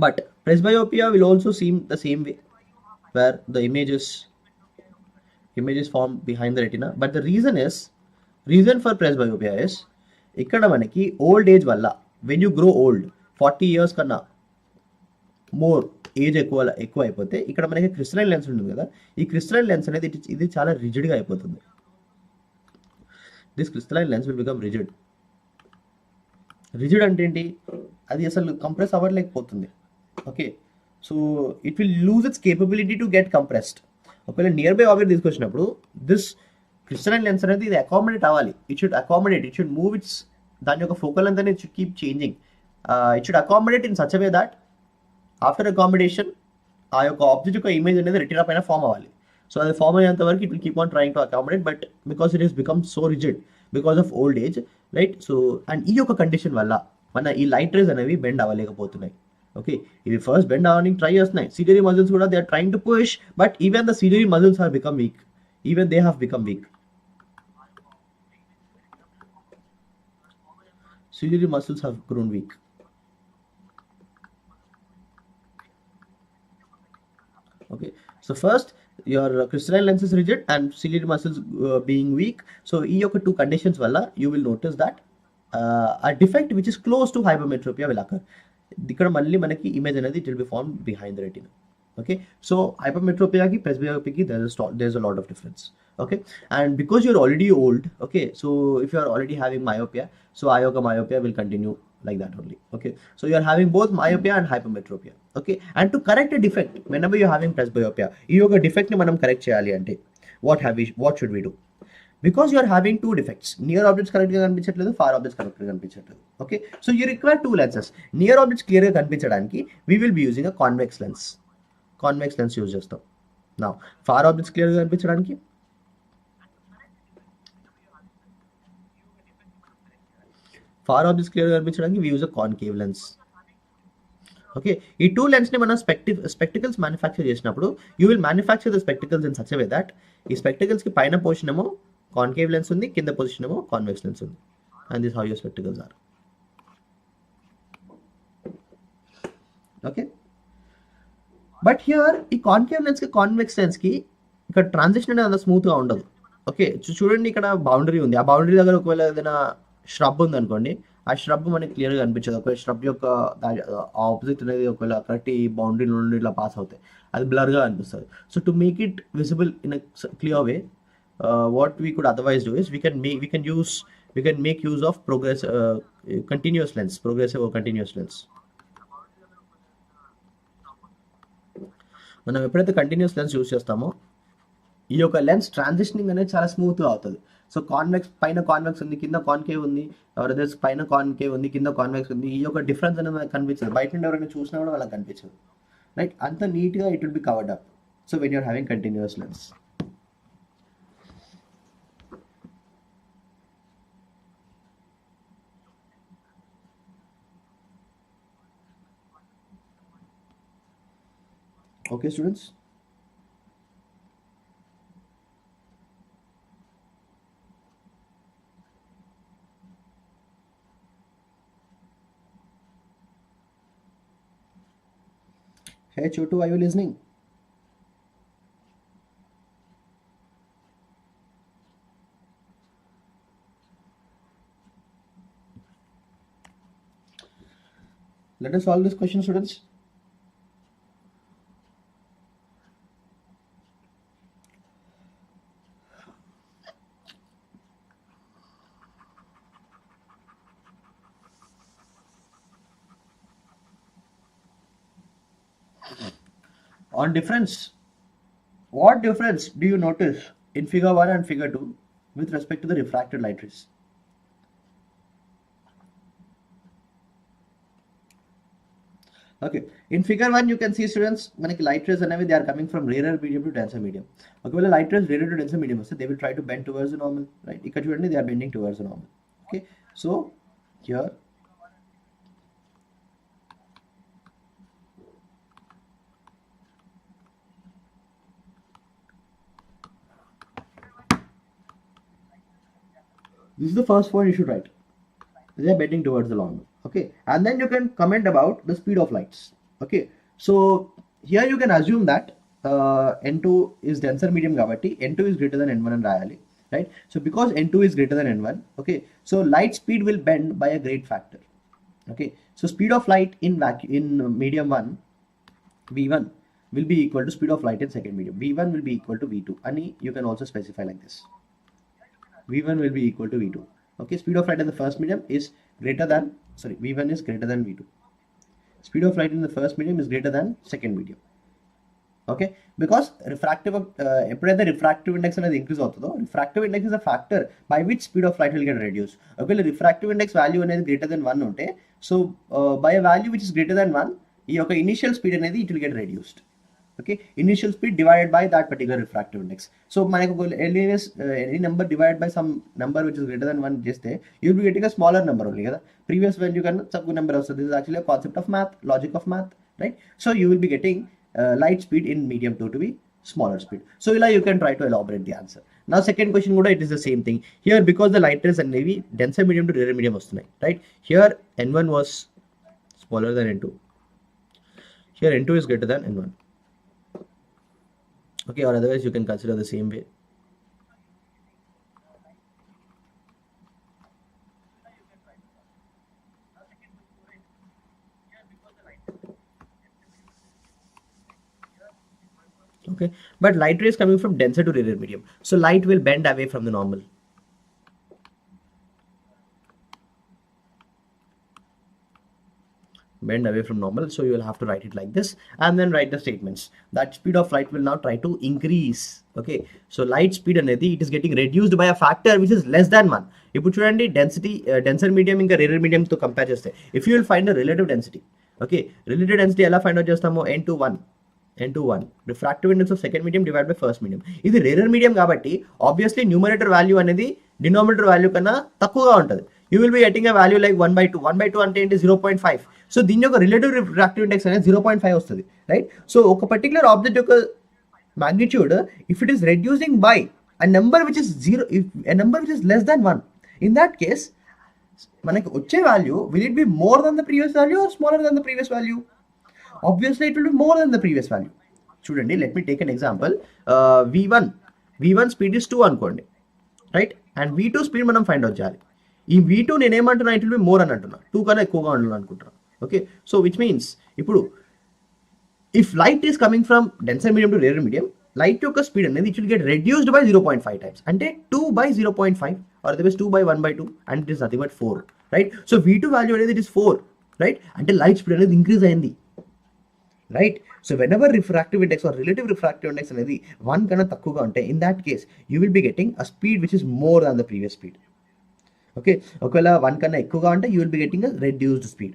But presbyopia will also seem the same way where the image is formed behind the retina, but the reason for presbyopia is ikkada manaki old age valla, when you grow old 40 years kanna more age ఎక్కువ అయిపోతే ఇక్కడ మనకి crystalline lens ఉంటుంది కదా, ఈ crystalline lens అనేది ఇది చాలా రిజిడ్గా అయిపోతుంది. This crystalline lens will become rigid అంటే ఏంటి? అది అసలు కంప్రెస్ అవ్వలేకపోతుంది. Okay, so it will lose its capability to get compressed. ఒకవేళ నియర్ బై ఆబ్జెక్ట్ తీసుకొచ్చినప్పుడు దిస్ క్రిస్టలైన్ లెన్స్ అనేది ఇది అకామిడేట్ అవ్వాలి. ఇట్ షుడ్ మూవ్ ఇట్స్, దాని యొక్క ఫోకల్ లెంత్ అనేది it should keep changing. It should accommodate in such way that after accommodation ఆ యొక్క ఆబ్జెక్ట్ యొక్క ఇమేజ్ అనేది రెటినా పైన ఫామ్ అవ్వాలి. సో అది ఫామ్ అయ్యేంత వరకు it will keep on trying to accommodate, but because it is become so rigid because of old age, right? So and ఈ యొక్క కండిషన్ వల్ల మన ఈ లైట్ రేస్ అనేవి బెండ్ అవ్వలేకపోతున్నాయి. ఓకే, ఇవి ఫస్ట్ బెండ్ అవ్వడానికి ట్రై చేస్తున్నాయి. సిలియరీ మజిల్స్ కూడా they are trying to push, but even the ciliary muscles are become weak. Even they have become weak. Ciliary muscles have grown weak. Okay, so first your crystalline lens is rigid and ciliary muscles being weak. So ఈ యొక్క two conditions వల్ల you will notice that a defect which is close to hypermetropia will occur. ఇక్కడ మళ్ళీ మనకి image అనేది it will be formed behind the retina. Okay, so hypermetropia ki presbyopia ki there's a lot of difference. Okay, and because you're already old, okay, so if you are already having myopia, so myopia will continue like that only. Okay, so you are having both myopia and hypermetropia. Okay, and to correct a defect whenever you're having presbyopia, ఈ యొక్క defect ని మనం correct చేయాలి అంటే what should we do? Because you are having two defects, near objects correct గా కనిపించట్లేదు, far objects correct గా కనిపించట్లేదు. Okay, so you require two lenses. Near objects clear గా కనిపించడానికి we will be using a convex lens use చేస్తాం. నా far objects క్లియర్గా కనిపించడానికి we use a concave lens. Okay, ఈ టూ లెన్స్ని మనం స్పెక్టికల్స్ మ్యానుఫ్యాక్చర్ చేసినప్పుడు you will manufacture the spectacles in such way that ఈ స్పెక్టికల్స్కి పైన పొజిషన్ ఏమో కాన్కేవ్ లెన్స్ ఉంది, కింద పొజిషన్ ఏమో కాన్వెక్స్ లెన్స్ ఉంది. And this how your spectacles are. Okay, but here ఈ కాన్కేవ్ లెన్స్కి కాన్వెక్స్ లెన్స్కి ఇక్కడ ట్రాన్సిషన్ అనేది అంత స్మూత్గా ఉండదు. ఓకే, చూడండి ఇక్కడ బౌండరీ ఉంది, ఆ బౌండరీ దగ్గర ఒకవేళ ఏదైనా shrub ఉంది అనుకోండి, ఆ shrub మనకి క్లియర్గా కనిపించదు. ఒకవేళ shrub యొక్క ఆపోజిట్ అనేది ఒకవేళ కరెక్ట్ ఈ బౌండరీ నుండి ఇట్లా పాస్ అవుతాయి, అది బ్లర్గా అనిపిస్తుంది. So to make it visible in clear way, what we could otherwise do is we can make use of continuous lens, progressive or continuous lens. మనం ఎప్పుడైతే కంటిన్యూస్ లెన్స్ యూస్ చేస్తామో ఈ యొక్క లెన్స్ ట్రాన్సిషనింగ్ అనేది చాలా స్మూత్గా అవుతుంది. సో పైన కాన్వెక్స్ ఉంది, కింద కాన్కేవ్ ఉంది, ఎవరైతే పైన కాన్కేవ్ ఉంది, కింద కాన్వెక్స్ ఉంది, ఈ యొక్క డిఫరెన్స్ అనేది మనకు కనిపించదు. బయట నుండి ఎవరైనా చూసినా కూడా వాళ్ళకి కనిపించదు, రైట్? అంత నీట్గా it will be covered up. So when you're having continuous lens. Okay, students. Hey Chotu, are you listening? Let us solve this question, students. On difference, what difference do you notice in figure 1 and figure 2 with respect to the refracted light rays? Okay, in figure 1 you can see, students, manaki light rays అనేవి they are coming from rarer medium to denser medium. ఒకవేళ light rays rarer to denser medium వస్తే they will try to bend towards the normal, right? ఇక్కడ చూడండి, they are bending towards the normal. Okay, so here this is the first point you should write. They are bending towards the normal. Okay, and then you can comment about the speed of lights. Okay, so here you can assume that n2 is denser medium kabatti n2 is greater than n1 and rayali, right? So because n2 is greater than n1, okay, so light speed will bend by a great factor. Okay, so speed of light in medium 1 v1 will be equal to speed of light in second medium. v1 will be equal to v2, and you can also specify like this. v1 will be equal to v2. Okay, speed of light in the first medium is greater than, sorry, v1 is greater than v2. Speed of light in the first medium is greater than second medium. Okay, because refractive ఎప్పుడైతే refractive index అనేది increase అవుతుందో, refractive index is a factor by which speed of light will get reduced. ఒకవేళ refractive index value అనేది greater than 1 ఉంటే, so by a value which is greater than 1, ఈ యొక్క initial speed అనేది it will get reduced. Okay, initial speed divided by that particular refractive index. So anyways, any number divided by some number which is greater than 1 just there, you'll be getting a smaller number only. Previous value can sub number also. This is actually a concept of math, logic of math, right? So you will be getting light speed in medium 2 to be smaller speed. So you can try to elaborate the answer. Now second question kuda it is the same thing. Here because the light rays and navy denser medium to rarer medium vastunnayi, right? Here n1 was smaller than n2. Here n2 is greater than n1. Okay, or otherwise you can consider the same way. Okay, but light rays coming from denser to rarer medium, so light will bend away from the normal. Bend away from normal, so you will have to write it like this and then write the statements that speed of light will now try to increase. Okay, so light speed అనేది it is getting reduced by a factor which is less than 1. ఇప్పుడు చూడండి density denser medium ఇంకా rarer medium తో compare చేస్తే if you will find the relative density. Okay, relative density ఎలా find out చేస్తాము? n/1 refractive index of second medium divide by first medium. ఇది rarer medium కాబట్టి obviously numerator value అనేది denominator value కన్నా తక్కువగా ఉంటుంది. You will be getting a value like 1/2 అంటే ఏంటి? 0.5. సో దీని యొక్క రిలేటివ్ రిఫ్రాక్టివ్ ఇండెక్స్ అనేది 0.5 వస్తుంది, రైట్? సో ఒక పర్టికులర్ ఆబ్జెక్ట్ యొక్క magnitude, if it is reducing by a number which is zero, if a number which is less than 1, in that case మనకి వచ్చే value will it be more than the previous value or smaller than the previous value? Obviously it will be more than the previous value. చూడండి, let me take an example. v1 speed is 2 అనుకోండి, right? And v2 speed మనం find out చేయాలి. ఈ v2 నేను ఏమంటున్నా? It will be more అని అంటున్నా, 2 కన్నా ఎక్కువగా ఉండాలని అనుకుంటున్నా. ఓకే, సో విచ్ మీన్స్ ఇప్పుడు if light is coming from denser medium to rarer medium, light యొక్క speed అనేది it will get reduced by 0.5 times, అంటే 2/0.5 or otherwise 2/1/2, and it is nothing but 4, right? So v2 value అనేది it is 4, right? అంటే light speed అనేది increase అయింది, right? So whenever refractive index or relative refractive index అనేది 1 కన్నా తక్కువగా ఉంటే, in that case you will be getting a speed which is more than the previous speed. Okay, ఒకవేళ 1 కన్నా ఎక్కువగా ఉంటే you will be getting a reduced speed.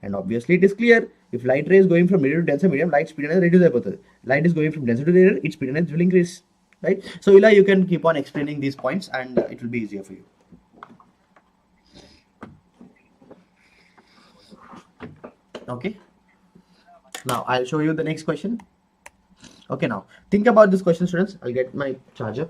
And obviously it is clear, if light ray is going from rarer to denser medium, light speed అనేది reduce అయిపోతుంది. Light is going from denser to rarer, its speed అనేది will increase, right? So ఇలా you can keep on explaining these points and it will be easier for you. Okay, now I'll show you the next question. Okay, now think about this question, students. I'll get my charger.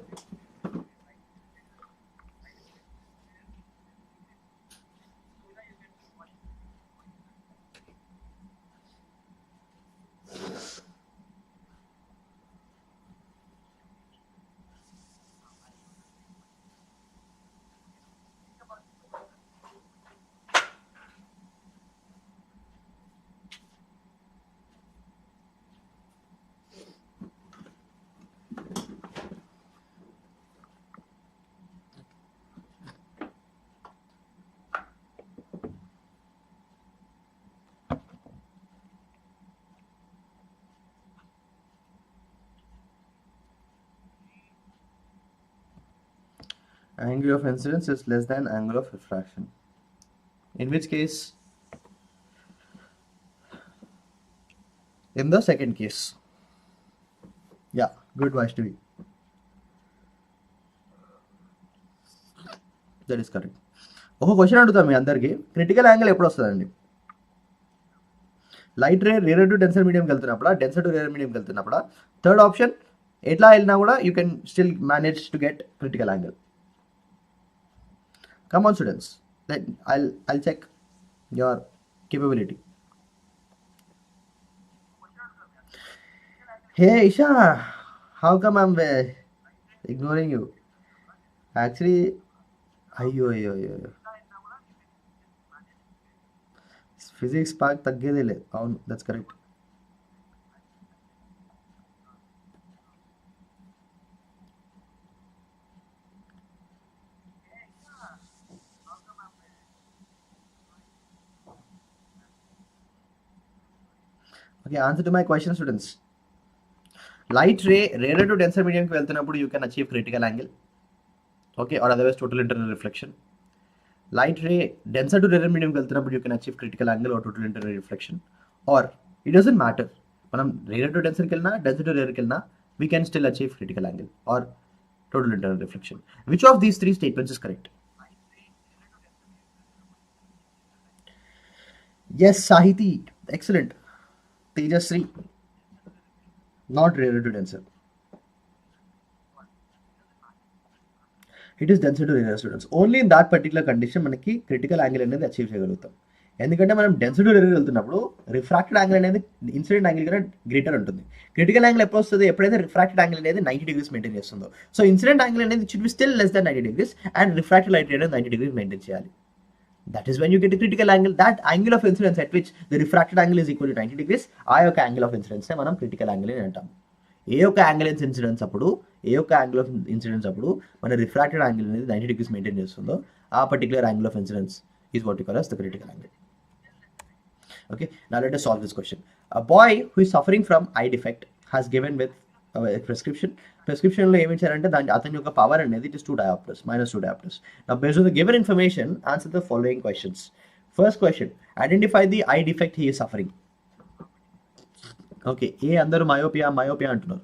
Angle of incidence is less than angle of refraction, in which case, in the second case. Yeah, good Vaishnavi, that is correct. ఒక question అడుగుతాం మీ అందరికి, critical angle ఎప్పుడు వస్తుందండి? Light ray rarer to denser మీడియంకి వెళ్తున్నప్పుడు, denser to rarer మీడియంకి వెళ్తున్నప్పుడు, third option ఎట్లా వెళ్ళినా కూడా you can still manage to get critical angle. Come on, students. I'll check your capability. Hey Isha, how come I'm ignoring you? Actually, అయ్యో physics park తగ్గేదే లేదు. అవును, that's correct. Okay, answer to my question, students. Light ray rarer to denser medium కి వెళ్తున్నప్పుడు you can achieve critical angle. Okay, or otherwise total internal reflection. Light ray denser to rarer medium కి వెళ్తున్నప్పుడు you can achieve critical angle or total internal reflection. Or it doesn't matter, మనం rarer to denser కి వెళ్ళినా denser to rarer కి వెళ్ళినా we can still achieve critical angle or total internal reflection. Which of these three statements is correct? Yes, Sahiti, excellent. Tejasri, not rarer to denser. It is denser to rarer, students. Only in that particular condition మనకి critical angle అనేది achieve చేయగలుగుతాం. ఎందుకంటే మనం density దగ్గర వెళ్తున్నప్పుడు refracted angle అనేది incident angle కన్నా greater ఉంటుంది. క్రిటికల్ యాంగిల్ ఎప్పుడు వస్తుంది? ఎప్పుడైతే రిఫ్రాక్టెడ్ యాంగిల్ అనేది 90 degrees మెయింటైన్ చేస్తుందో. సో ఇన్సిడెంట్ యాంగిల్ అనేది should be still less than 90 degrees and refracted light అనేది 90 degrees మెయింటైన్ చేయాలి. That is when you get a critical angle. That angle of incidence at which the refracted angle is equal to 90 degrees, ఆ యొక్క angle of incidence నే మనం critical angle అని అంటాం. ఏ యొక్క angle of incidence అప్పుడు మన రిఫ్రాక్టెడ్ యాంగిల్ అనేది 90 degrees మెయింటైన్ చేస్తుందో ఆ particular angle of incidence is what you call as the critical angle. Okay, now let us solve this question. A boy who is suffering from eye defect has given with prescription. Prescription lo em icharante dani athani yokka power anedi it is 2 diopters, minus 2 diopters. Now based on the given information, answer the following questions. First question, identify the eye defect he is suffering. Okay, ఏ అందరూ myopia అంటున్నారు.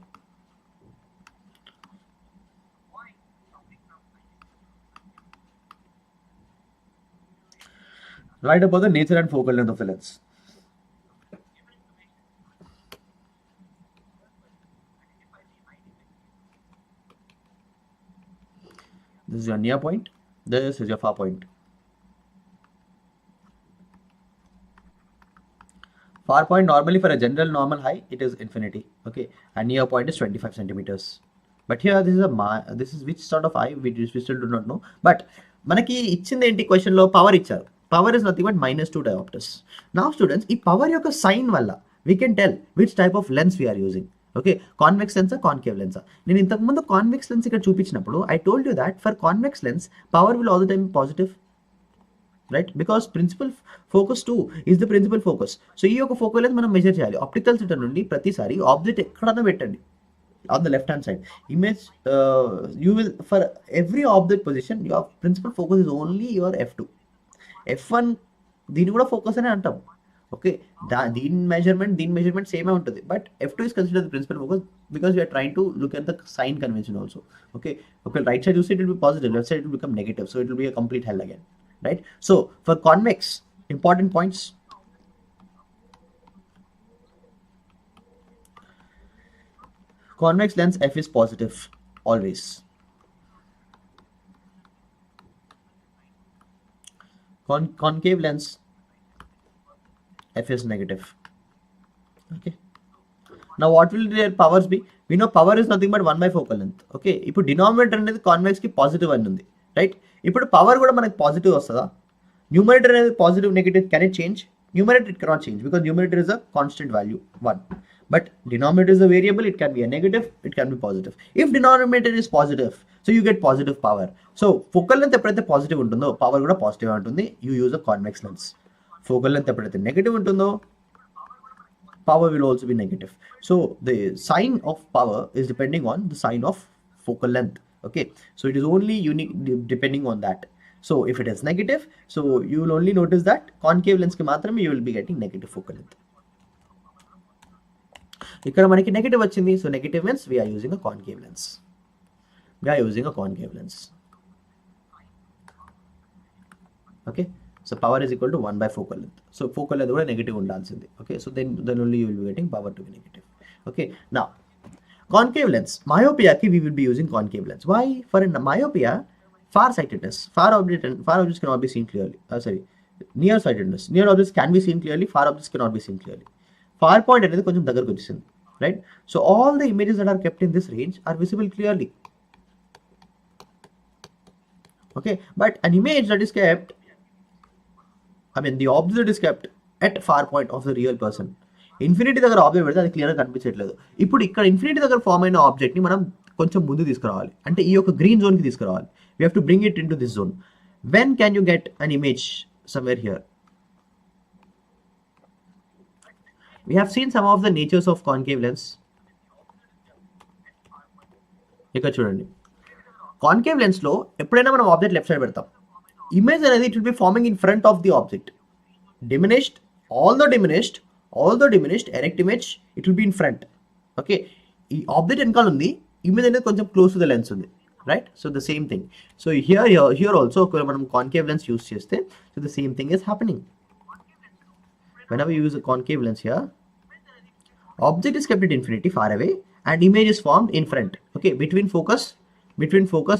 Write about the nature and focal length of the lens. This is your near point. This is your far point. Far point normally for a general normal high it is infinity. Okay, and near point is 25 centimeters. But here this is which sort of eye we still do not know. But మనకి ఇచ్చింది ఏంటి question లో power ఇచ్చారు. Power is nothing but -2 diopters. Now students, ఈ power యొక్క sign వల్ల we can tell which type of lens we are using. Okay, convex లెన్సా concave లెన్సా? నేను ఇంతకుముందు కాన్వెక్స్ లెన్స్ ఇక్కడ చూపించినప్పుడు I told you that for convex lens power will all the time positive, right? Because principal focus 2 is the principal focus. So ఈ యొక్క focal lens మనం measure చేయాలి. ఆప్టికల్ సెంటర్ నుండి ప్రతిసారి ఆబ్జెక్ట్ ఎక్కడన్నా పెట్టండి on the left hand side image, you will for every object position your principal focus is only your f2. f1 దీన్ని కూడా ఫోకస్ అనే అంటాం. ఓకే, దీని మెజర్మెంట్ సేమే ఉంటుంది. But f2 is considered the principal focus because we are trying to look at the sign convention also. Okay, right side చూస్తే it will be positive, left side it will become negative, so it will be a complete hell again, right? So for convex, important points. Convex lens f is positive always. Concave lens f is negative. Okay, now what will their powers be? We know power is nothing but 1 by focal length. Okay, ఇప్పుడు denominator అనేది convex కి positive అని ఉంది, right? ఇప్పుడు power కూడా మనకి positive వస్తుందా? Numerator అనేది positive negative can it change? Numerator it cannot change because numerator is a constant value 1, but denominator is a variable. It can be a negative, it can be positive. If denominator is positive, so you get positive power. So focal length ఎప్పుడైతే positive ఉంటుందో power కూడా positive ఉంటుంది. You use a convex lens. Focal length ఎప్పుడైతే negative ఉంటుందో power will also be negative. So the sign of power is depending on the sign of focal length. Okay, so it is only unique depending on that. So if it is negative, so you will only notice that concave lens ki matrame you will be getting negative focal length. Ikkada manaki negative vachindi, so negative means we are using a concave lens. Okay, so power is equal to 1 by focal length. So focal length kuda negative undalsindi. Okay, so then only you will be getting power to be negative. Okay, now concave lens, myopia ki we will be using concave lens. Why? For a myopia, far-sightedness, far objects cannot be seen clearly. Near-sightedness, near objects can be seen clearly, far objects cannot be seen clearly. Far point అనేది కొంచెం దగ్గరకు వచ్చేసింది, right? So all the images that are kept in this range are visible clearly. Okay, but an image that is kept, the object that is kept at far point of the real person, infinity దగ్గర object పెడితే అది క్లియర్గా కనిపించట్లేదు. ఇప్పుడు ఇక్కడ infinity దగ్గర form అయిన ఆబ్జెక్ట్ని మనం కొంచెం ముందు తీసుకురావాలి, అంటే ఈ యొక్క గ్రీన్ జోన్కి తీసుకురావాలి. We have to bring it into this zone. When can you get an image somewhere here? We have seen some of the natures of concave lens. ఇక్కడ చూడండి, కాన్కేవ్ లెన్స్ లో ఎప్పుడైనా మనం ఆబ్జెక్ట్ లెఫ్ట్ సైడ్ పెడతాం, image అనేది it will be farming in front of the object. Diminished, although diminished erect image, it will be in front. Okay, ఈ object వెనకాల ఉంది, ఇమేజ్ అనేది కొంచెం క్లోజ్ టు ద లెన్స్ ఉంది, right? So the same thing. So here also మనం concave lens use చేస్తే, so the same thing is happening. Whenever you use a concave lens here, object is kept at infinity far away and image is formed in front. Okay, between focus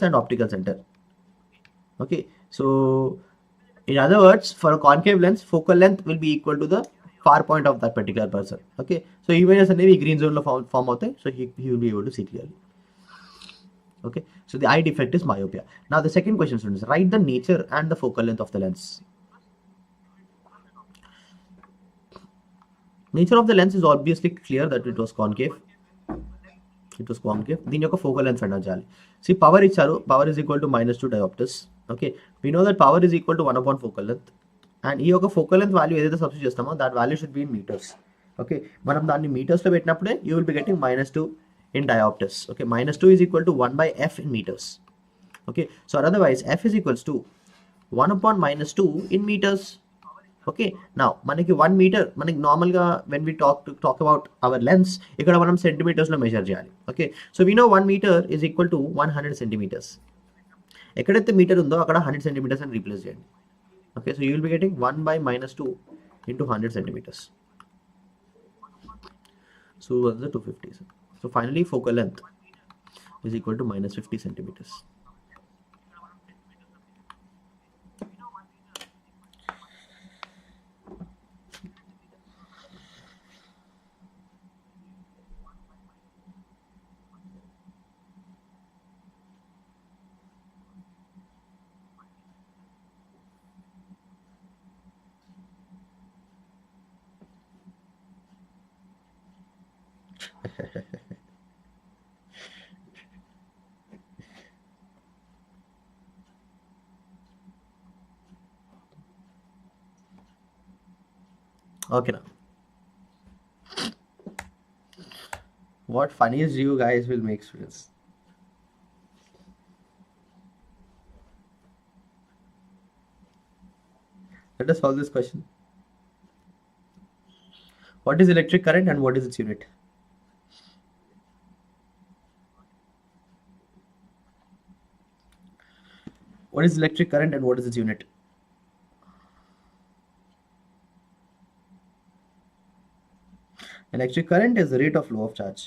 and optical center. Okay, so In other words, for a concave lens, focal length will be equal to the far point of that particular person. Okay, so images అనేవి green zone లో form అవుతాయి, so he will be able to see clearly. Okay, so the eye defect is myopia. Now the second question, students, write the nature and the focal length of the lens. Nature of the lens is obviously clear that it was concave. దీని యొక్క focal length find out చేయాలి. సి power ఇచ్చారు, power is equal to -2 dioptres. Okay, we know that power is equal to 1 focal length, and ఈ యొక్క focal length value ఏదైతే substitute చేస్తామో that value should be in metres. Okay, మనం దాన్ని మీటర్స్లో పెట్టినప్పుడే you will be getting -2 in dioptres. Okay, -2 is equal to 1/f in metres. Okay, so otherwise f is equals to 1/-2 in meters. Okay, నా మనకి 1 metre, మనకి నార్మల్గా when we talk about our lens ఇక్కడ మనం సెంటీమీటర్స్లో మెజర్ చేయాలి. Okay, so we know 1 metre is equal to 100 centimetres. ఎక్కడైతే metre ఉందో అక్కడ 100 సెంటీమీటర్స్ అని రీప్లేస్ చేయండి. Okay, so you will be getting 1/-2 into 100 centimeters. So what's the 250? So finally focal length is equal to -50 centimeters. Okay, now what funniest you guys will make students? Let us solve this question. What is electric current and what is its unit? What is electric current and what is its unit? Electric current is the rate of flow of charge.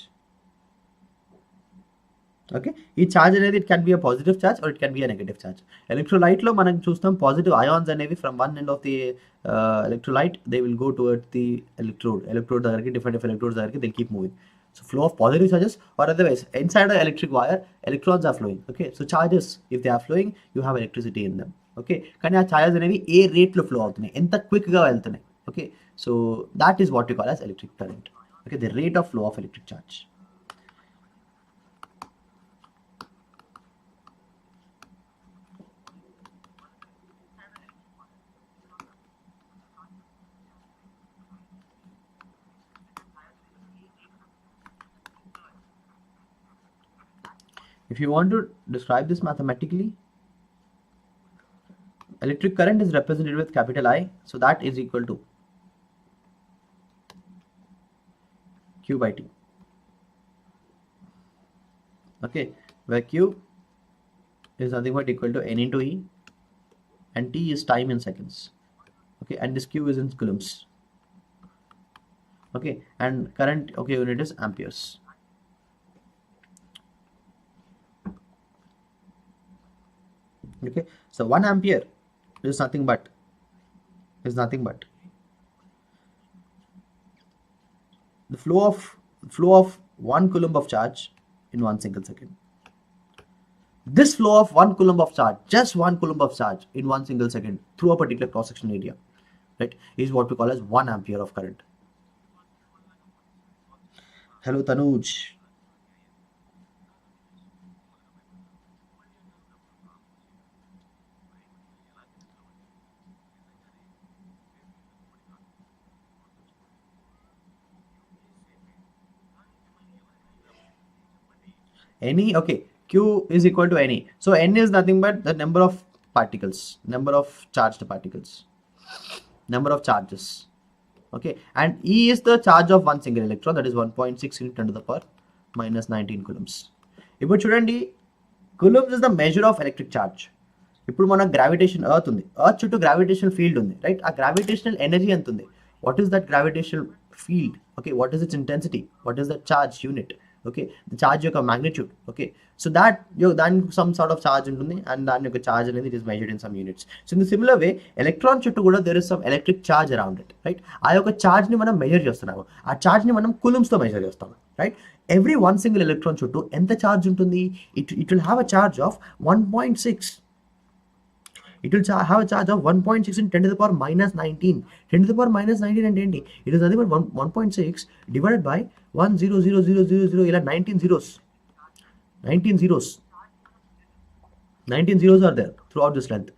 Okay, ఈ charge అనేది it can be a positive charge or it can be a negative charge. ఎలక్ట్రోలైట్లో మనం చూస్తాం positive ions అనేవి from one end of the electrolyte they will go towards the electrode దగ్గరికి, different electrodes దగ్గరికి they keep moving. So flow of positive charges, or otherwise inside the electric wire electrons are flowing. Okay, so charges if they are flowing you have electricity in them. Okay, కానీ ఆ charges అనేవి ఏ రేట్లో flow అవుతున్నాయి, ఎంత క్విక్గా వెళ్తున్నాయి. Okay, so that is what you call as electric current. Okay, the rate of flow of electric charge. If you want to describe this mathematically, electric current is represented with capital I, so that is equal to Q by T. Okay, where Q is nothing but equal to N into E and T is time in seconds. Okay, and this Q is in coulombs. Okay, and current, okay, unit is amperes. Okay, so 1 ampere is nothing but the flow of 1 coulomb of charge in 1 single second. This flow of 1 coulomb of charge, just 1 coulomb of charge in 1 single second through a particular cross section area, right, is what we call as 1 ampere of current. Hello Tanuj. Any, okay, Q is equal to any. So N is nothing but the number of particles, number of charged particles, number of charges. Okay, and E is the charge of one single electron, that is 1.6 into 10 to the power minus 19 coulombs. ఇప్పుడు చూడండి, coulombs is the measure of electric charge. ఇప్పుడు మన gravitation earth ఉంది, earth చుట్టూ gravitational field ఉంది, right? ఆ gravitational energy ఎంత ఉంది? What is that gravitational field? Okay, what is it's intensity? What is that charge unit? Okay, charge యొక్క magnitude. Okay, so దానికి సమ్ సార్ట్ ఆఫ్ చార్జ్ ఉంటుంది and దాని యొక్క చార్జ్ అనేది it is measured in some units. So in the similar way electron చుట్టూ కూడా there is some electric charge around it, right? ఆ యొక్క చార్జ్ని మనం మెజర్ చేస్తున్నాము, ఆ చార్జ్ని మనం కూలంబ్స్తో మెజర్ చేస్తాము, right? Every one single electron చుట్టూ ఎంత చార్జ్ ఉంటుంది? It will have a charge of 1.6. It will have a charge of 1.6 in 10 to the power minus 19. 10 to the power minus 19 and 20. It is nothing but 1.6 divided by 1000000 ఇలా 19 zeros. 19 zeros. 19 zeros are there throughout this length.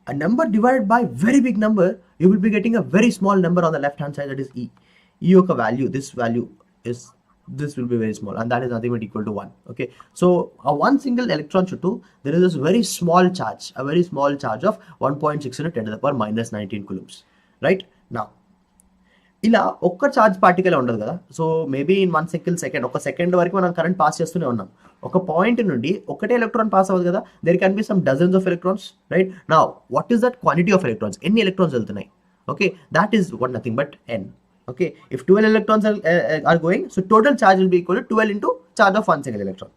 A number divided by very big number, you will be getting a very small number on the left hand side, that is E. E యొక్క value, this value is, this will be very small and that is nothing but equal to 1. Okay, so a one single electron chuttu there is this very small charge, a very small charge of 1.6 into 10 to the power minus 19 coulombs, right? Now ఇలా ఒక్క charge particle ఉండదు కదా. So maybe in 1 second, ఒక second వరకు మనం current pass చేస్తూనే ఉన్నాం. ఒక పాయింట్ నుండి ఒకటే ఎలక్ట్రాన్ పాస్ అవ్వదు కదా, there can be some dozens of electrons, right? Now what is that quantity of electrons? ఎన్ని ఎలక్ట్రాన్స్ వెళ్తున్నాయి? Okay, that is what nothing but n. Okay, if 12 electrons are going, so total charge will be equal to 12 into charge of one single electron.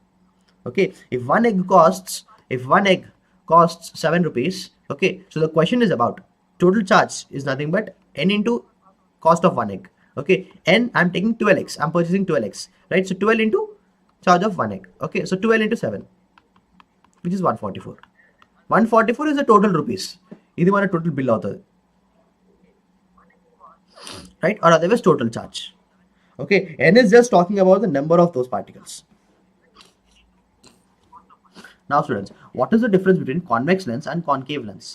Okay, if one egg costs 7 rupees, okay, so the question is about total charge is nothing but n into cost of one egg. Okay, n, I'm taking 12x, I'm purchasing 12x, right? So 12 into charge of one egg. Okay, so 12 into 7, which is 144. 144 is the total rupees. This is total bill out. Right, or otherwise total charge. Okay, n is just talking about the number of those particles. Now students, what is the difference between convex lens and concave lens?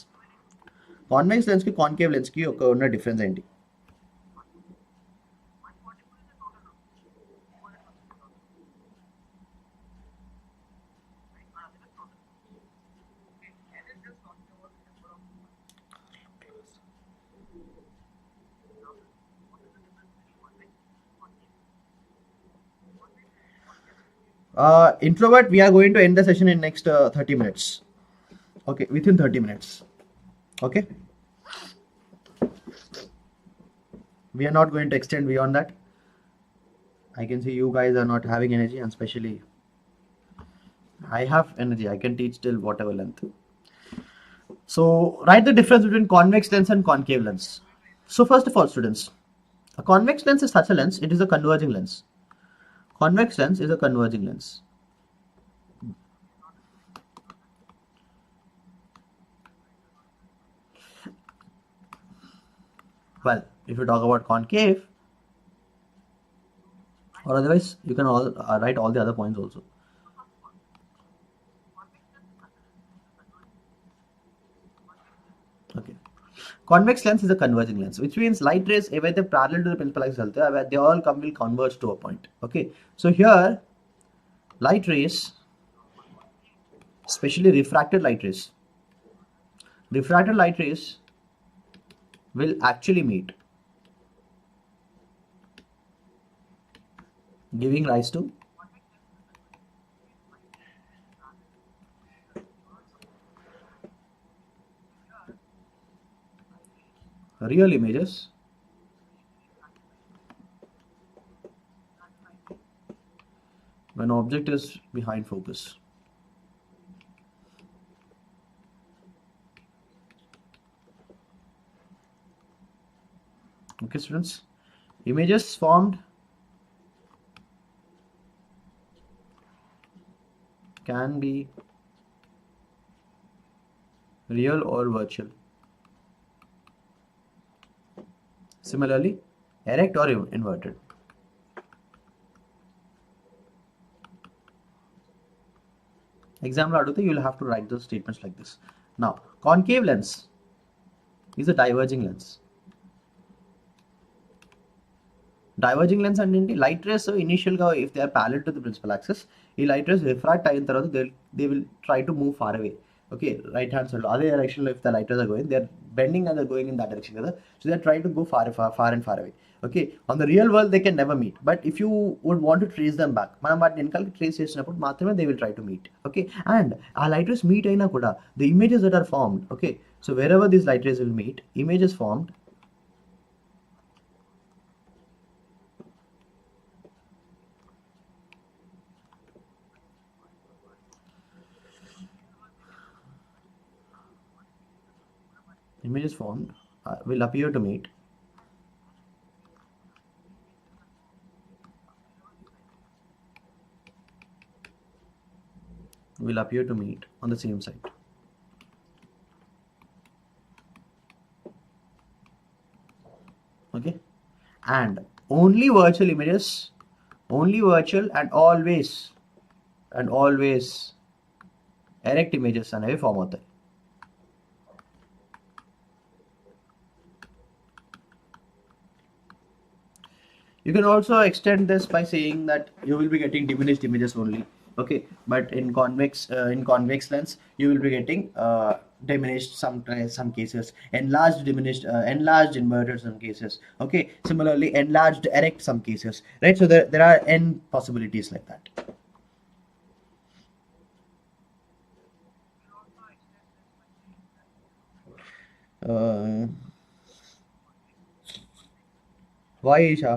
Convex lens ki concave lens ki oka unna difference enti? Introvert, we are going to end the session in next 30 minutes. Okay, within 30 minutes. Okay, we are not going to extend beyond that. I can see you guys are not having energy, and especially I have energy, I can teach till whatever length. So write the difference between convex lens and concave lens. So first of all students, a convex lens is such a lens, it is a converging lens. Convex lens is a converging lens. Well, if you talk about concave, or otherwise you can all write all the other points also. Okay, convex lens is a converging lens, which means light rays either parallel to the principal axis, they all will converge to a point. Okay, so here light rays, especially refracted light rays will actually meet, giving rise to real images when object is behind focus. Okay students, images formed can be real or virtual. Similarly, erect or inverted. Example aduthe, you will have to write those statements like this. Now, concave lens is a diverging lens. Diverging lens and light rays initial ga, if they are parallel to the principal axis, ee light rays refract ayin tarvata they will try to move far away. Okay, right hand side other direction, if the light rays are going, they are bending and they are going in that direction kada, so they are trying to go far and far away. Okay, on the real world they can never meet, but if you would want to trace them back, మనం వాటిని వెనకాలకి trace చేసినప్పుడు మాత్రమే they will try to meet. Okay, and ఆ light rays meet అయినా కూడా the images that are formed, okay, so wherever these light rays will meet, images formed Images formed will appear to meet on the same site. Okay, and only virtual images, only virtual and always erect images అనేవి form అవుతాయి. You can also extend this by saying that you will be getting diminished images only. Okay, but in convex lens you will be getting diminished some cases, enlarged diminished, enlarged inverted some cases. Okay, similarly enlarged erect some cases, right? So there are n possibilities like that. Why, Isha?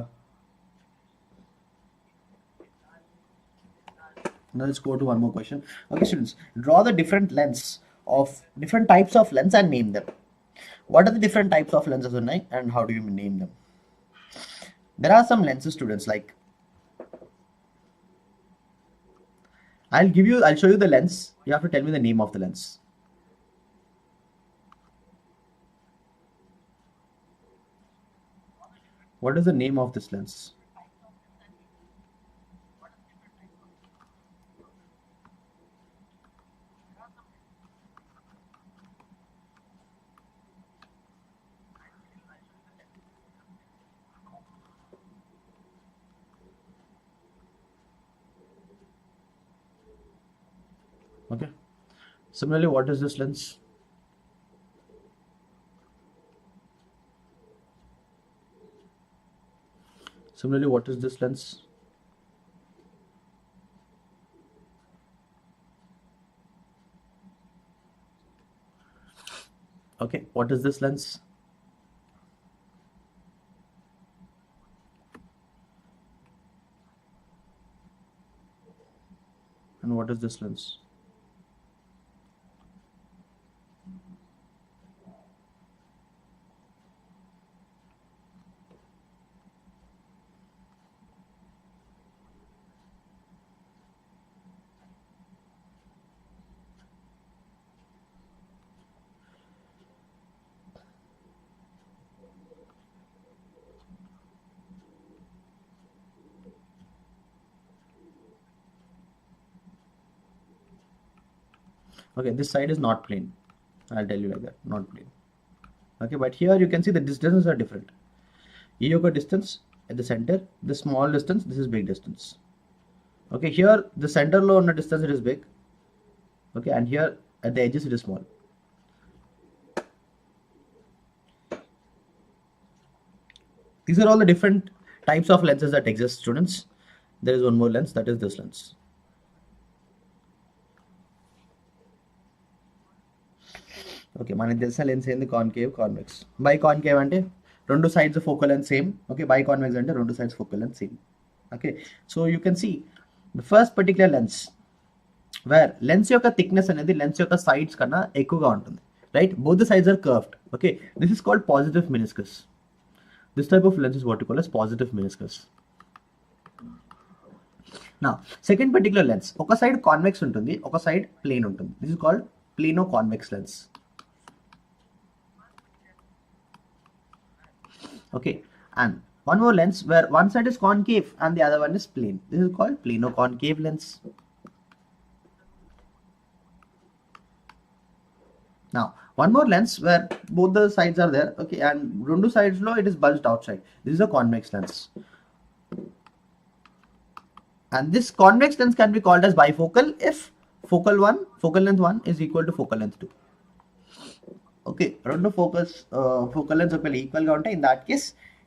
Now let's go to one more question. Okay, students, draw the different types of lens and name them. What are the different types of lenses and how do you name them? There are some lenses, students, like I'll show you the lens. You have to tell me the name of the lens. What is the name of this lens? Okay. Similarly, what is this lens? Similarly, what is this lens? Okay, what is this lens? And what is this lens? Okay, this side is not plane. I'll tell you like that, not plane. Okay, but here you can see the distances are different. Yoga distance at the center, the small distance, this is big distance. Okay, here the center low on the distance it is big. Okay, and here at the edges it is small. These are all the different types of lenses that exist, students. There is one more lens, that is this lens. Okay, మనకి తెలిసిన lens ఏంది, concave, convex. By concave అంటే రెండు sides focal length same. Okay, biconvex అంటే రెండు sides focal length same. Okay, so you can see the first particular lens where lens యొక్క thickness అనేది lens యొక్క సైడ్స్ కన్నా ఎక్కువగా ఉంటుంది, right? Both the sides are curved. Okay, this is called positive meniscus. This type of lens is what you call as positive meniscus. నా second particular lens, ఒక side convex ఉంటుంది, ఒక side plane ఉంటుంది. This is called plano convex lens. Okay, and one more lens where one side is concave and the other one is plane. This is called plano-concave lens. Now, one more lens where both the sides are there, okay, and rundu sides lo it is bulged outside. This is a convex lens. And this convex lens can be called as bifocal if focal length 1 is equal to focal length 2. Okay, రెండు focal lengths ఒకవేళ equal గా ఉంటాయి, in that case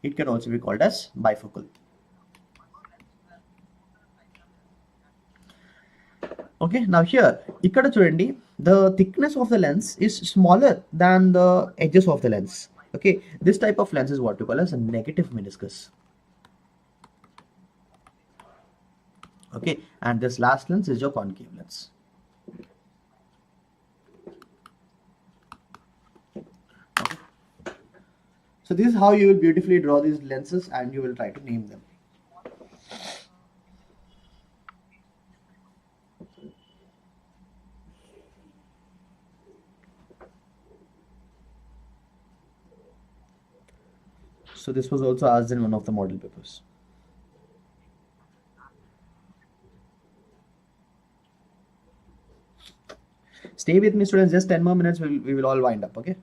it can also be called as bifocal. Okay, now here ఇక్కడ చూడండి, the thickness of the lens is smaller than the edges of the lens. Okay, this type of lens is what you call as a negative meniscus. Okay, and this last lens is your concave lens. Okay. So this is how you will beautifully draw these lenses and you will try to name them. So this was also asked in one of the model papers. Stay with me, students, just 10 more minutes, we will all wind up, okay?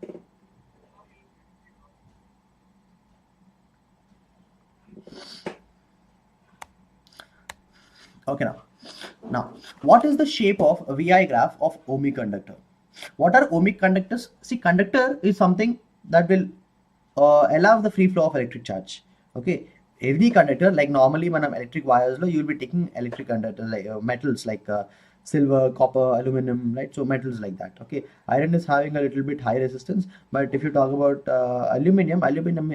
Okay, now, what is the shape of a VI graph of ohmic conductor? What are ohmic conductors? See, conductor is something that will allow the free flow of electric charge. Okay, every conductor, like normally when I'm electric wires, you will be taking electric conductors like metals like silver, copper, aluminum, right? So metals like that. Okay, iron is having a little bit high resistance, but if you talk about aluminum, aluminum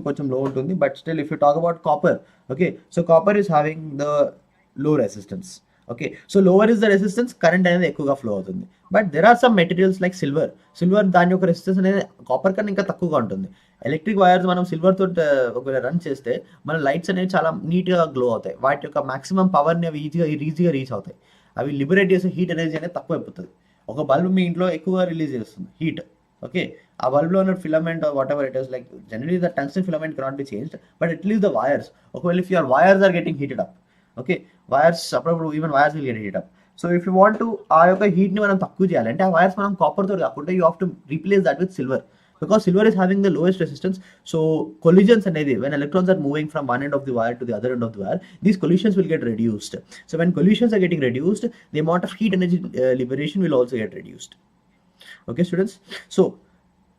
కొంచెం low ఉంటుంది, but still if you talk about copper, okay, so copper is having the low resistance. Okay, so lower is the resistance, current అనేది ఎక్కువగా flow అవుతుంది. But there are some materials like silver దాని యొక్క resistance అనేది copper కన్నా ఇంకా తక్కువగా ఉంటుంది. ఎలక్ట్రిక్ వైర్స్ మనం సిల్వర్ తోటి ఒకవేళ రన్ చేస్తే మన లైట్స్ అనేవి చాలా నీట్గా గ్లో అవుతాయి. వాటి యొక్క మాక్సిమం పవర్ని అవి ఈజీగా రీచ్ అవుతాయి. అవి లిబరేట్ చేసే హీట్ ఎనర్జీ అనేది తక్కువ అయిపోతుంది. ఒక బల్బ్ మీ ఇంట్లో ఎక్కువగా రిలీజ్ చేస్తుంది హీట్. ఓకే, ఆ బల్బ్లో ఉన్న filament whatever it is, like generally the tungsten filament cannot be changed, but it leaves the wires. ఒకవేళ if your wires are getting heated up, okay, wires అప్పుడప్పుడు even wires will get heat up. So if you want to ఆ యొక్క హీట్ని మనం తక్కువ చేయాలంటే ఆ wires మనం కాపర్తో కాకుండా you have to replace that with silver, because silver is having the lowest resistance. So collisions అనేది, when electrons are moving from one end of the wire to the other end of the wire, these collisions will get reduced. So when collisions are getting reduced, the amount of heat energy liberation will also get reduced. Okay, students, so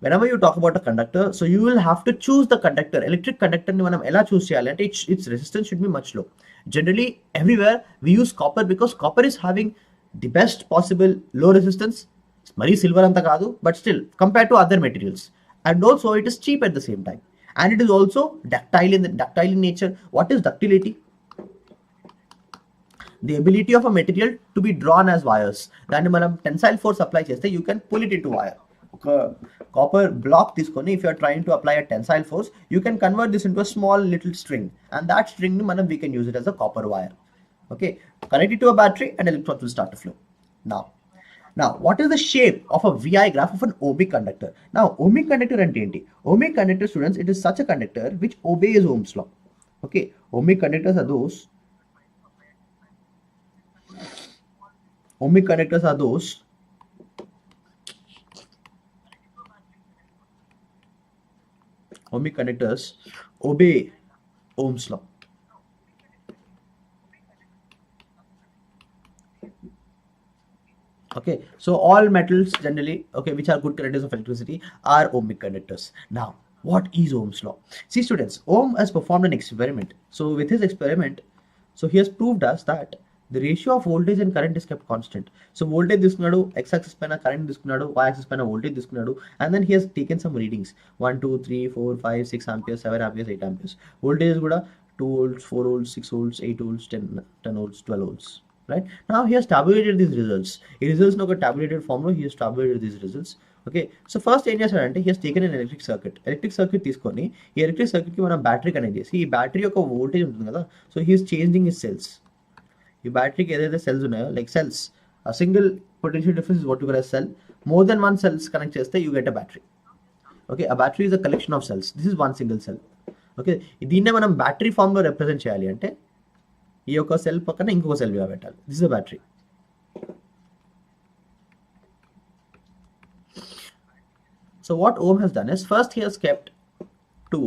whenever you talk about a conductor, so you will have to choose the conductor. Electric conductor ni manam ela choose cheyalante its resistance should be much low. Generally everywhere we use copper because copper is having the best possible low resistance. Mari silver anta kaadu, but still compared to other materials, and also it is cheap at the same time, and it is also ductile in nature. What is ductility? The ability of a material to be drawn as wires. Then మనం tensile force apply చేస్తే you can pull it into wire. ఒక copper black తీసుకొని if you are trying to apply a tensile force, you can convert this into a small little string, and that string we can use it as a copper wire. Okay, connect it to a battery and electrons will start to flow. Now, what is the shape of a VI graph of an ohmic conductor? Now, ohmic conductor ante enti? Ohmic conductor, students, it is such a conductor which obeys Ohm's law. Okay, ohmic conductors are those. Ohmic conductors are those ohmic conductors obey Ohm's law. Okay, so all metals generally, okay, which are good conductors of electricity are ohmic conductors. Now, what is Ohm's law? See, students, Ohm has performed an experiment. So with his experiment, so he has proved us that the ratio of voltage and current is kept constant. So voltage తీసుకున్నాడు, x axis పైన current తీసుకున్నాడు, y axis పైన voltage తీసుకున్నాడు, and then he has taken some readings 1 2 3 4 5 6 amperes, 7 amperes, 8 amperes. Voltage కూడా 2 volts, 4 volts, 6 volts, 8 volts, 10 volts, 12 volts. Right now he has tabulated these results. He results no tabulated form lo he has tabulated these results. Okay, so first ఏం చేశాడంటే he has taken an electric circuit తీసుకొని ఈ electric circuit కి మనం battery connect చేసి ఈ battery యొక్క voltage ఉంటుంది కదా, so he is changing his cells. ఈ బ్యాటరీకి ఏదైతే సెల్స్ ఉన్నాయో, like cells, a single potential difference is what you call as cell. More than one cells connect చేస్తే you get a battery. Okay, a battery is a collection of cells. This is one single cell. Okay, దీన్నే మనం battery form లో represent చేయాలి అంటే ఈ యొక్క cell పక్కన ఇంకొక సెల్ పెట్టాలి. This is a battery. So what Ohm has done is first he he's kept 2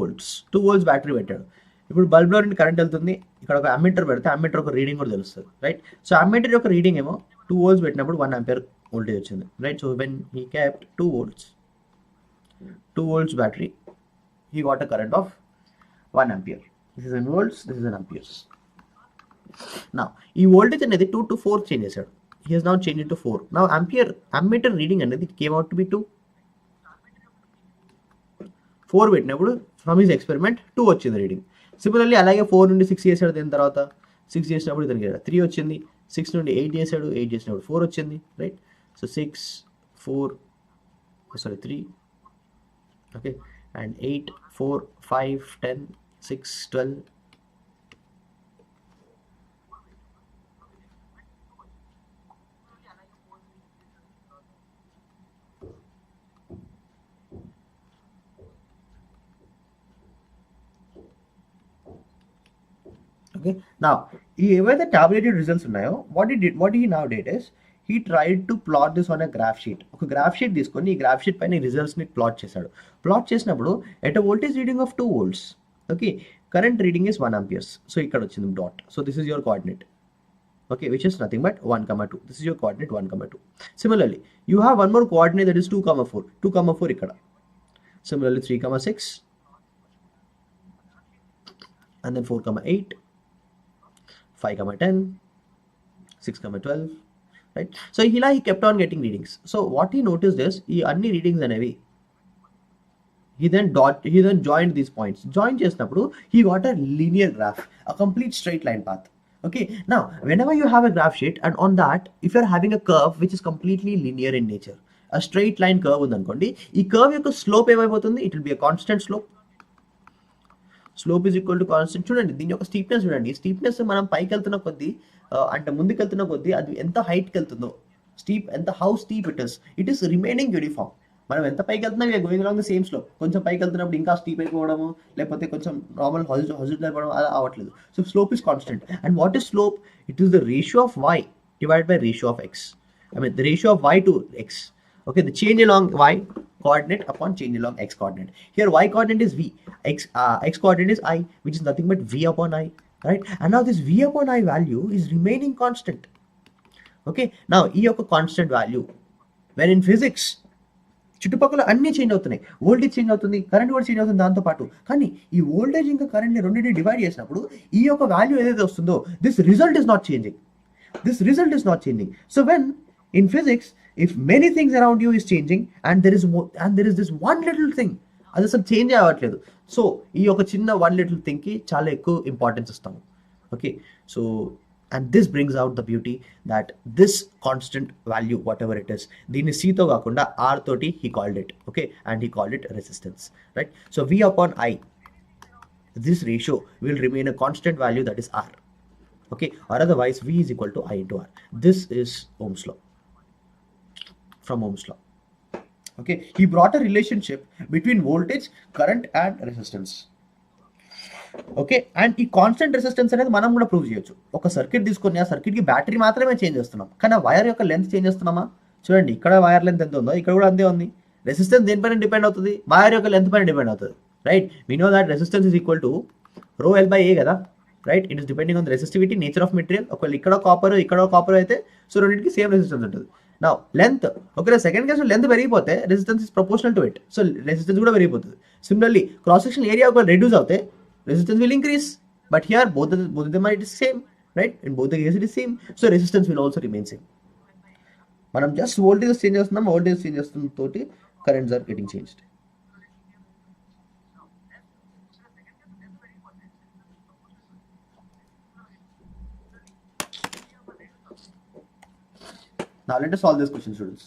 volts battery పెట్టాడు. ఇప్పుడు బల్బ్లో నుండి కరెంట్ వెళ్తుంది, ఇక్కడ ఒక అమ్మీటర్ పెడితే అమ్మీటర్ ఒక రీడింగ్ కూడా తెలుస్తుంది, రైట్? సో అమ్మీటర్ యొక్క రీడింగ్ ఏమో 2 volts పెట్టినప్పుడు 1 ampere వోల్టేజ్ వచ్చింది, right? So when he kept 2 volts battery, he got a current of 1 ampere. This is in volts, this is in amperes. Now ఈ voltage అనేది 2 to 4 change చేశాడు. He has now changed it to 4. Now ammeter reading అనేది came out to be 2. 4 పెట్టినప్పుడు from his experiment 2 వచ్చింది reading. Similarly అలాగే 4 నుండి 6 చేశాడు, దీని తర్వాత 6 చేసినప్పుడు ఇతనికి 3 వచ్చింది, 6 నుండి 8 చేశాడు, 8 చేసినప్పుడు 4 వచ్చింది, right? So 6 4 3 Okay, and 8, 4, 5, 10, 6, 12. Okay, now ఏవైతే టాబ్యులేటెడ్ రిజల్ట్స్ ఉన్నాయో what he now date is he tried to plot this on a graph sheet. ఒక గ్రాఫ్ షీట్ తీసుకొని ఈ గ్రాఫ్ షీట్ పైన రిజల్ట్స్ ని ప్లాట్ చేశాడు. ప్లాట్ చేసినప్పుడు at a voltage reading of 2 volts, okay, current reading is 1 amperes. So ఇక్కడ వచ్చింది dot. So this is your coordinate, okay, which is nothing but 1, 2. This is your coordinate 1, 2. Similarly, you have one more coordinate that is 2, 4. 2, 4 ikkada. Similarly, 3, 6, and then 4, 8, 5, 10, 6, 12, right? So here he kept on getting readings. So what he noticed is he anni readings అనేవి he then joined these points. Join చేసినప్పుడు he got a linear graph, a complete straight line path. Okay, now whenever you have a graph sheet and on that if you're having a curve which is completely linear in nature, a straight line curve ఉందనుకోండి, ఈ curve యొక్క slope ఏమైపోతుంది? It will B a constant slope. Slope is equal to constant. చూడండి దీని యొక్క స్టీప్నెస్ చూడండి. స్టీప్నెస్ మనం పైకి వెళ్తున్న కొద్దీ అంటే ముందుకు వెళ్తున్న కొద్దీ అది ఎంత హైట్కి వెళ్తుందో, how steep it is remaining uniform. మనం ఎంత పైకి వెళ్తున్నా we're going along the same slope. కొంచెం పైకి వెళ్తున్నప్పుడు ఇంకా స్టీప్ అయిపోవడము, లేకపోతే కొంచెం నార్మల్ హాజిడ్ అయిపోవడం అలా అవ్వట్లేదు. So slope is constant. And what is slope? It is the ratio of why divide by ratio of X. I mean the ratio of y to x. Okay, the change along y coordinate upon change along x coordinate. Here y coordinate is v, x coordinate is I, which is nothing but v upon I, right? And now this v upon I value is remaining constant. Okay, now ఈ యొక్క constant value when in physics చుట్టుపక్కల అన్ని change అవుతున్నాయి. Voltage change అవుతుంది, current కూడా change అవుతుంది దాంతో పాటు. కానీ ఈ వోల్టేజ్ ఇంకా కరెంట్ని రెండింటిని డివైడ్ చేసినప్పుడు ఈ యొక్క వాల్యూ ఏదైతే వస్తుందో this result is not changing. So when in physics, if many things around you is changing and there is this one little thing అది అసలు చేంజ్ అవ్వట్లేదు, సో ఈ యొక్క చిన్న వన్ లిటిల్ థింగ్కి చాలా ఎక్కువ ఇంపార్టెన్స్ ఇస్తాము. Okay, so and this brings out the beauty that this constant value whatever it is, దీన్ని c తో కాకుండా r తోటి he called it. Okay, and he called it resistance, right? So v upon I, this ratio will remain a constant value, that is r. Okay, or otherwise v is equal to I into r. This is Ohm's law, from Ohm's law. Okay, he brought a relationship between voltage, current and resistance. Okay, and ఈ constant resistance అనేది మనం కూడా prove చేయొచ్చు. ఒక circuit తీసుకొని ఆ సర్క్యూట్కి battery మాత్రమే change చేస్తున్నాం, కానీ ఆ వైర్ యొక్క లెంత్ చేంజ్ చేస్తున్నామా? చూడండి ఇక్కడ వైర్ లెంత్ ఎంత ఉందో ఇక్కడ కూడా అంతే ఉంది. రెసిస్టెన్స్ దేనిపైన డిపెండ్ అవుతుంది? వైర్ యొక్క లెంత్ పైన డిపెండ్ అవుతుంది, right? We know that resistance is equal to rho L by A కదా, right? It is depending on the resistivity, nature of material. ఒకవేళ ఇక్కడ కాపర్ అయితే సో రెండింటికి సేమ్ రెసిస్టెన్స్ ఉంటుంది. నా లెంత్ ఒకవేళ సెకండ్ కేసులో లెంత్ పెరిగిపోతే resistance is proportional to it, so resistance కూడా పెరిగిపోతుంది. సిమిలర్లీ క్రాస్ సెక్షన్ ఏరియా ఒకవేళ రెడ్యూస్ అవుతే resistance will increase, but here both of them are it is same, right? In both the cases it is same, so resistance will also remain same. మనం just voltage change చేస్తున్నాం, voltage change చేస్తున్న తోటి currents are getting changed. Now let us solve this question, students.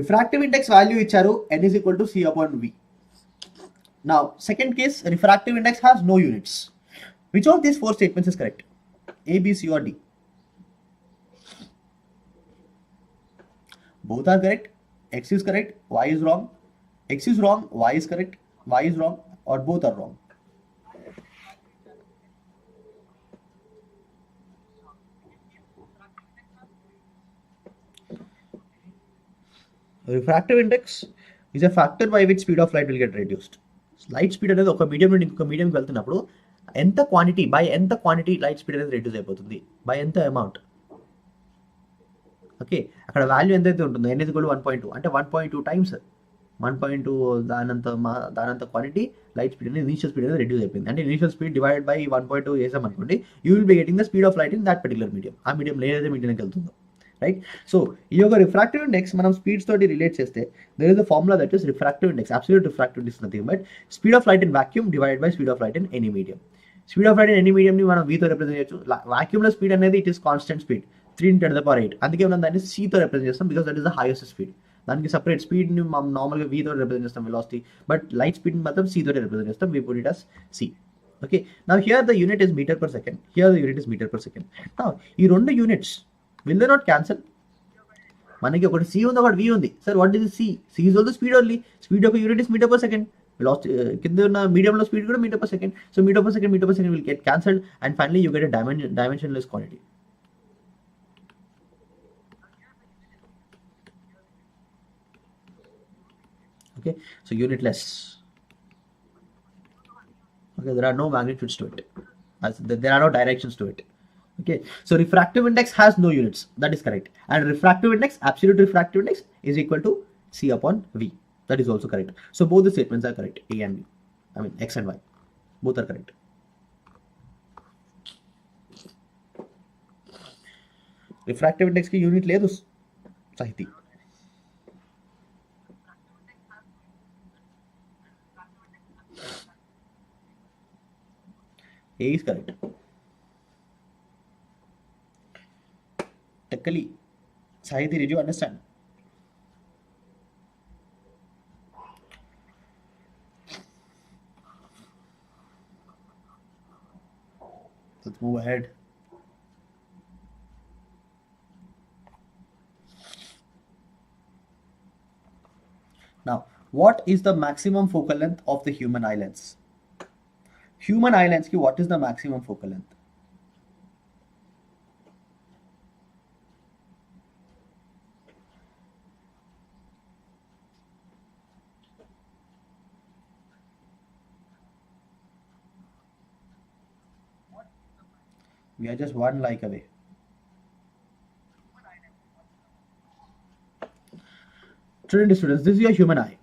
Refractive index value ఇచ్చారు, n is equal to c upon v. Now, second case, refractive index has no units. Which of these four statements is correct? A, B, C or D? Both are correct. X is correct, Y is wrong. X is wrong, Y is correct, Y is wrong, or both are wrong. Refractive index is a factor by which speed of light will get reduced. Light speed అనేది ఒక medium నుండి ఇంకొక మీడియంకి వెళ్తున్నప్పుడు ఎంత quantity light speed అనేది reduce అయిపోతుంది, by ఎంత amount. Okay, అక్కడ వాల్యూ ఎంతైతే ఉంటుందో n is equal to 1.2 అంటే 1.2 టైమ్స్ 1.2 దానంత క్వాంటిటీ లైట్ స్పీడ్ అనేది ఇనిషియల్ స్పీడ్ అనేది రెడ్యూస్ అయిపోయింది. అంటే ఇనిషియల్ స్పీడ్ డివైడ్ బై 1.2 చేసాం అనుకోండి, you will be getting the speed of light in that particular medium. ఆ మీడియం ఏదైతే మీడియంకి వెళ్తుందో, రైట్? సో ఈ యొక్క రిఫ్రాక్టివ్ ఇండెక్స్ మనం స్పీడ్స్ తోటి రిలేట్ చేస్తే there is a formula that is refractive index. Absolute refractive index nothing but speed of light in vacuum divided by speed of light in any medium. Speed of light in any medium ని మనం v తో represent చేయొచ్చు. Vacuum లో speed అనేది it is constant speed 3 × 10⁸. అందుకే మనం దాన్ని c తో రిప్రజెంట్ చేస్తాం, because that is the highest speed. దానికి సపరేట్ స్పీడ్ని మనం నార్మల్గా v తోటి రిప్రజెంట్ చేస్తాం వెలాసిటీ, బట్ లైట్ స్పీడ్ మాత్రం c తోటి రిప్రజెంట్ చేస్తాం. We put it as c. Okay, now here the unit is meter per second, here the unit is meter per second. Now ఈ రెండు units will they not cancel? మనకి ఒకటి c ఉంది, ఒకటి v ఉంది. Sir what is c? c is also speed only. Speed యొక్క unit is metre per second. Velocity కింద ఉన్న మీడియంలో స్పీడ్ కూడా metre per second. So metre per second will get cancelled and finally you get a dimensionless quantity. Okay, so unitless. Okay, there are no magnitudes to it, there are no directions to it. Okay, so refractive index has no units, that is correct, and refractive index, absolute refractive index is equal to c upon v, that is also correct. So both the statements are correct, a and b, I mean x and y, both are correct. Refractive index ki unit ledu sahiti. A is correct. Technically, Sahiti, did you understand? Let's move ahead. Now, what is the maximum focal length of the human eye lens? Human eye lens ki what is the maximum focal length? We are just one like away. Students, this is your human eye.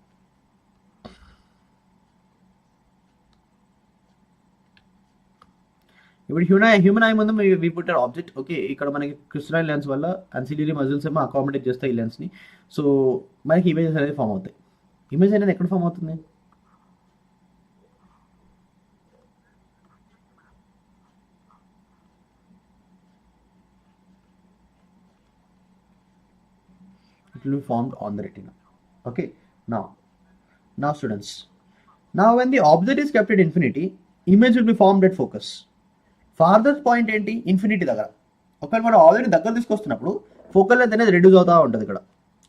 ఇప్పుడు human I ముందు we put object. Okay, ఇక్కడ మనకి crystalline lens వల్ల అన్సిలియరీ muscles ఏమో accommodate చేస్తాయి ఈ లెన్స్ని. So మనకి images అనేది ఫామ్ అవుతాయి. ఇమేజ్ అనేది ఎక్కడ ఫామ్ అవుతుంది? It will be formed on the retina. Okay, now students, now when the object is kept at infinity, image will be formed at focus. Farthest point ఏంటి? Infinity దగ్గర. ఒకవేళ మనం object దగ్గర తీసుకొస్తున్నప్పుడు ఫోకల్ లెంత్ అనేది reduce అవుతూ ఉంటుంది ఇక్కడ.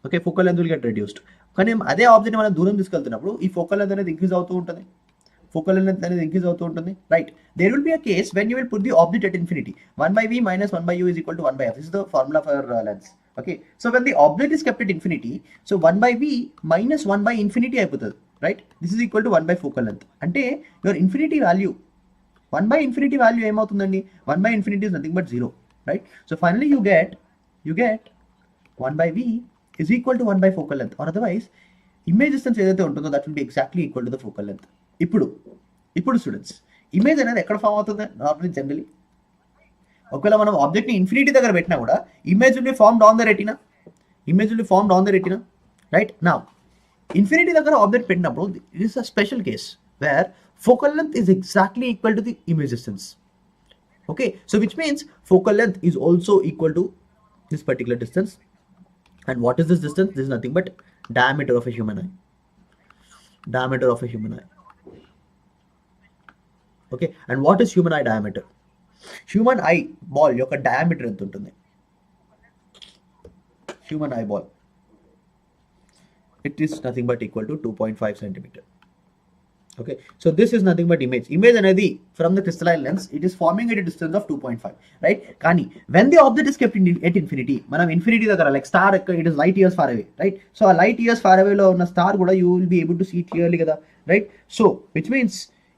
Okay, focal length will get reduced. కానీ అదే ఆబ్జెక్ట్ మనం దూరం తీసుకెళ్తున్నప్పుడు ఈ ఫోకల్ లెంత్ అనేది ఇంక్రీజ్ అవుతూ ఉంటుంది. Right. There will be a case when you will put the object at infinity. 1/v minus 1/u is equal to 1/f. This is the formula for lens. Okay, so when the object is kept at infinity, so 1/v minus 1/infinity అయిపోతుంది. Right, this is equal to 1/focal length. అంటే your infinity value 1/infinity value ఏమవుతుందండి? 1/infinity is nothing but 0. Right, so finally you get 1/v is equal to 1/focal length, or otherwise image distance ఏదైతే ఉంటుందో that will be exactly equal to the focal length. ఇప్పుడు students, image అనేది ఎక్కడ form అవుతుంది normally generally? ఒకవేళ మనం ఆబ్జెక్ట్ని infinity దగ్గర పెట్టినా కూడా image will be formed on the retina. Right, now infinity దగ్గర ఆబ్జెక్ట్ పెట్టినప్పుడు it is a special case where focal length is exactly equal to the image distance. Okay, so which means focal length is also equal to this particular distance. And what is this distance? This is nothing but diameter of a human eye. Okay, and what is human eye diameter? Human eye ball యొక్క diameter ఎంత ఉంటుంది? Human eye ball, it is nothing but equal to 2.5 centimeter. Okay, so this is nothing but image అనేది from the crystalline lens, it is forming at a distance of 2.5, right? కానీ when the object is kept at infinity, మనం infinity దగ్గర like star it is light years far away, right? So ఆ light years far away లో ఉన్న star కూడా you will be able to see clearly కదా, right? So which means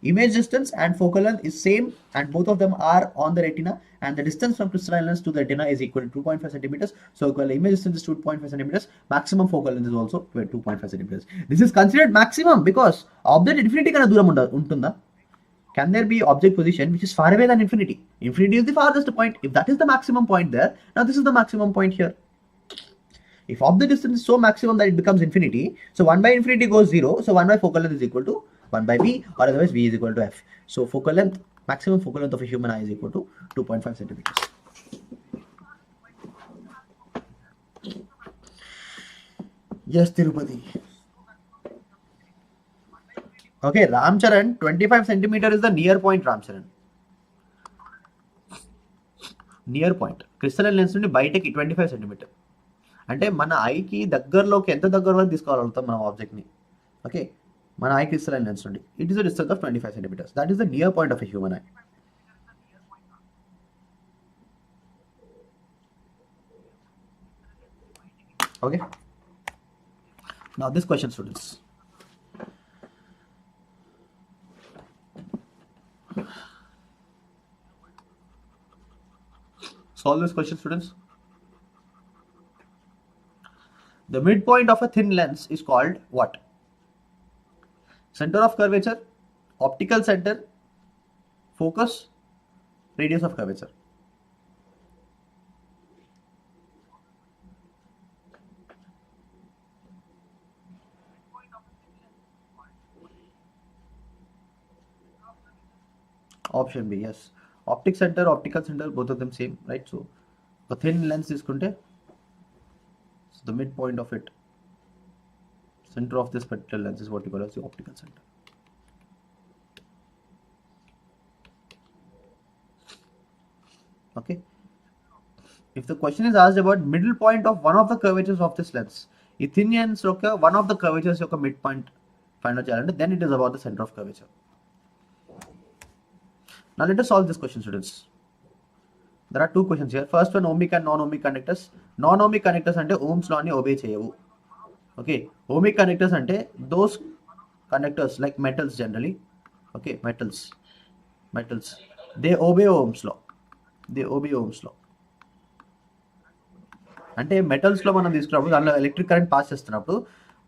image distance and focal length is same, and both of them are on the retina, and the distance from crystalline lens to the retina is equal to 2.5 centimeters. So image distance is 2.5 centimeters. Maximum focal length is also 2.5 centimeters. This is considered maximum because object infinity kana dooram untunda. Can there be object position which is far away than infinity? Infinity is the farthest point. If that is the maximum point there, now this is the maximum point here. If object distance is so maximum that it becomes infinity, so 1/infinity goes 0, so 1/focal length is equal to 1/v, or otherwise v is equal to f. So focal length, maximum focal length of a human eye is equal to 2.5 centimeters. Yes, Tirupati. Okay, Ram Charan, 25 centimeter is the near point, Ram Charan. Near point crystalline lens నుండి బయటకి 25 centimetre అంటే మన ఐకి దగ్గరలోకి ఎంత దగ్గర వరకు తీసుకోగలుగుతాం మనం ఆబ్జెక్ట్ని. ఓకే, మన ఐ క్రిస్టలైన్ లెన్స్ నుండి it is the distance of 25 centimetres. That is the near point of a human eye. Okay, now this question students. Solve this question, students. The midpoint of a thin lens is called what? Center of curvature, optical center, focus, radius of curvature. Option B, yes. Optic center, optical center, both of them same, right? So a thin lens is kunte, so the midpoint of it, center of this particular lens is what you call as the optical center. Okay, if the question is asked about middle point of one of the curvatures of this lens, ఈ thin lens యొక్క one of the curvatures యొక్క midpoint find out చేయాలంటే then it is about the center of curvature. Now let us solve this question, students. There are two questions here. First one, ohmic and non-ohmic conductors. Non-ohmic conductors ante Ohm's law ni obey cheyavu. Okay, ohmic conductors ante those conductors like metals generally. Okay, metals, they obey Ohm's law. They obey Ohm's law. అంటే metals లో మనం తీసుకున్నప్పుడు దానిలో electric current pass చేస్తున్నప్పుడు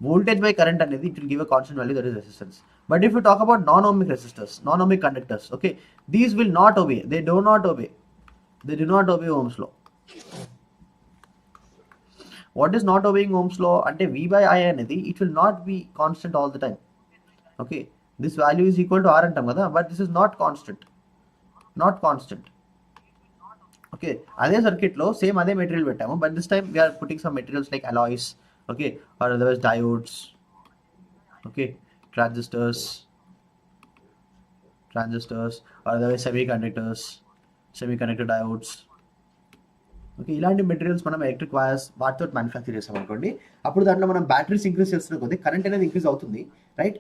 voltage by current అనేది it will give a constant value, that is resistance. But if you talk about non ohmic resistors, non ohmic conductors, okay, these will not obey, they do not obey Ohm's law. What is not obeying Ohm's law అంటే V by I అనేది it will not be constant all the time. Okay, this value is equal to R అంటాం కదా, but this is not constant. Okay, అదే సర్క్యూట్లో same అదే material పెట్టాము, but this time we are putting some materials like alloys, okay, or otherwise diodes, okay, transistors, or otherwise semiconductor diodes. Okay, ఇలాంటి materials మనం electric wires వాటితో manufacture చేస్తాం అనుకోండి. అప్పుడు దాంట్లో మనం బ్యాటరీస్ ఇంక్రీజ్ చేస్తున్న కొద్దీ కరెంట్ అనేది ఇంక్రీజ్ అవుతుంది, right?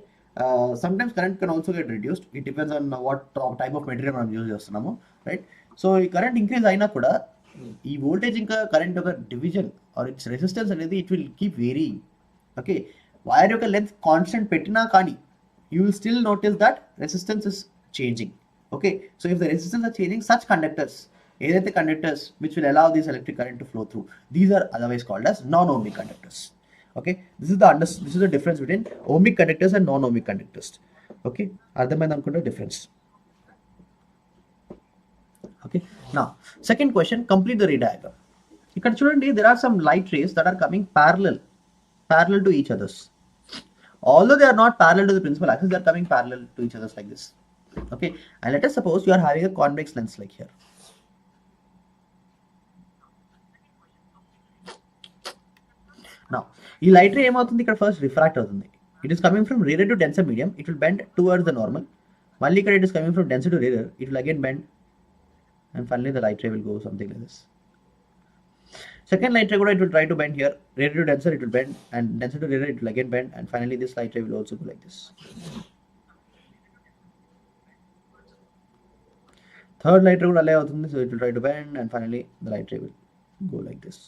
Sometimes current can also get reduced, it depends on what type of material మనం యూజ్ చేస్తున్నాము, రైట్? సో ఈ కరెంట్ ఇంక్రీజ్ అయినా కూడా ఈ వోల్టేజ్ ఇంకా కరెంట్ యొక్క డివిజన్ ఆర్ ఇట్స్ రెసిస్టెన్స్ అనేది it will keep varying. Okay, wire యొక్క లెంత్ కాన్స్టెంట్ పెట్టినా కానీ you will still notice that resistance is changing. Okay, so if the resistance are changing, such conductors, ఏదైతే conductors which will allow this electric current to flow through, these are otherwise called as non-ohmic conductors. Okay, this is the difference between ohmic conductors and non-ohmic conductors. Okay, అర్థమైంది అనుకుంటే difference. Okay, now second question, complete the ray diagram. ఇక్కడ చూడండి, there are some light rays that are coming parallel to each others. Although they are not parallel to the principal axis, they are coming parallel to each others like this. Okay, and let us suppose you are having a convex lens like here. Now ఈ light రే ఏమవుతుంది, ఇక్కడ first refract అవుతుంది. It is coming from rarer to denser medium, it will bend towards the normal. మళ్ళీ ఇక్కడ it is coming from denser to rarer, it will again bend, and finally the light ray will go something like this. Second light ray, it will try to bend here, rarer to denser it will bend, and denser to rarer it will again bend, and finally this light ray will also go like this. Third light ray will allow outundi, so it will try to bend, and finally the light ray will go like this.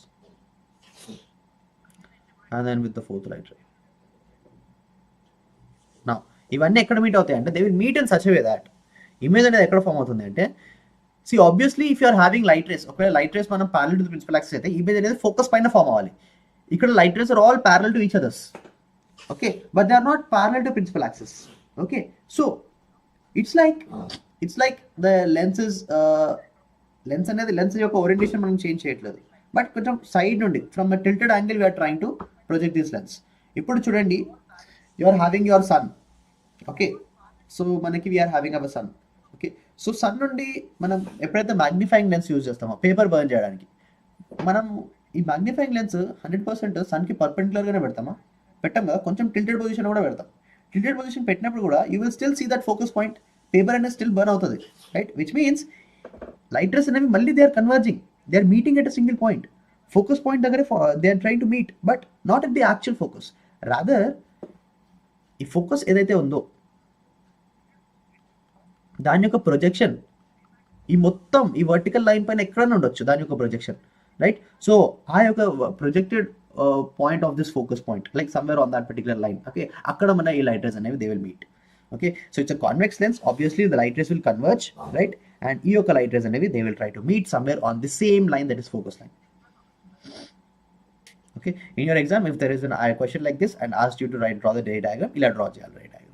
And then with the fourth light ray. Now ఇవన్నీ ఎక్కడ meet అవుతాయి అంటే, they will meet in such a way that image అనేది ఎక్కడ form అవుతుంది అంటే, see obviously if you are having light rays, ఒకవేళ light rays మనం parallel to the principal axis అయితే ఇమేజ్ అనేది ఫోకస్ పైన ఫామ్ అవ్వాలి. ఇక్కడ light rays are all parallel to each others, okay, but they are not parallel to principal axis. Okay, so it's like the lenses lens అనేది lens యొక్క orientation మనం change చేయట్లేదు, but కొంచెం side నుండి from a tilted angle we are trying to project this lens. ఇప్పుడు చూడండి, you are having your sun, okay, so మనకి we are having our sun. Okay, so sun నుండి మనం ఎప్పుడైతే మ్యాగ్నిఫైయింగ్ లెన్స్ యూజ్ చేస్తామో paper burn చేయడానికి, మనం ఈ మ్యాగ్నిఫైయింగ్ లెన్స్ 100% సన్కి పర్పెండిక్యులర్గానే పెడతామా? పెట్టాం కదా, కొంచెం టిల్టెడ్ పొజిషన్ కూడా పెడతాం. టిల్టెడ్ పొజిషన్ పెట్టినప్పుడు కూడా you will still see that focus point, paper అనేది స్టిల్ బర్న్ అవుతుంది, right? Which means light rays అనేవి మళ్ళీ they are converging, they are meeting at a single point. Focus point దగ్గరే they are trying to meet, but not at the actual focus. Rather ఈ focus ఏదైతే ఉందో దాని యొక్క projection ఈ మొత్తం ఈ వర్టికల్ లైన్ పైన ఎక్కడైనా ఉండొచ్చు దాని యొక్క ప్రొజెక్షన్, రైట్? సో ఆ యొక్క projected point of this focus point like somewhere on that particular line, okay, అక్కడ మన ఈ లైట్ రేస్ అనేవి they will meet. Okay, so it's a convex lens, obviously the light race will converge, right? And ఈ యొక్క light rays అనేవి they will try to meet somewhere on the same line that is focus line. Okay, in your exam if there is a question like this and asked you to draw the ray diagram, ila draw cheyali ray diagram.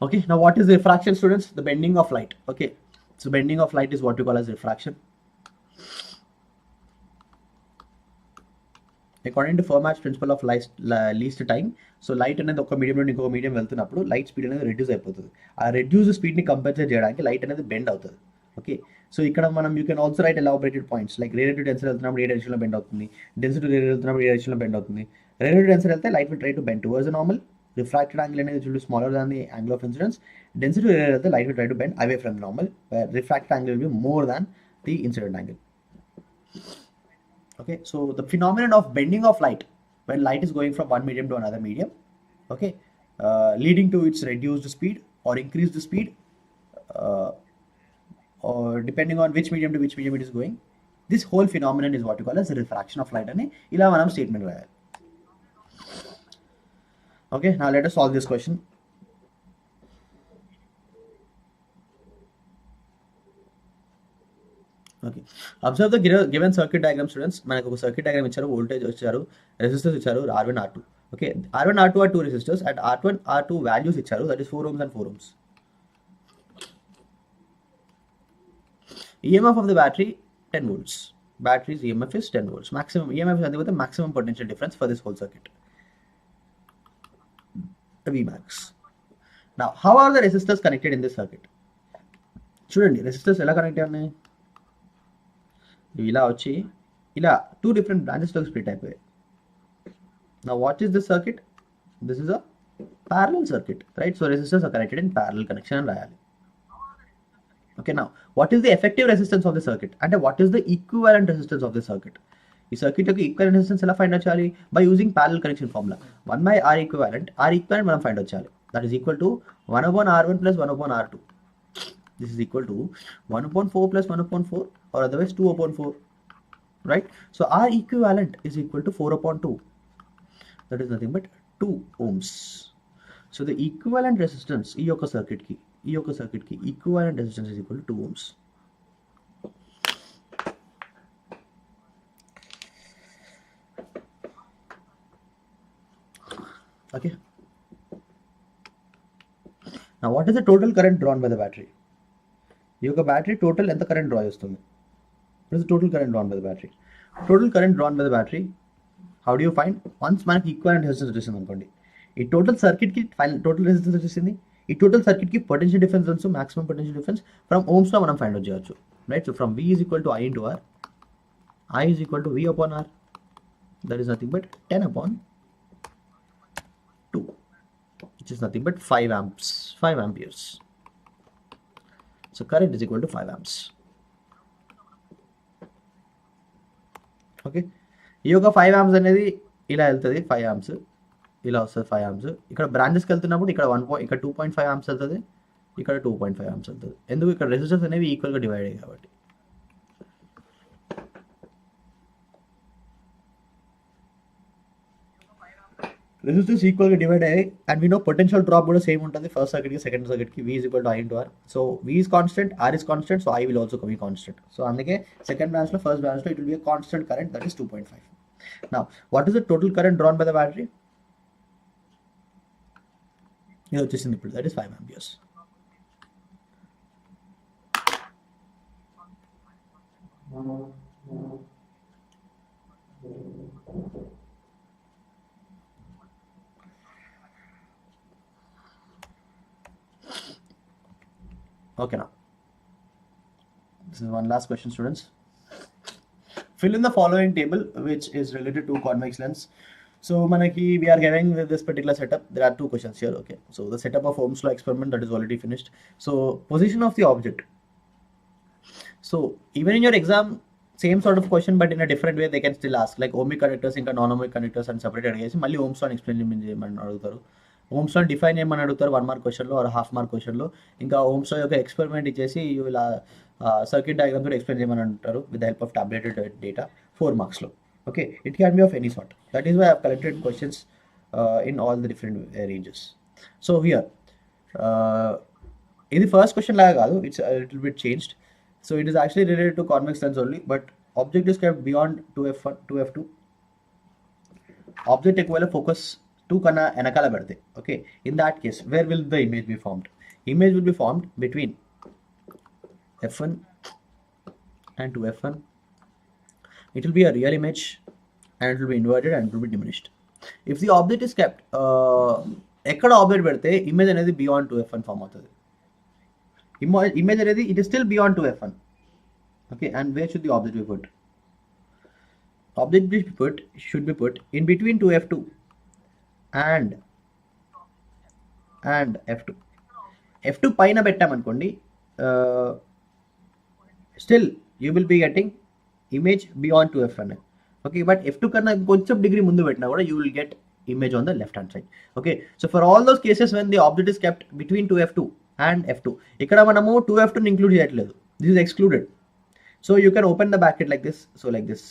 Okay, now what is refraction, students? The bending of light. Okay, so bending of light is what you call as refraction. According to Fermat's principle of least time, so light అనేది ఒక medium నుండి ఇంకొక medium వెళ్తున్నప్పుడు light speed అనేది reduce అయిపోతుంది. ఆ reduce స్పీడ్ని compulsory చేయడానికి light అనేది బెండ్ అవుతుంది. ఓకే, సో ఇక్కడ మనం you can also right elaborated points like ray to density వెళ్తున్నప్పుడు ఏ డైరెక్షన్లో బెండ్ అవుతుంది, డెన్సిటీ రే వెళ్తున్నప్పుడు ఏ డైరెక్షన్లో బెండ్ అవుతుంది. రే టు డెన్సిటీ వెళ్తే light will try to bend towards normal, refracted angle అనేది will be smaller than the angle of incidence. Density ray వెళ్తే light will try to bend away from normal, refracted angle will be more than the incident angle. Okay, so the phenomenon of bending of light when light is going from one medium to another medium, okay, leading to its reduced speed or increased speed, or depending on which medium to which medium it is going, this whole phenomenon is what you call as refraction of light ani ila manam statement rayali. Okay, now let us solve this question. Okay, observe the given circuit diagram students. మనకు ఒక circuit diagram ఇచ్చారు, voltage ఇచ్చారు, resistors ఇచ్చారు R1 R2. Okay, R1 R2 are 2 resistors and R1 R2 values ఇచ్చారు, that is 4 ohms and 4 ohms. EMF of the battery 10 volts. Battery's EMF is 10 volts. Maximum EMF is nothing but the maximum potential difference for this whole circuit, the Vmax. Now how are the resistors connected in this circuit? చూడండి resistors ఎలా connect ఉన్నాయి, ఇలా వచ్చి ఇలా 2 different బ్రాంచెస్లో split అయిపోయాయి. Now what is this circuit? This is a parallel circuit, right? So resistors are connected in parallel connection అని రాయాలి. Okay, now what is the effective resistance of the circuit? అంటే what is the equivalent resistance of the circuit? ఈ circuit యొక్క equivalent resistance ఎలా find out చేయాలి? By using parallel connection formula 1/R equivalent. R equivalent మనం find out చేయాలి, that is equal to 1/R1 + 1/R2. This is equal to 1/4 + 1/4 or otherwise 2/4, right? So R equivalent is equal to 4/2. That is nothing but 2 ohms. So the equivalent resistance ఈ యొక్క circuit కి equivalent resistance is equal to 2 ohms. Okay, now what is the total current drawn by the battery? ఈ యొక్క battery total ఎంత current draw చేస్తుంది? What is the total current drawn by the battery? Total current drawn by the battery, how do you find? Once మనకి equivalent resistance వచ్చేసింది అనుకోండి, ఈ total సర్క్యూట్కి final total resistance వచ్చేసింది, ఈ టోటల్ సర్క్యూట్కి పొటెన్షియల్ డిఫరెన్స్ తెలుసు, maximum potential difference from ఓమ్స్లో మనం find out చేయొచ్చు, right? So from V is equal to I into R, I is equal to V upon R, that is nothing but 10/2, which is nothing but 5 amperes. So current is equal to 5 amps. Okay, ఈ యొక్క 5 amps అనేది ఇలా వెళ్తుంది, 5 amps ఇలా వస్తుంది, 5 amps ఇక్కడ బ్రాంచెస్కి వెళ్తున్నప్పుడు ఇక్కడ 2.5 amps వెళ్తుంది, ఇక్కడ 2.5 amps వెళ్తుంది. ఎందుకు? ఇక్కడ రెసిస్టర్స్ అనేవి ఈక్వల్గా డివైడ్ అయ్యాయి కాబట్టి. రెసిస్టర్స్ ఈక్వల్గా డివైడ్ అయ్యాయి and we know potential drop కూడా సేమ్ ఉంటుంది ఫస్ట్ సర్క్యూట్కి సెకండ్ సర్క్యూట్కి. V is equal to I into R. సో V is constant, R is constant, so I will also be constant. So అందుకే సెకండ్ బ్రాంచ్లో first బ్రాంచ్లో it will B a constant current, that is 2.5. Now what is the total current drawn by the battery? ఇది వచ్చేసింది ఇప్పుడు, that is 5 amperes. Okay, now this is one last question, students. Fill in the following table which is related to convex lens. So manaki we are having with this particular setup. There are two questions here. Okay, so the setup of Ohm's law experiment that is already finished. So position of the object. So even in your exam, same sort of question, but in a different way, they can still ask like ohmic conductors ఇంకా non-ohmic conductors అని separate అడిగేసి మళ్ళీ Ohm's law explain చేయమని అడుగుతారు. Ohm's law define చేయమని అడుగుతారు 1 mark క్వశ్చన్లో or half mark క్వశ్చన్లో. ఇంకా Ohm's law యొక్క ఎక్స్పెరిమెంట్ ఇచ్చేసి యూ విల్ సర్క్యూట్ డయాగ్రామ్ కూడా ఎక్స్ప్లెయిన్ చేయమని అంటారు with the help of tabulated data 4 మార్క్స్లో. Okay, it can be of any sort. That is why I have collected questions in all the different ranges. So here ఇది first question లాగా కాదు, it's little bit changed. So it is actually related to convex lens only, but object is kept beyond 2f1, 2f2. Object equal focus 2 kana enakala pedte. Okay, in that case, where will the image be formed? Image will be formed between f1 and 2f1. It will be a real image and it will be inverted and it will be diminished. If the object is kept ekkada object pedte image anedi beyond 2f1 form అవుతుంది. Image అనేది it is still beyond 2f1. Okay, and where should the object be put? Object should be put in between 2f2 and f2. f2 పైన పెట్టామనుకోండి, still you will be getting image beyond 2f1. Okay, but f2 కన్నా కొంచెం degree ముందు పెట్టినా కూడా you will get image on the left hand side. Okay, so for all those cases when the object is kept between 2f2 and f2, ఇక్కడ మనము 2f2 ని include చేయట్లేదు, this is excluded. So you can open the bracket like this, so like this,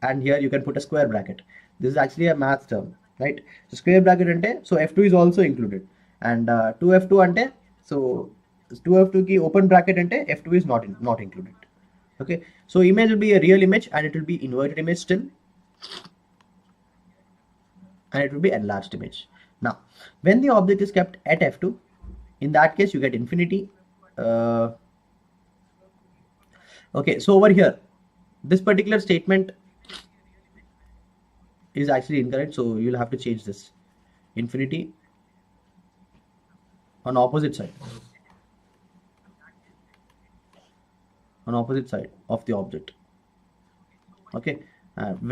and here you can put a square bracket. This is actually a math term, right? So square bracket ante, so f2 is also included, and 2f2 ante, so 2f2 ki open bracket ante f2 is not included. Okay, so image will be a real image and it will be inverted image still, and it will be enlarged image. Now when the object is kept at f2, in that case you get infinity. Okay, so over here this particular statement is actually incorrect, so you'll have to change this. Infinity on opposite side of the object. Okay,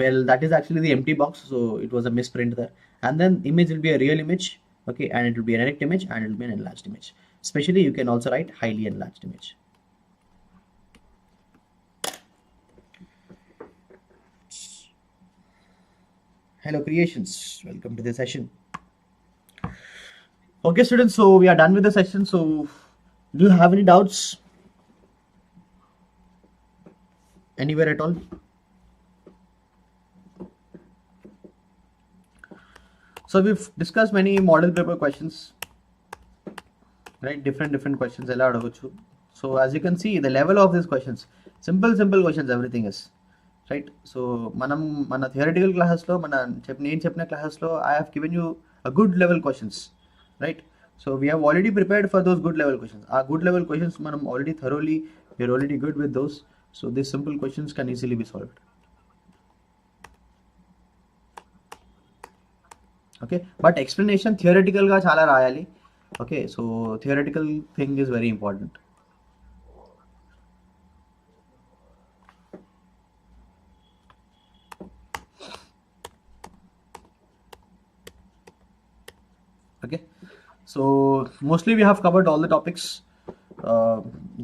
well, that is actually the empty box, so it was a misprint there. And then image will be a real image. Okay, and it will be an erect image and it will be an enlarged image. Especially you can also write highly enlarged image. Hello creations, welcome to the session. Okay students, so we are done with the session. So do you have any doubts anywhere at all? So we've discussed many model paper questions, right? Different questions ela adagochu. So as you can see, the level of these questions, simple questions, everything is right. So mana theoretical classes lo nenu cheppina classes lo I have given you a good level questions, right? So we have already prepared for those good level questions. Our good level questions manam already thoroughly, we are already good with those. So these simple questions can easily be solved. Okay, but explanation theoretical ga chala rayali. Okay, so theoretical thing is very important. Okay, so mostly we have covered all the topics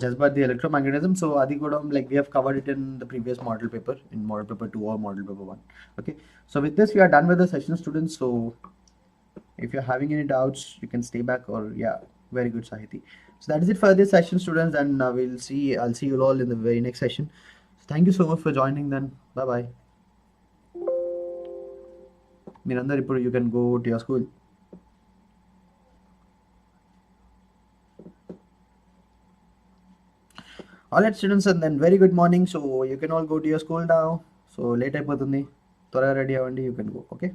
just by the electromagnetism. So adi kuda like we have covered it in the previous model paper, in model paper 2 or model paper 1. Okay, so with this we are done with the session, students. So if you're having any doubts you can stay back, or yeah, very good Sahiti. So that is it for this session, students, and I'll see you all in the very next session. So thank you so much for joining. Then bye bye. Mirandar, you can go to your school. Alright students, and then very good morning. So you can all go to your school now. So late అయిపోతుంది, త్వరగా ready అవ్వండి, you can go. Okay.